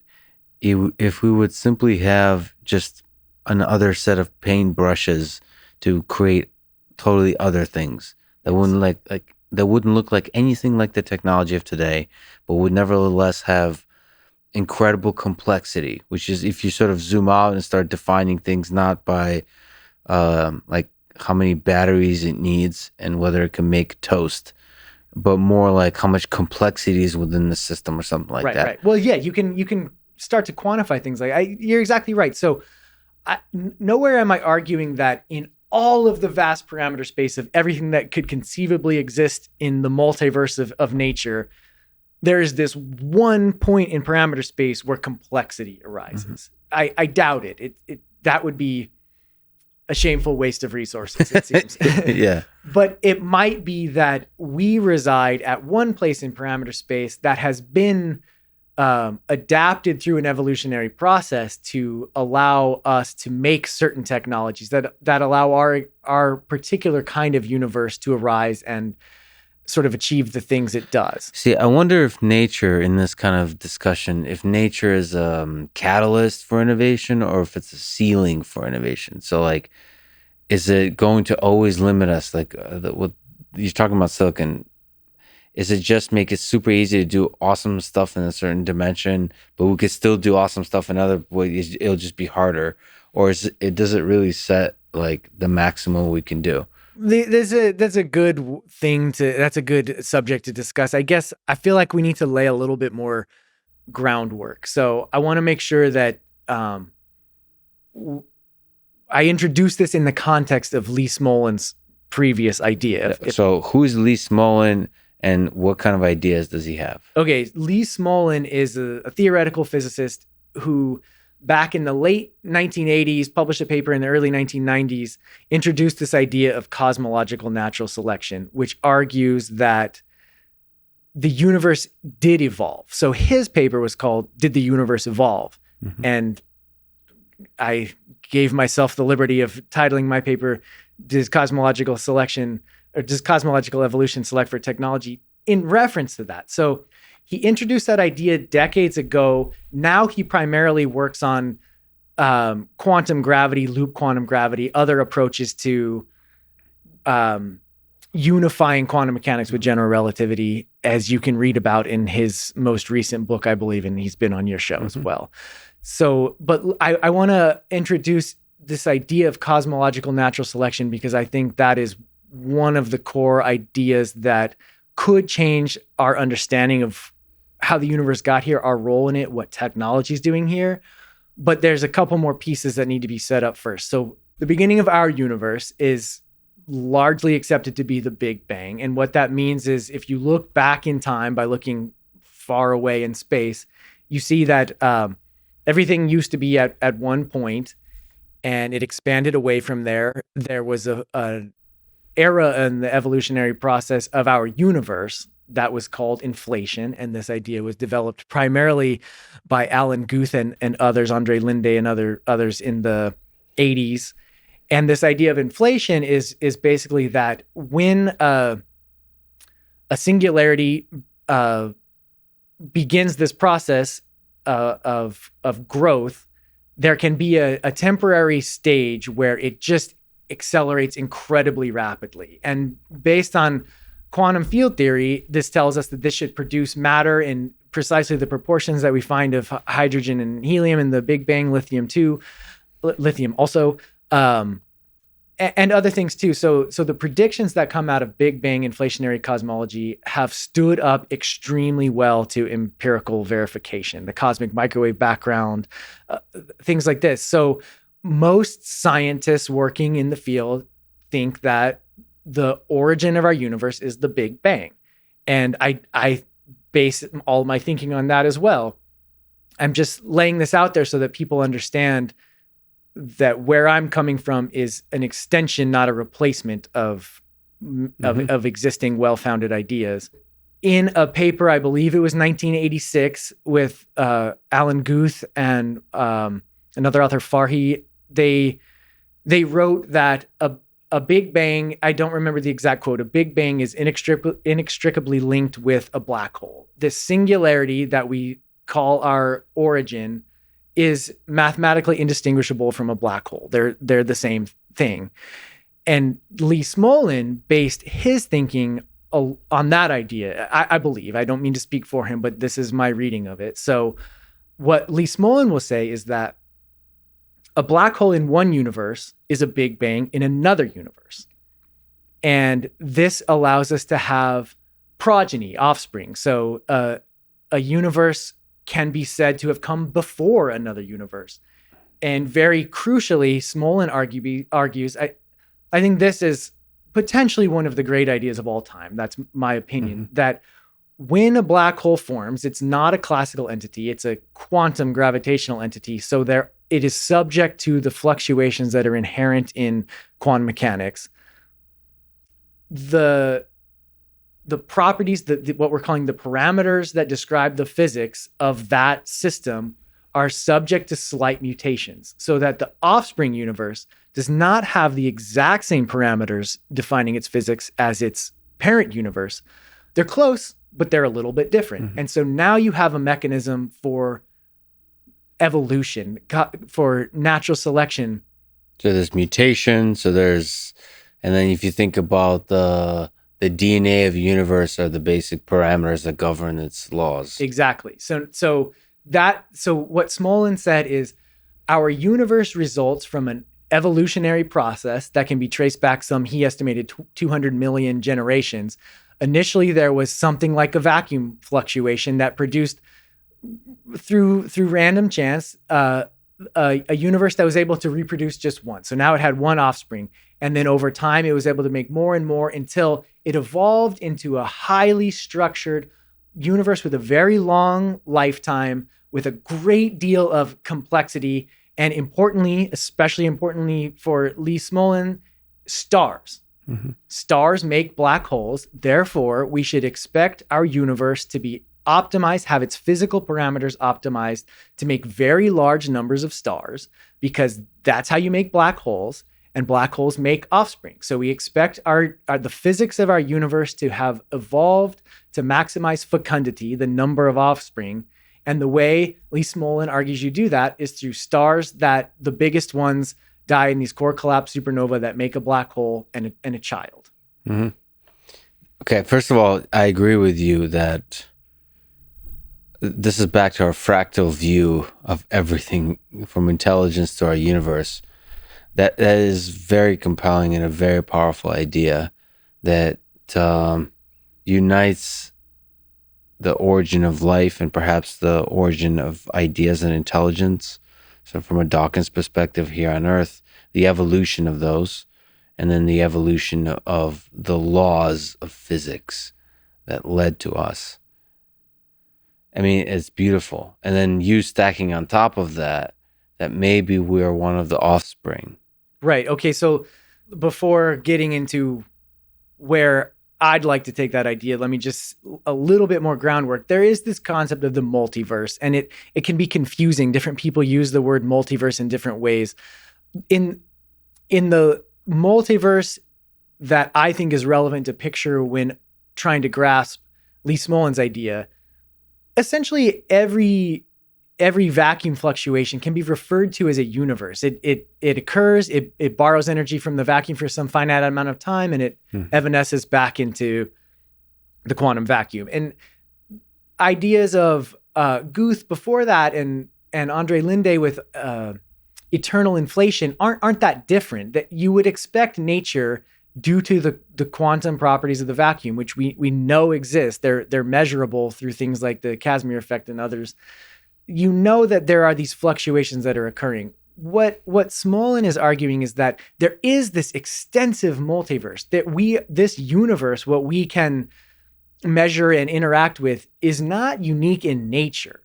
if we would simply have just another set of paintbrushes to create totally other things that wouldn't that wouldn't look like anything like the technology of today, but would nevertheless have incredible complexity, which is if you sort of zoom out and start defining things not by like how many batteries it needs and whether it can make toast, but more like how much complexity is within the system or something like that. Right. Well, yeah, you can start to quantify things you're exactly right. So nowhere am I arguing that in all of the vast parameter space of everything that could conceivably exist in the multiverse of nature, there is this one point in parameter space where complexity arises. I doubt it. That would be a shameful waste of resources, it seems. Yeah. But it might be that we reside at one place in parameter space that has been adapted through an evolutionary process to allow us to make certain technologies that allow our particular kind of universe to arise and sort of achieve the things it does. See, I wonder if nature, in this kind of discussion, if nature is a catalyst for innovation or if it's a ceiling for innovation. So, like, is it going to always limit us? Like, what you're talking about silicon, is it just make it super easy to do awesome stuff in a certain dimension, but we could still do awesome stuff in other ways? It'll just be harder, or does it really set like the maximum we can do? That's a good thing that's a good subject to discuss. I guess I feel like we need to lay a little bit more groundwork. So I want to make sure that I introduce this in the context of Lee Smolin's previous idea. So who's Lee Smolin and what kind of ideas does he have? Okay, Lee Smolin is a theoretical physicist who back in the late 1980s, published a paper in the early 1990s, introduced this idea of cosmological natural selection, which argues that the universe did evolve. So his paper was called, "Did the Universe Evolve?" And I gave myself the liberty of titling my paper, "Does Cosmological Selection, or Does Cosmological Evolution Select for Technology?" in reference to that. So he introduced that idea decades ago. Now he primarily works on quantum gravity, loop quantum gravity, other approaches to unifying quantum mechanics with general relativity, as you can read about in his most recent book, I believe, and he's been on your show as well. So, but I want to introduce this idea of cosmological natural selection because I think that is one of the core ideas that could change our understanding of how the universe got here, our role in it, what technology is doing here. But there's a couple more pieces that need to be set up first. So the beginning of our universe is largely accepted to be the Big Bang. And what that means is if you look back in time by looking far away in space, you see that everything used to be at one point and it expanded away from there. There was a era in the evolutionary process of our universe that was called inflation. And this idea was developed primarily by Alan Guth and others, Andre Linde and others in the 80s. And this idea of inflation is basically that when a singularity begins this process of growth, there can be a temporary stage where it just accelerates incredibly rapidly. And based on quantum field theory, this tells us that this should produce matter in precisely the proportions that we find of hydrogen and helium in the Big Bang, lithium also, and other things too. So the predictions that come out of Big Bang inflationary cosmology have stood up extremely well to empirical verification, the cosmic microwave background, things like this. So most scientists working in the field think that the origin of our universe is the Big Bang. And I base all my thinking on that as well. I'm just laying this out there so that people understand that where I'm coming from is an extension, not a replacement of existing well-founded ideas. In a paper, I believe it was 1986, with Alan Guth and another author, Farhi, they wrote that a Big Bang, I don't remember the exact quote, a Big Bang is inextricably linked with a black hole. This singularity that we call our origin is mathematically indistinguishable from a black hole. They're the same thing. And Lee Smolin based his thinking on that idea, I believe. I don't mean to speak for him, but this is my reading of it. So what Lee Smolin will say is that a black hole in one universe is a Big Bang in another universe. And this allows us to have progeny, offspring. So a universe can be said to have come before another universe. And very crucially, Smolin argues, I think this is potentially one of the great ideas of all time. That's my opinion, that when a black hole forms, it's not a classical entity, it's a quantum gravitational entity. So it is subject to the fluctuations that are inherent in quantum mechanics. The properties, what we're calling the parameters that describe the physics of that system are subject to slight mutations, so that the offspring universe does not have the exact same parameters defining its physics as its parent universe. They're close, but they're a little bit different. And so now you have a mechanism for evolution, for natural selection. So there's mutation. And then if you think about the DNA of a universe are the basic parameters that govern its laws. Exactly. So what Smolin said is our universe results from an evolutionary process that can be traced back he estimated 200 million generations. Initially, there was something like a vacuum fluctuation that produced through random chance, a universe that was able to reproduce just once. So now it had one offspring. And then over time, it was able to make more and more until it evolved into a highly structured universe with a very long lifetime, with a great deal of complexity. And importantly, especially importantly for Lee Smolin, stars. Stars make black holes. Therefore, we should expect our universe to be optimized, have its physical parameters optimized to make very large numbers of stars, because that's how you make black holes, and black holes make offspring. So we expect the physics of our universe to have evolved to maximize fecundity, the number of offspring. And the way Lee Smolin argues you do that is through stars that the biggest ones die in these core collapse supernova that make a black hole and a child. Okay, first of all, I agree with you that this is back to our fractal view of everything from intelligence to our universe. That is very compelling and a very powerful idea that unites the origin of life and perhaps the origin of ideas and intelligence. So from a Dawkins perspective here on Earth, the evolution of those, and then the evolution of the laws of physics that led to us. I mean, it's beautiful. And then you stacking on top of that maybe we're one of the offspring. Right. Okay. So before getting into where I'd like to take that idea, let me just a little bit more groundwork. There is this concept of the multiverse, and it can be confusing. Different people use the word multiverse in different ways. In the multiverse that I think is relevant to picture when trying to grasp Lee Smolin's idea, essentially every vacuum fluctuation can be referred to as a universe. It occurs, it borrows energy from the vacuum for some finite amount of time, and it evanesces back into the quantum vacuum. And ideas of Guth before that and Andre Linde with eternal inflation aren't that different. That you would expect nature, due to the quantum properties of the vacuum, which we know exist, they're measurable through things like the Casimir effect and others. You know that there are these fluctuations that are occurring. What Smolin is arguing is that there is this extensive multiverse, that this universe, what we can measure and interact with, is not unique in nature.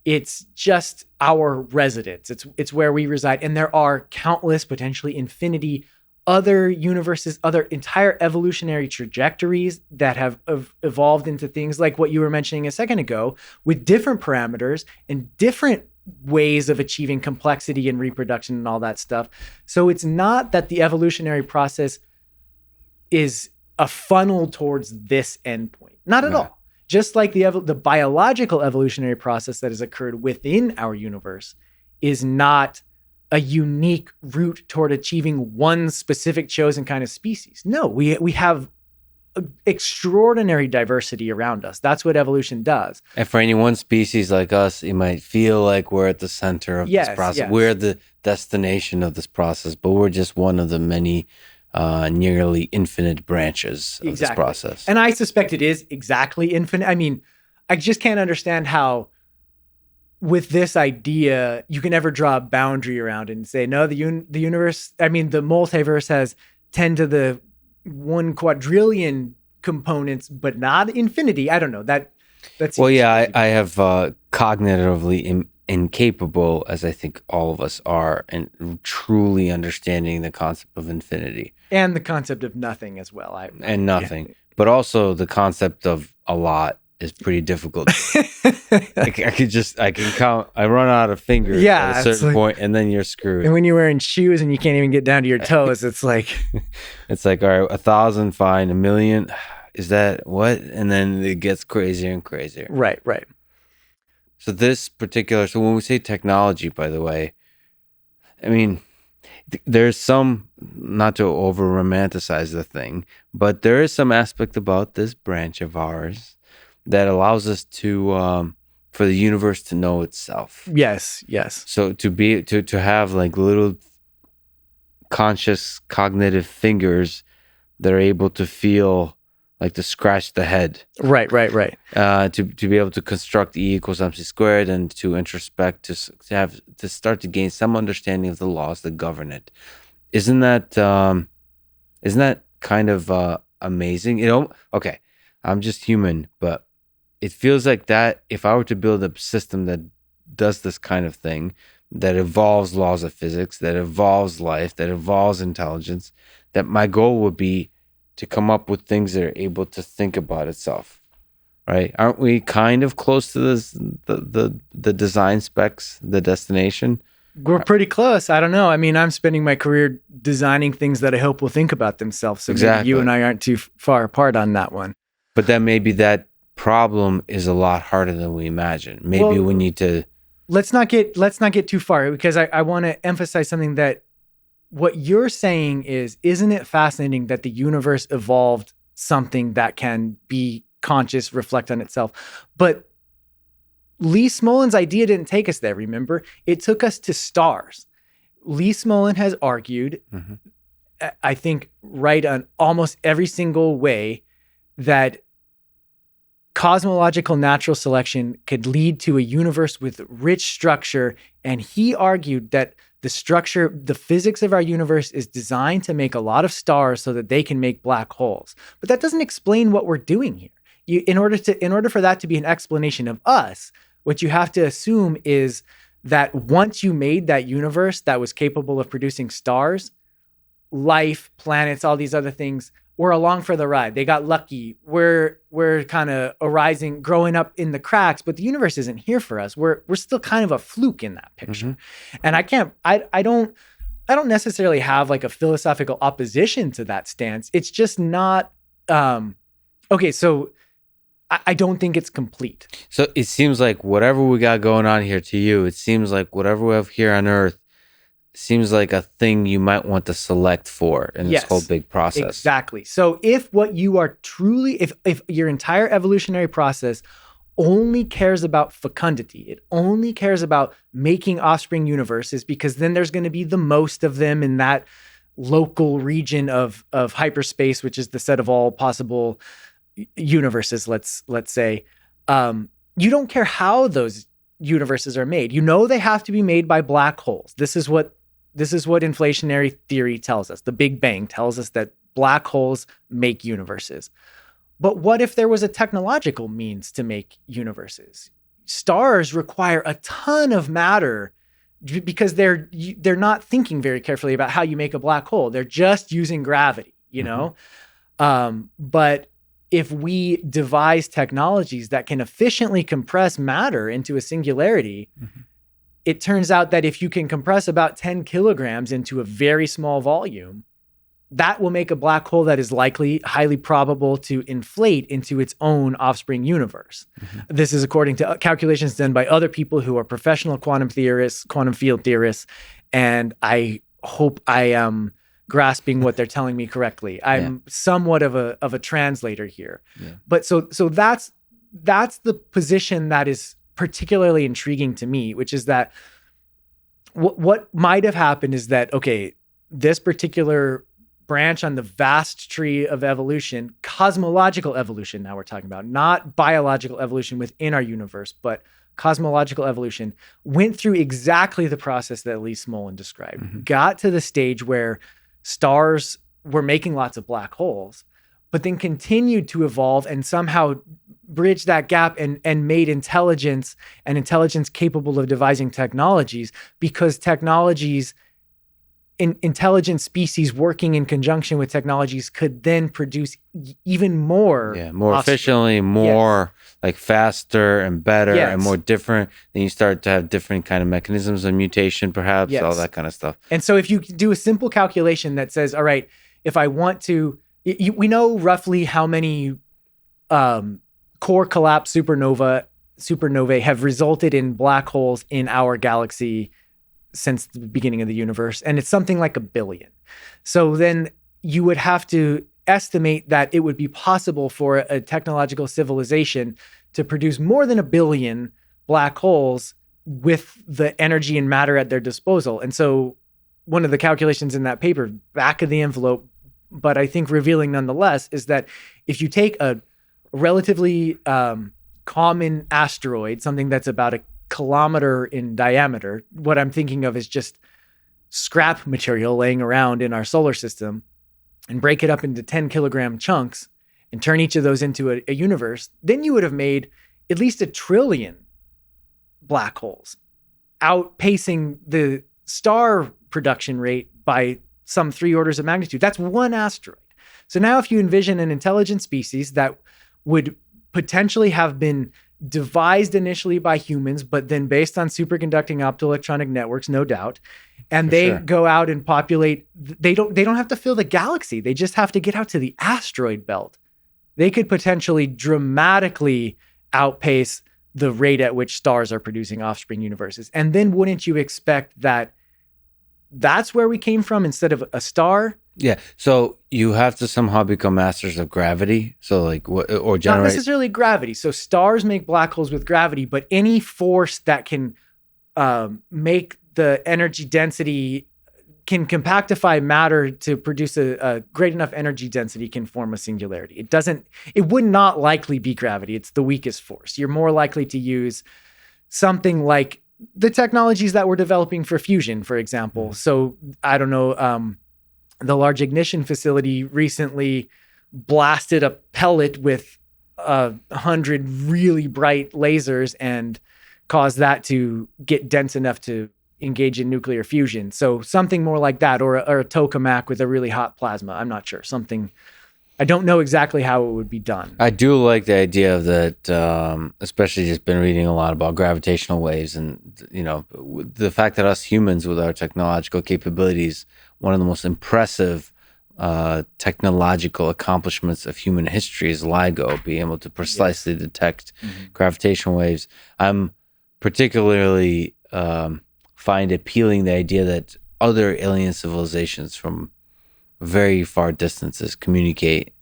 It's just our residence. It's where we reside. And there are countless, potentially infinity, other universes, other entire evolutionary trajectories that have evolved into things like what you were mentioning a second ago, with different parameters and different ways of achieving complexity and reproduction and all that stuff. So it's not that the evolutionary process is a funnel towards this endpoint. Not at all. Just like the biological evolutionary process that has occurred within our universe is not a unique route toward achieving one specific chosen kind of species. No, we have extraordinary diversity around us. That's what evolution does. And for any one species like us, it might feel like we're at the center of this process. Yes. We're the destination of this process, but we're just one of the many nearly infinite branches of this process. And I suspect it is exactly infinite. I mean, I just can't understand how with this idea you can ever draw a boundary around it and say, no, the universe, I mean, the multiverse has 10 to the 1 quadrillion components, but not infinity. I don't know. That's well, yeah, I have cognitively incapable, as I think all of us are, and truly understanding the concept of infinity and the concept of nothing as well. Nothing, but also the concept of a lot is pretty difficult. I can count. I run out of fingers at a certain point, and then you're screwed. And when you're wearing shoes and you can't even get down to your toes, it's like, all right, 1,000, fine. 1,000,000, is that what? And then it gets crazier and crazier. Right. So so when we say technology, by the way, I mean, there's some, not to over romanticize the thing, but there is some aspect about this branch of ours that allows us to, for the universe to know itself. Yes. So to have like little conscious cognitive fingers that are able to feel, like to scratch the head. Right. To be able to construct E equals MC squared and to introspect, to start to gain some understanding of the laws that govern it. Isn't that kind of amazing? Okay, I'm just human, but it feels like that if I were to build a system that does this kind of thing, that evolves laws of physics, that evolves life, that evolves intelligence, that my goal would be to come up with things that are able to think about itself, right? Aren't we kind of close to this, the design specs, the destination? We're pretty close. I don't know. I mean, I'm spending my career designing things that I hope will think about themselves. So maybe you and I aren't too far apart on that one. But then maybe that problem is a lot harder than we imagine. Maybe we need to... Let's not get too far, because I want to emphasize something that what you're saying isn't it fascinating that the universe evolved something that can be conscious, reflect on itself? But Lee Smolin's idea didn't take us there, remember? It took us to stars. Lee Smolin has argued, I think right on almost every single way, that cosmological natural selection could lead to a universe with rich structure. And he argued that the physics of our universe is designed to make a lot of stars so that they can make black holes. But that doesn't explain what we're doing here. In order for that to be an explanation of us, what you have to assume is that once you made that universe that was capable of producing stars, life, planets, all these other things were along for the ride. They got lucky. We're kind of growing up in the cracks, but the universe isn't here for us. We're still kind of a fluke in that picture. And I don't necessarily have like a philosophical opposition to that stance. It's just not, okay. So I don't think it's complete. So it seems like whatever we got going on here to you, it seems like whatever we have here on Earth seems like a thing you might want to select for in this whole big process. Exactly. So if what you are truly, if your entire evolutionary process only cares about fecundity, it only cares about making offspring universes, because then there's going to be the most of them in that local region of hyperspace, which is the set of all possible universes, let's say, you don't care how those universes are made. You know they have to be made by black holes. This is what inflationary theory tells us. The Big Bang tells us that black holes make universes. But what if there was a technological means to make universes? Stars require a ton of matter because they're not thinking very carefully about how you make a black hole. They're just using gravity, you know? But if we devise technologies that can efficiently compress matter into a singularity, it turns out that if you can compress about 10 kilograms into a very small volume, that will make a black hole that is likely, highly probable to inflate into its own offspring universe. This is according to calculations done by other people who are professional quantum theorists, quantum field theorists, and I hope I am grasping what they're telling me correctly. I'm somewhat of a translator here. But so that's the position that is particularly intriguing to me, which is that what might have happened is that, okay, this particular branch on the vast tree of evolution, cosmological evolution, now we're talking about, not biological evolution within our universe, but cosmological evolution, went through exactly the process that Lee Smolin described, got to the stage where stars were making lots of black holes, but then continued to evolve and somehow bridge that gap and made intelligence capable of devising technologies, because technologies, intelligent species working in conjunction with technologies could then produce even more. More efficiently, more like faster and better and more different. Then you start to have different kind of mechanisms of mutation, perhaps, all that kind of stuff. And so if you do a simple calculation that says, all right, if I want to, we know roughly how many core collapse supernovae have resulted in black holes in our galaxy since the beginning of the universe, and it's something like 1 billion. So then you would have to estimate that it would be possible for a technological civilization to produce more than 1 billion black holes with the energy and matter at their disposal. And so one of the calculations in that paper, back of the envelope, but I think revealing nonetheless, is that if you take a relatively common asteroid, something that's about 1 kilometer in diameter, what I'm thinking of is just scrap material laying around in our solar system, and break it up into 10 kilogram chunks and turn each of those into a universe, then you would have made at least 1 trillion black holes, outpacing the star production rate by some 3 orders of magnitude. That's one asteroid. So now if you envision an intelligent species that would potentially have been devised initially by humans, but then based on superconducting optoelectronic networks, no doubt, and they go out and populate. They don't have to fill the galaxy. They just have to get out to the asteroid belt. They could potentially dramatically outpace the rate at which stars are producing offspring universes. And then wouldn't you expect that that's where we came from instead of a star? Yeah. So you have to somehow become masters of gravity. So like what, or generate. Not necessarily gravity. So stars make black holes with gravity, but any force that can make the energy density, can compactify matter to produce a great enough energy density, can form a singularity. It would not likely be gravity. It's the weakest force. You're more likely to use something like the technologies that we're developing for fusion, for example. So I don't know, the Large Ignition Facility recently blasted a pellet with 100 really bright lasers and caused that to get dense enough to engage in nuclear fusion. So something more like that, or a tokamak with a really hot plasma. I'm not sure. Something, I don't know exactly how it would be done. I do like the idea of that, especially just been reading a lot about gravitational waves, and the fact that us humans with our technological capabilities, one of the most impressive technological accomplishments of human history is LIGO, being able to precisely detect gravitational waves. I'm particularly find appealing the idea that other alien civilizations from very far distances communicate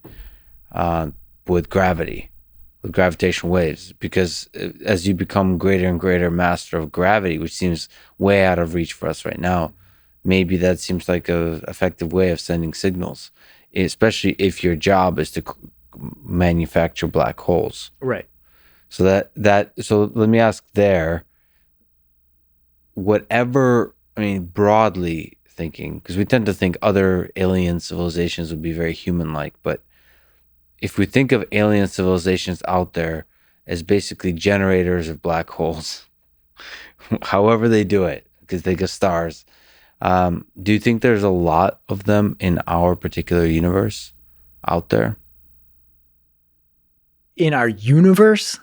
with gravity, with gravitational waves, because as you become greater and greater master of gravity, which seems way out of reach for us right now, maybe that seems like a effective way of sending signals, especially if your job is to manufacture black holes. Right. So so let me ask there, broadly thinking, because we tend to think other alien civilizations would be very human-like, but if we think of alien civilizations out there as basically generators of black holes, however they do it, because they get stars, do you think there's a lot of them in our particular universe out there? In our universe?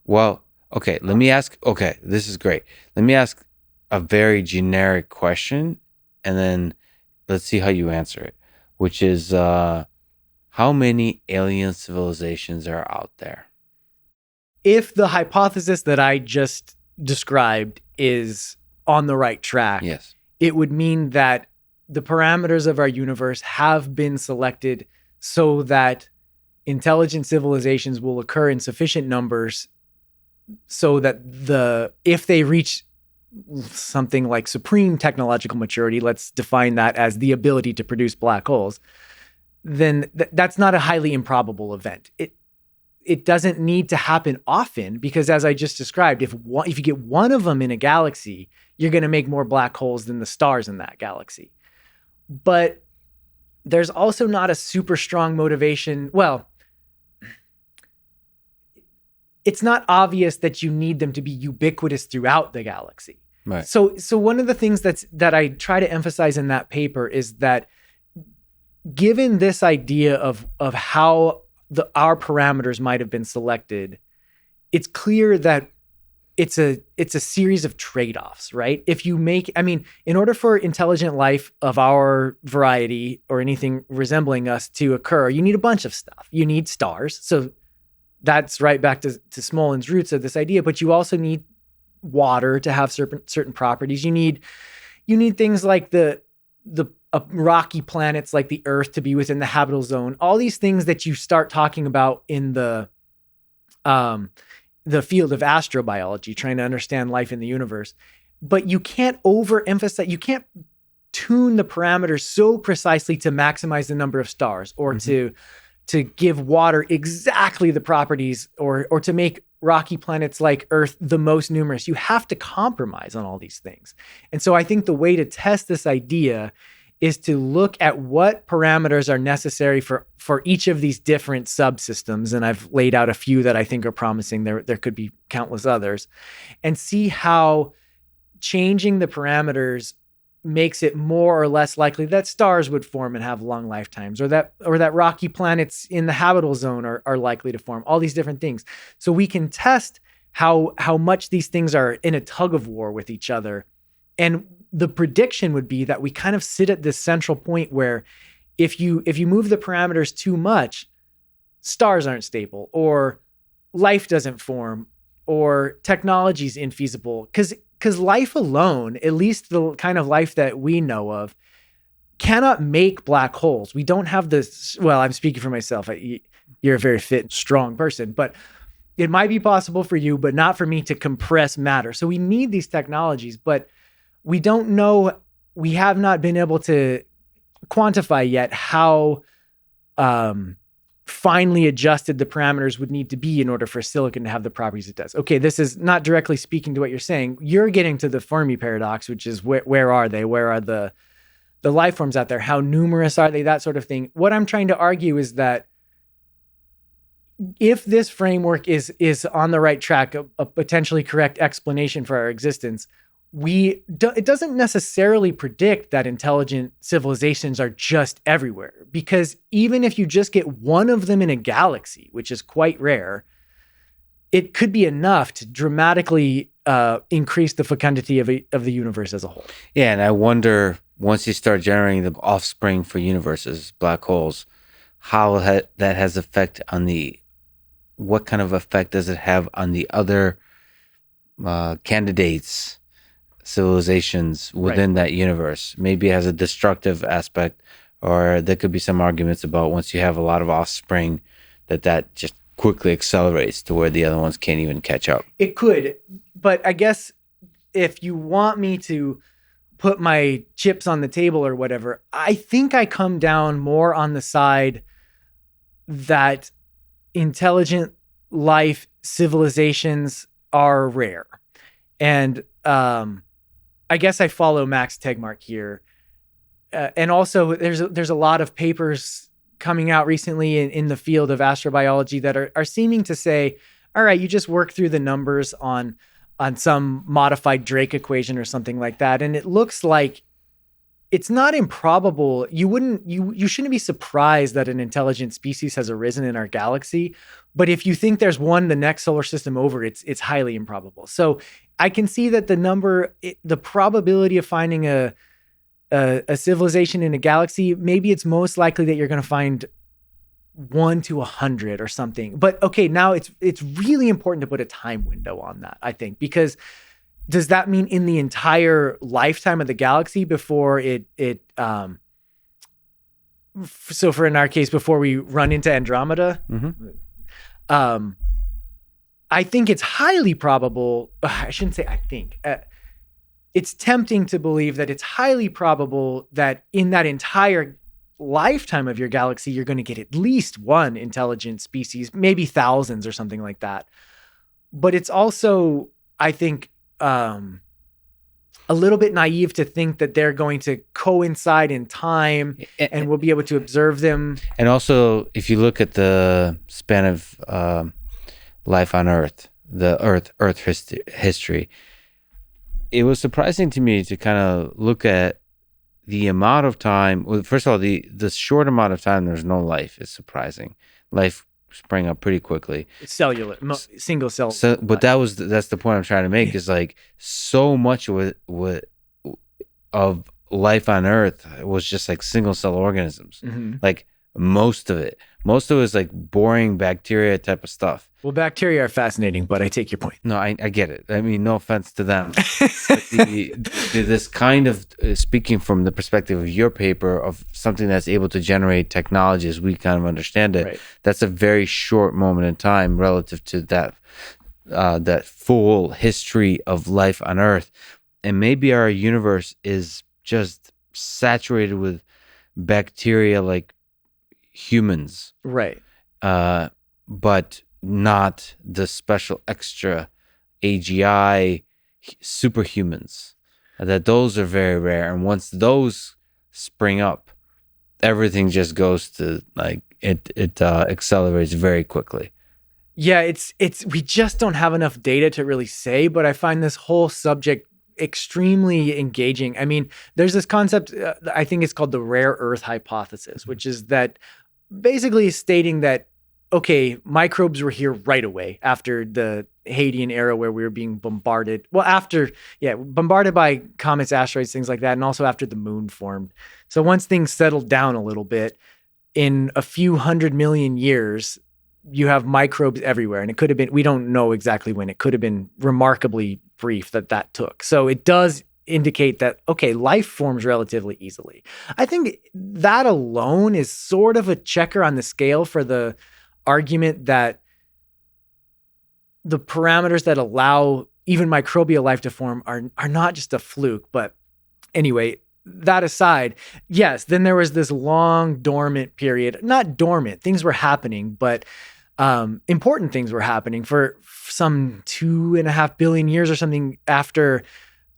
Well, okay, let me ask, this is great. Let me ask a very generic question, and then let's see how you answer it, which is how many alien civilizations are out there? If the hypothesis that I just described is on the right track, Yes. it would mean that the parameters of our universe have been selected so that intelligent civilizations will occur in sufficient numbers so that if they reach something like supreme technological maturity, let's define that as the ability to produce black holes, then that's not a highly improbable event. It doesn't need to happen often because, as I just described, if you get one of them in a galaxy, you're going to make more black holes than the stars in that galaxy. But there's also not a super strong motivation. Well, it's not obvious that you need them to be ubiquitous throughout the galaxy. Right. So one of the things that I try to emphasize in that paper is that given this idea of how our parameters might have been selected, it's clear that it's a series of trade-offs, right? In order for intelligent life of our variety or anything resembling us to occur, you need a bunch of stuff. You need stars. So that's right back to Smolin's roots of this idea, but you also need water to have certain properties. You need things like the rocky planets like the Earth to be within the habitable zone. All these things that you start talking about in the field of astrobiology, trying to understand life in the universe. But you can't overemphasize, you can't tune the parameters so precisely to maximize the number of stars or to give water exactly the properties or to make rocky planets like Earth the most numerous. You have to compromise on all these things. And so I think the way to test this idea is to look at what parameters are necessary for each of these different subsystems. And I've laid out a few that I think are promising. There could be countless others, and see how changing the parameters makes it more or less likely that stars would form and have long lifetimes, or that rocky planets in the habitable zone are likely to form, all these different things. So we can test how much these things are in a tug of war with each other. And the prediction would be that we kind of sit at this central point where if you move the parameters too much, stars aren't stable, or life doesn't form, or technology is infeasible. Because life alone, at least the kind of life that we know of, cannot make black holes. We don't have this. Well, I'm speaking for myself. You're a very fit and strong person, but it might be possible for you, but not for me to compress matter. So we need these technologies, but we don't know, we have not been able to quantify yet how finely adjusted the parameters would need to be in order for silicon to have the properties it does. Okay, this is not directly speaking to what you're saying. You're getting to the Fermi paradox, which is where are they? Where are the life forms out there? How numerous are they? That sort of thing. What I'm trying to argue is that if this framework is on the right track, a potentially correct explanation for our existence, it doesn't necessarily predict that intelligent civilizations are just everywhere, because even if you just get one of them in a galaxy, which is quite rare, it could be enough to dramatically increase the fecundity of the universe as a whole. Yeah, and I wonder, once you start generating the offspring for universes, black holes, how that has effect on what kind of effect does it have on the other candidates, civilizations within that universe? Maybe it has a destructive aspect, or there could be some arguments about once you have a lot of offspring that just quickly accelerates to where the other ones can't even catch up. It could, but I guess if you want me to put my chips on the table or whatever, I think I come down more on the side that intelligent life civilizations are rare. And I guess I follow Max Tegmark here. And also there's a lot of papers coming out recently in the field of astrobiology that are seeming to say, all right, you just work through the numbers on some modified Drake equation or something like that. And it looks like it's not improbable. You shouldn't be surprised that an intelligent species has arisen in our galaxy. But if you think there's one the next solar system over, it's highly improbable. So I can see that the probability of finding a civilization in a galaxy, maybe it's most likely that you're going to find 1 to 100 or something. But okay, now it's really important to put a time window on that, I think, because does that mean in the entire lifetime of the galaxy before so for in our case, before we run into Andromeda? I think it's highly probable. I shouldn't say I think. It's tempting to believe that it's highly probable that in that entire lifetime of your galaxy, you're going to get at least one intelligent species, maybe thousands or something like that. But it's also, I think, a little bit naive to think that they're going to coincide in time and we'll be able to observe them. And also, if you look at the span of life on Earth, the Earth history, it was surprising to me to kind of look at the amount of time. Well, first of all, the short amount of time there's no life is surprising. Life sprang up pretty quickly. It's cellular, single cell. So, but that's the point I'm trying to make is like so much of life on Earth was just like single cell organisms. Like most of it is like boring bacteria type of stuff. Well, bacteria are fascinating, but I take your point. No, I get it. I mean, no offense to them. This kind of speaking from the perspective of your paper of something that's able to generate technology as we kind of understand it. Right. That's a very short moment in time relative to that full history of life on Earth. And maybe our universe is just saturated with bacteria like humans. Right. But not the special extra AGI superhumans. That those are very rare. And once those spring up, everything just goes to like it accelerates very quickly. Yeah, it's we just don't have enough data to really say, but I find this whole subject extremely engaging. I mean, there's this concept, I think it's called the rare earth hypothesis, which is that basically stating that, okay, microbes were here right away after the Hadean era where we were being bombarded. Well, bombarded by comets, asteroids, things like that, and also after the moon formed. So once things settled down a little bit, in a few 100 million years, you have microbes everywhere. And it could have been, we don't know exactly when, it could have been remarkably brief that took. So it does indicate that, okay, life forms relatively easily. I think that alone is sort of a checker on the scale for the argument that the parameters that allow even microbial life to form are not just a fluke. But anyway, that aside, yes, then there was this long dormant period. Not dormant, things were happening, but important things were happening for some 2.5 billion years or something after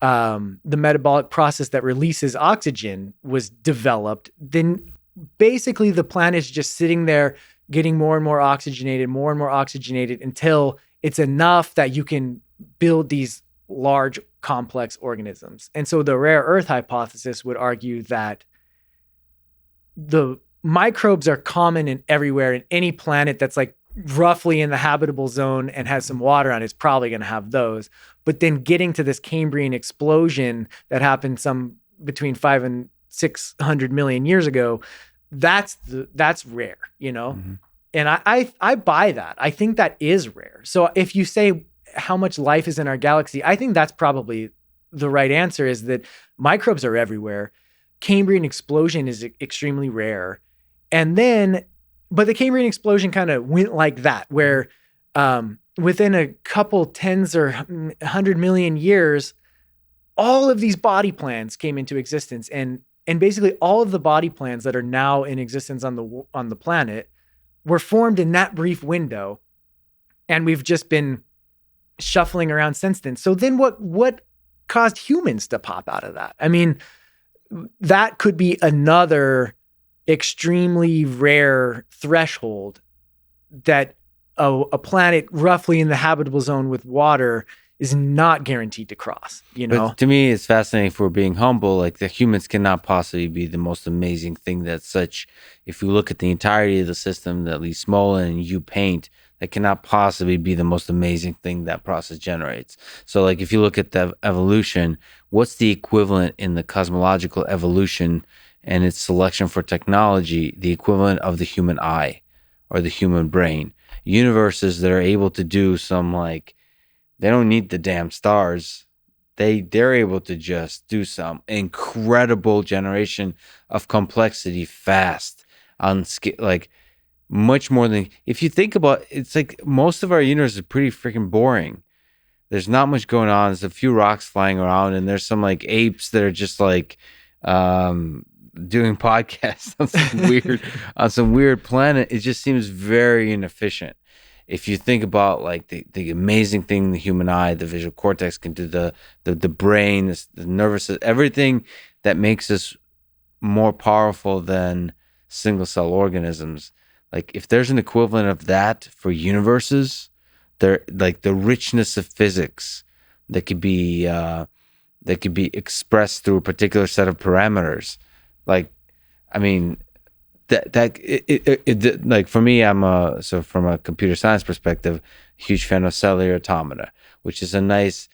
the metabolic process that releases oxygen was developed. Then basically the planet's just sitting there getting more and more oxygenated until it's enough that you can build these large complex organisms. And so the rare earth hypothesis would argue that the microbes are common and everywhere, and any planet that's like roughly in the habitable zone and has some water on it's probably going to have those. But then getting to this Cambrian explosion that happened some between 500 and 600 million years ago, that's rare, you know? Mm-hmm. And I buy that. I think that is rare. So if you say how much life is in our galaxy, I think that's probably the right answer, is that microbes are everywhere. Cambrian explosion is extremely rare. And then, but the Cambrian explosion kind of went like that, where within a couple tens or 100 million years, all of these body plans came into existence. And basically all of the body plans that are now in existence on the planet were formed in that brief window. And we've just been shuffling around since then. So then what caused humans to pop out of that? I mean, that could be another extremely rare threshold, that a planet roughly in the habitable zone with water is not guaranteed to cross, you know? But to me, it's fascinating. If we're being humble, like the humans cannot possibly be the most amazing thing that's such. If you look at the entirety of the system that Lee Smolin and you paint, that cannot possibly be the most amazing thing that process generates. So, like, if you look at the evolution, what's the equivalent in the cosmological evolution and its selection for technology, the equivalent of the human eye or the human brain? Universes that are able to do some, like, they don't need the damn stars. They're able to just do some incredible generation of complexity fast on like much more than, if you think about it's like most of our universe is pretty freaking boring. There's not much going on. There's a few rocks flying around, and there's some like apes that are just like doing podcasts on some weird planet. It just seems very inefficient. If you think about like the amazing thing the human eye, the visual cortex can do, the brain, the nervous system, everything that makes us more powerful than single cell organisms. Like if there's an equivalent of that for universes, they're like the richness of physics that could be expressed through a particular set of parameters. Like, I mean, like for me, so from a computer science perspective, huge fan of cellular automata, which is a nice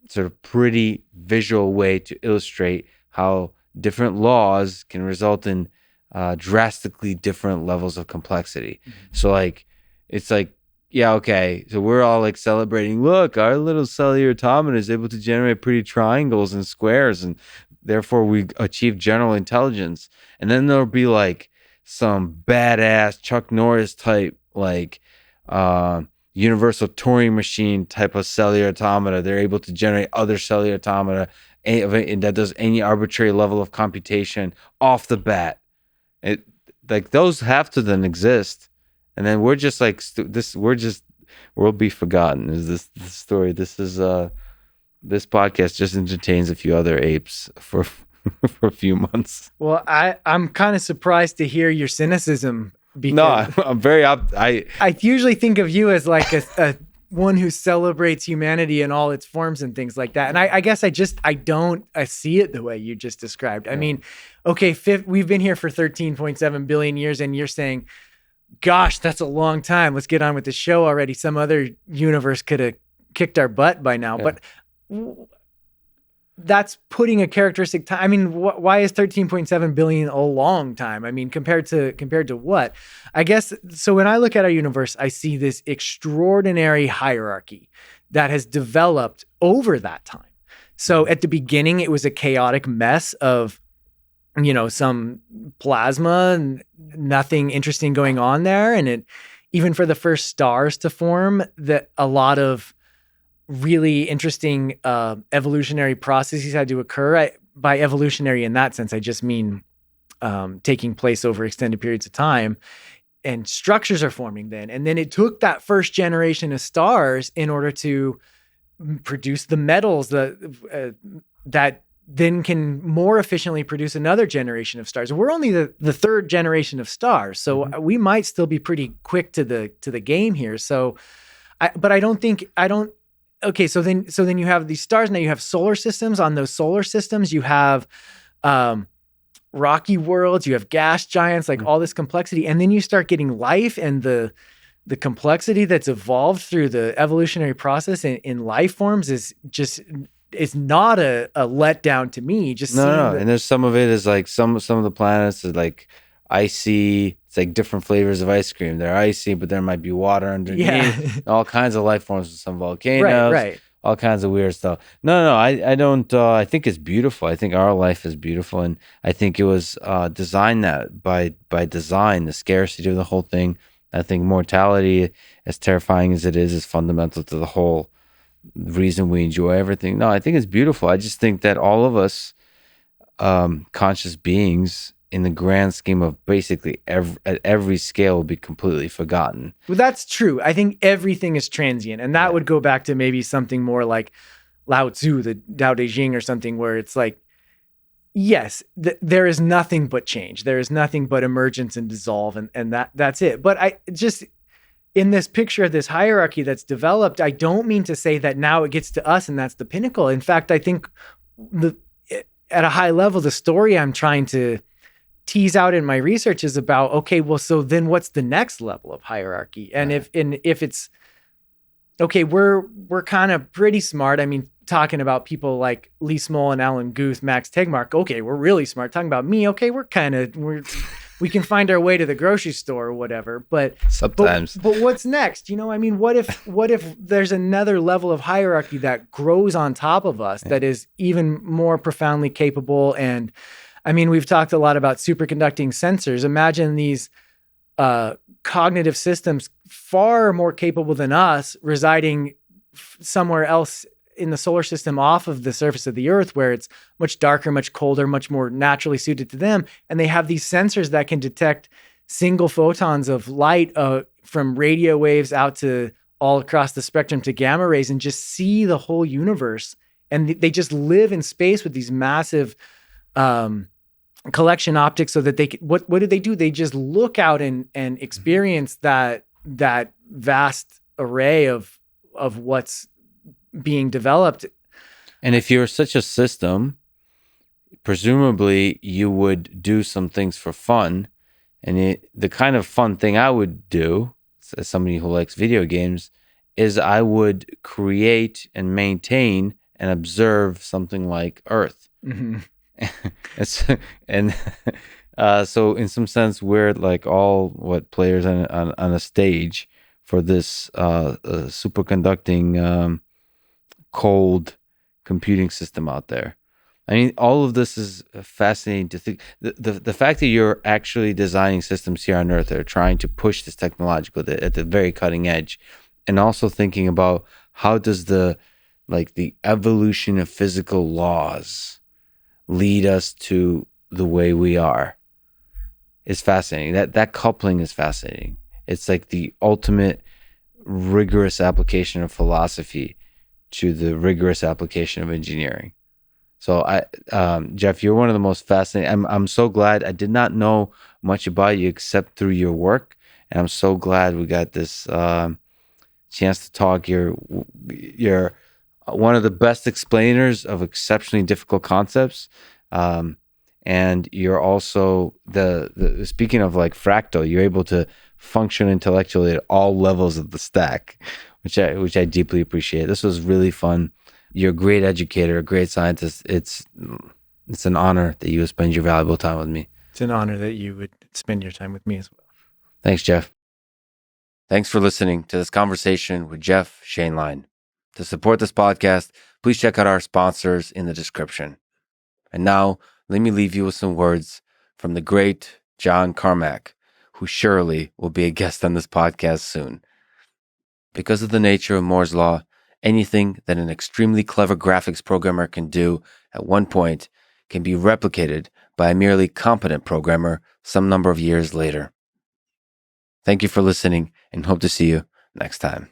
sort of pretty visual way to illustrate how different laws can result in drastically different levels of complexity. Mm-hmm. So like, it's like, yeah, okay. So we're all like celebrating, look, our little cellular automata is able to generate pretty triangles and squares, and therefore we achieve general intelligence. And then there'll be like some badass Chuck Norris type, like universal Turing machine type of cellular automata. They're able to generate other cellular automata and that does any arbitrary level of computation off the bat. It like those have to then exist, and then we're just like we'll be forgotten. Is this story? This is this podcast just entertains a few other apes for for a few months. Well, I'm kind of surprised to hear your cynicism. No, I'm very I usually think of you as like a one who celebrates humanity in all its forms and things like that. And I guess I see it the way you just described. Yeah. I mean, okay, we've been here for 13.7 billion years, and you're saying, gosh, that's a long time. Let's get on with the show already. Some other universe could have kicked our butt by now. Yeah. But that's putting a characteristic time. I mean, why is 13.7 billion a long time? I mean, compared to what? I guess, so when I look at our universe, I see this extraordinary hierarchy that has developed over that time. So at the beginning, it was a chaotic mess of, some plasma and nothing interesting going on there. And even for the first stars to form, that a lot of really interesting evolutionary processes had to occur. By evolutionary in that sense, I just mean taking place over extended periods of time, and structures are forming then. And then it took that first generation of stars in order to produce the metals that then can more efficiently produce another generation of stars. We're only the third generation of stars, so we might still be pretty quick to the game here. So, but I don't. Okay, so then you have these stars. Now you have solar systems. On those solar systems, you have rocky worlds. You have gas giants, like all this complexity, and then you start getting life and the complexity that's evolved through the evolutionary process in life forms is not a letdown to me. Just no, and there's some of it is like some of the planets is like icy. It's like different flavors of ice cream. They're icy, but there might be water underneath. Yeah. All kinds of life forms with some volcanoes. Right. All kinds of weird stuff. No, I don't. I think it's beautiful. I think our life is beautiful, and I think it was designed that by design. The scarcity of the whole thing. I think mortality, as terrifying as it is fundamental to the whole reason we enjoy everything. No, I think it's beautiful. I just think that all of us, conscious beings, in the grand scheme of basically at every scale, will be completely forgotten. Well, that's true. I think everything is transient. And that would go back to maybe something more like Lao Tzu, the Tao Te Ching or something, where it's like, yes, there is nothing but change. There is nothing but emergence and dissolve. And that's it. But in this picture of this hierarchy that's developed, I don't mean to say that now it gets to us and that's the pinnacle. In fact, I think at a high level, the story I'm trying to tease out in my research is about, okay, well, so then what's the next level of hierarchy? And if it's, okay, we're kind of pretty smart. I mean, talking about people like Lee Smol and Alan Guth, Max Tegmark, okay, we're really smart. Talking about me, okay, we can find our way to the grocery store or whatever. But sometimes, but what's next? You know, I mean, what if there's another level of hierarchy that grows on top of us that is even more profoundly capable? And I mean, we've talked a lot about superconducting sensors. Imagine these cognitive systems far more capable than us residing somewhere else in the solar system off of the surface of the Earth, where it's much darker, much colder, much more naturally suited to them. And they have these sensors that can detect single photons of light from radio waves out to all across the spectrum to gamma rays and just see the whole universe. And they just live in space with these massive collection optics so that they can, what do? They just look out and experience that vast array of what's being developed. And if you're such a system, presumably you would do some things for fun. And the kind of fun thing I would do, as somebody who likes video games, is I would create and maintain and observe something like Earth. Mm-hmm. So in some sense, we're like all players on a stage for this superconducting cold computing system out there. I mean, all of this is fascinating to think. The fact that you're actually designing systems here on Earth that are trying to push this technological at the very cutting edge, and also thinking about how does the evolution of physical laws lead us to the way we are, is fascinating. That coupling is fascinating. It's like the ultimate rigorous application of philosophy to the rigorous application of engineering. So Jeff, you're one of the most fascinating. I'm so glad. I did not know much about you except through your work, and I'm so glad we got this chance to talk. You're one of the best explainers of exceptionally difficult concepts, and you're also the speaking of like fractal, you're able to function intellectually at all levels of the stack, which I deeply appreciate. This was really fun. You're a great educator, a great scientist. It's an honor that you would spend your valuable time with me. It's an honor that you would spend your time with me as well. Thanks, Jeff. Thanks for listening to this conversation with Jeff Shainline. To support this podcast, please check out our sponsors in the description. And now, let me leave you with some words from the great John Carmack, who surely will be a guest on this podcast soon. Because of the nature of Moore's Law, anything that an extremely clever graphics programmer can do at one point can be replicated by a merely competent programmer some number of years later. Thank you for listening, and hope to see you next time.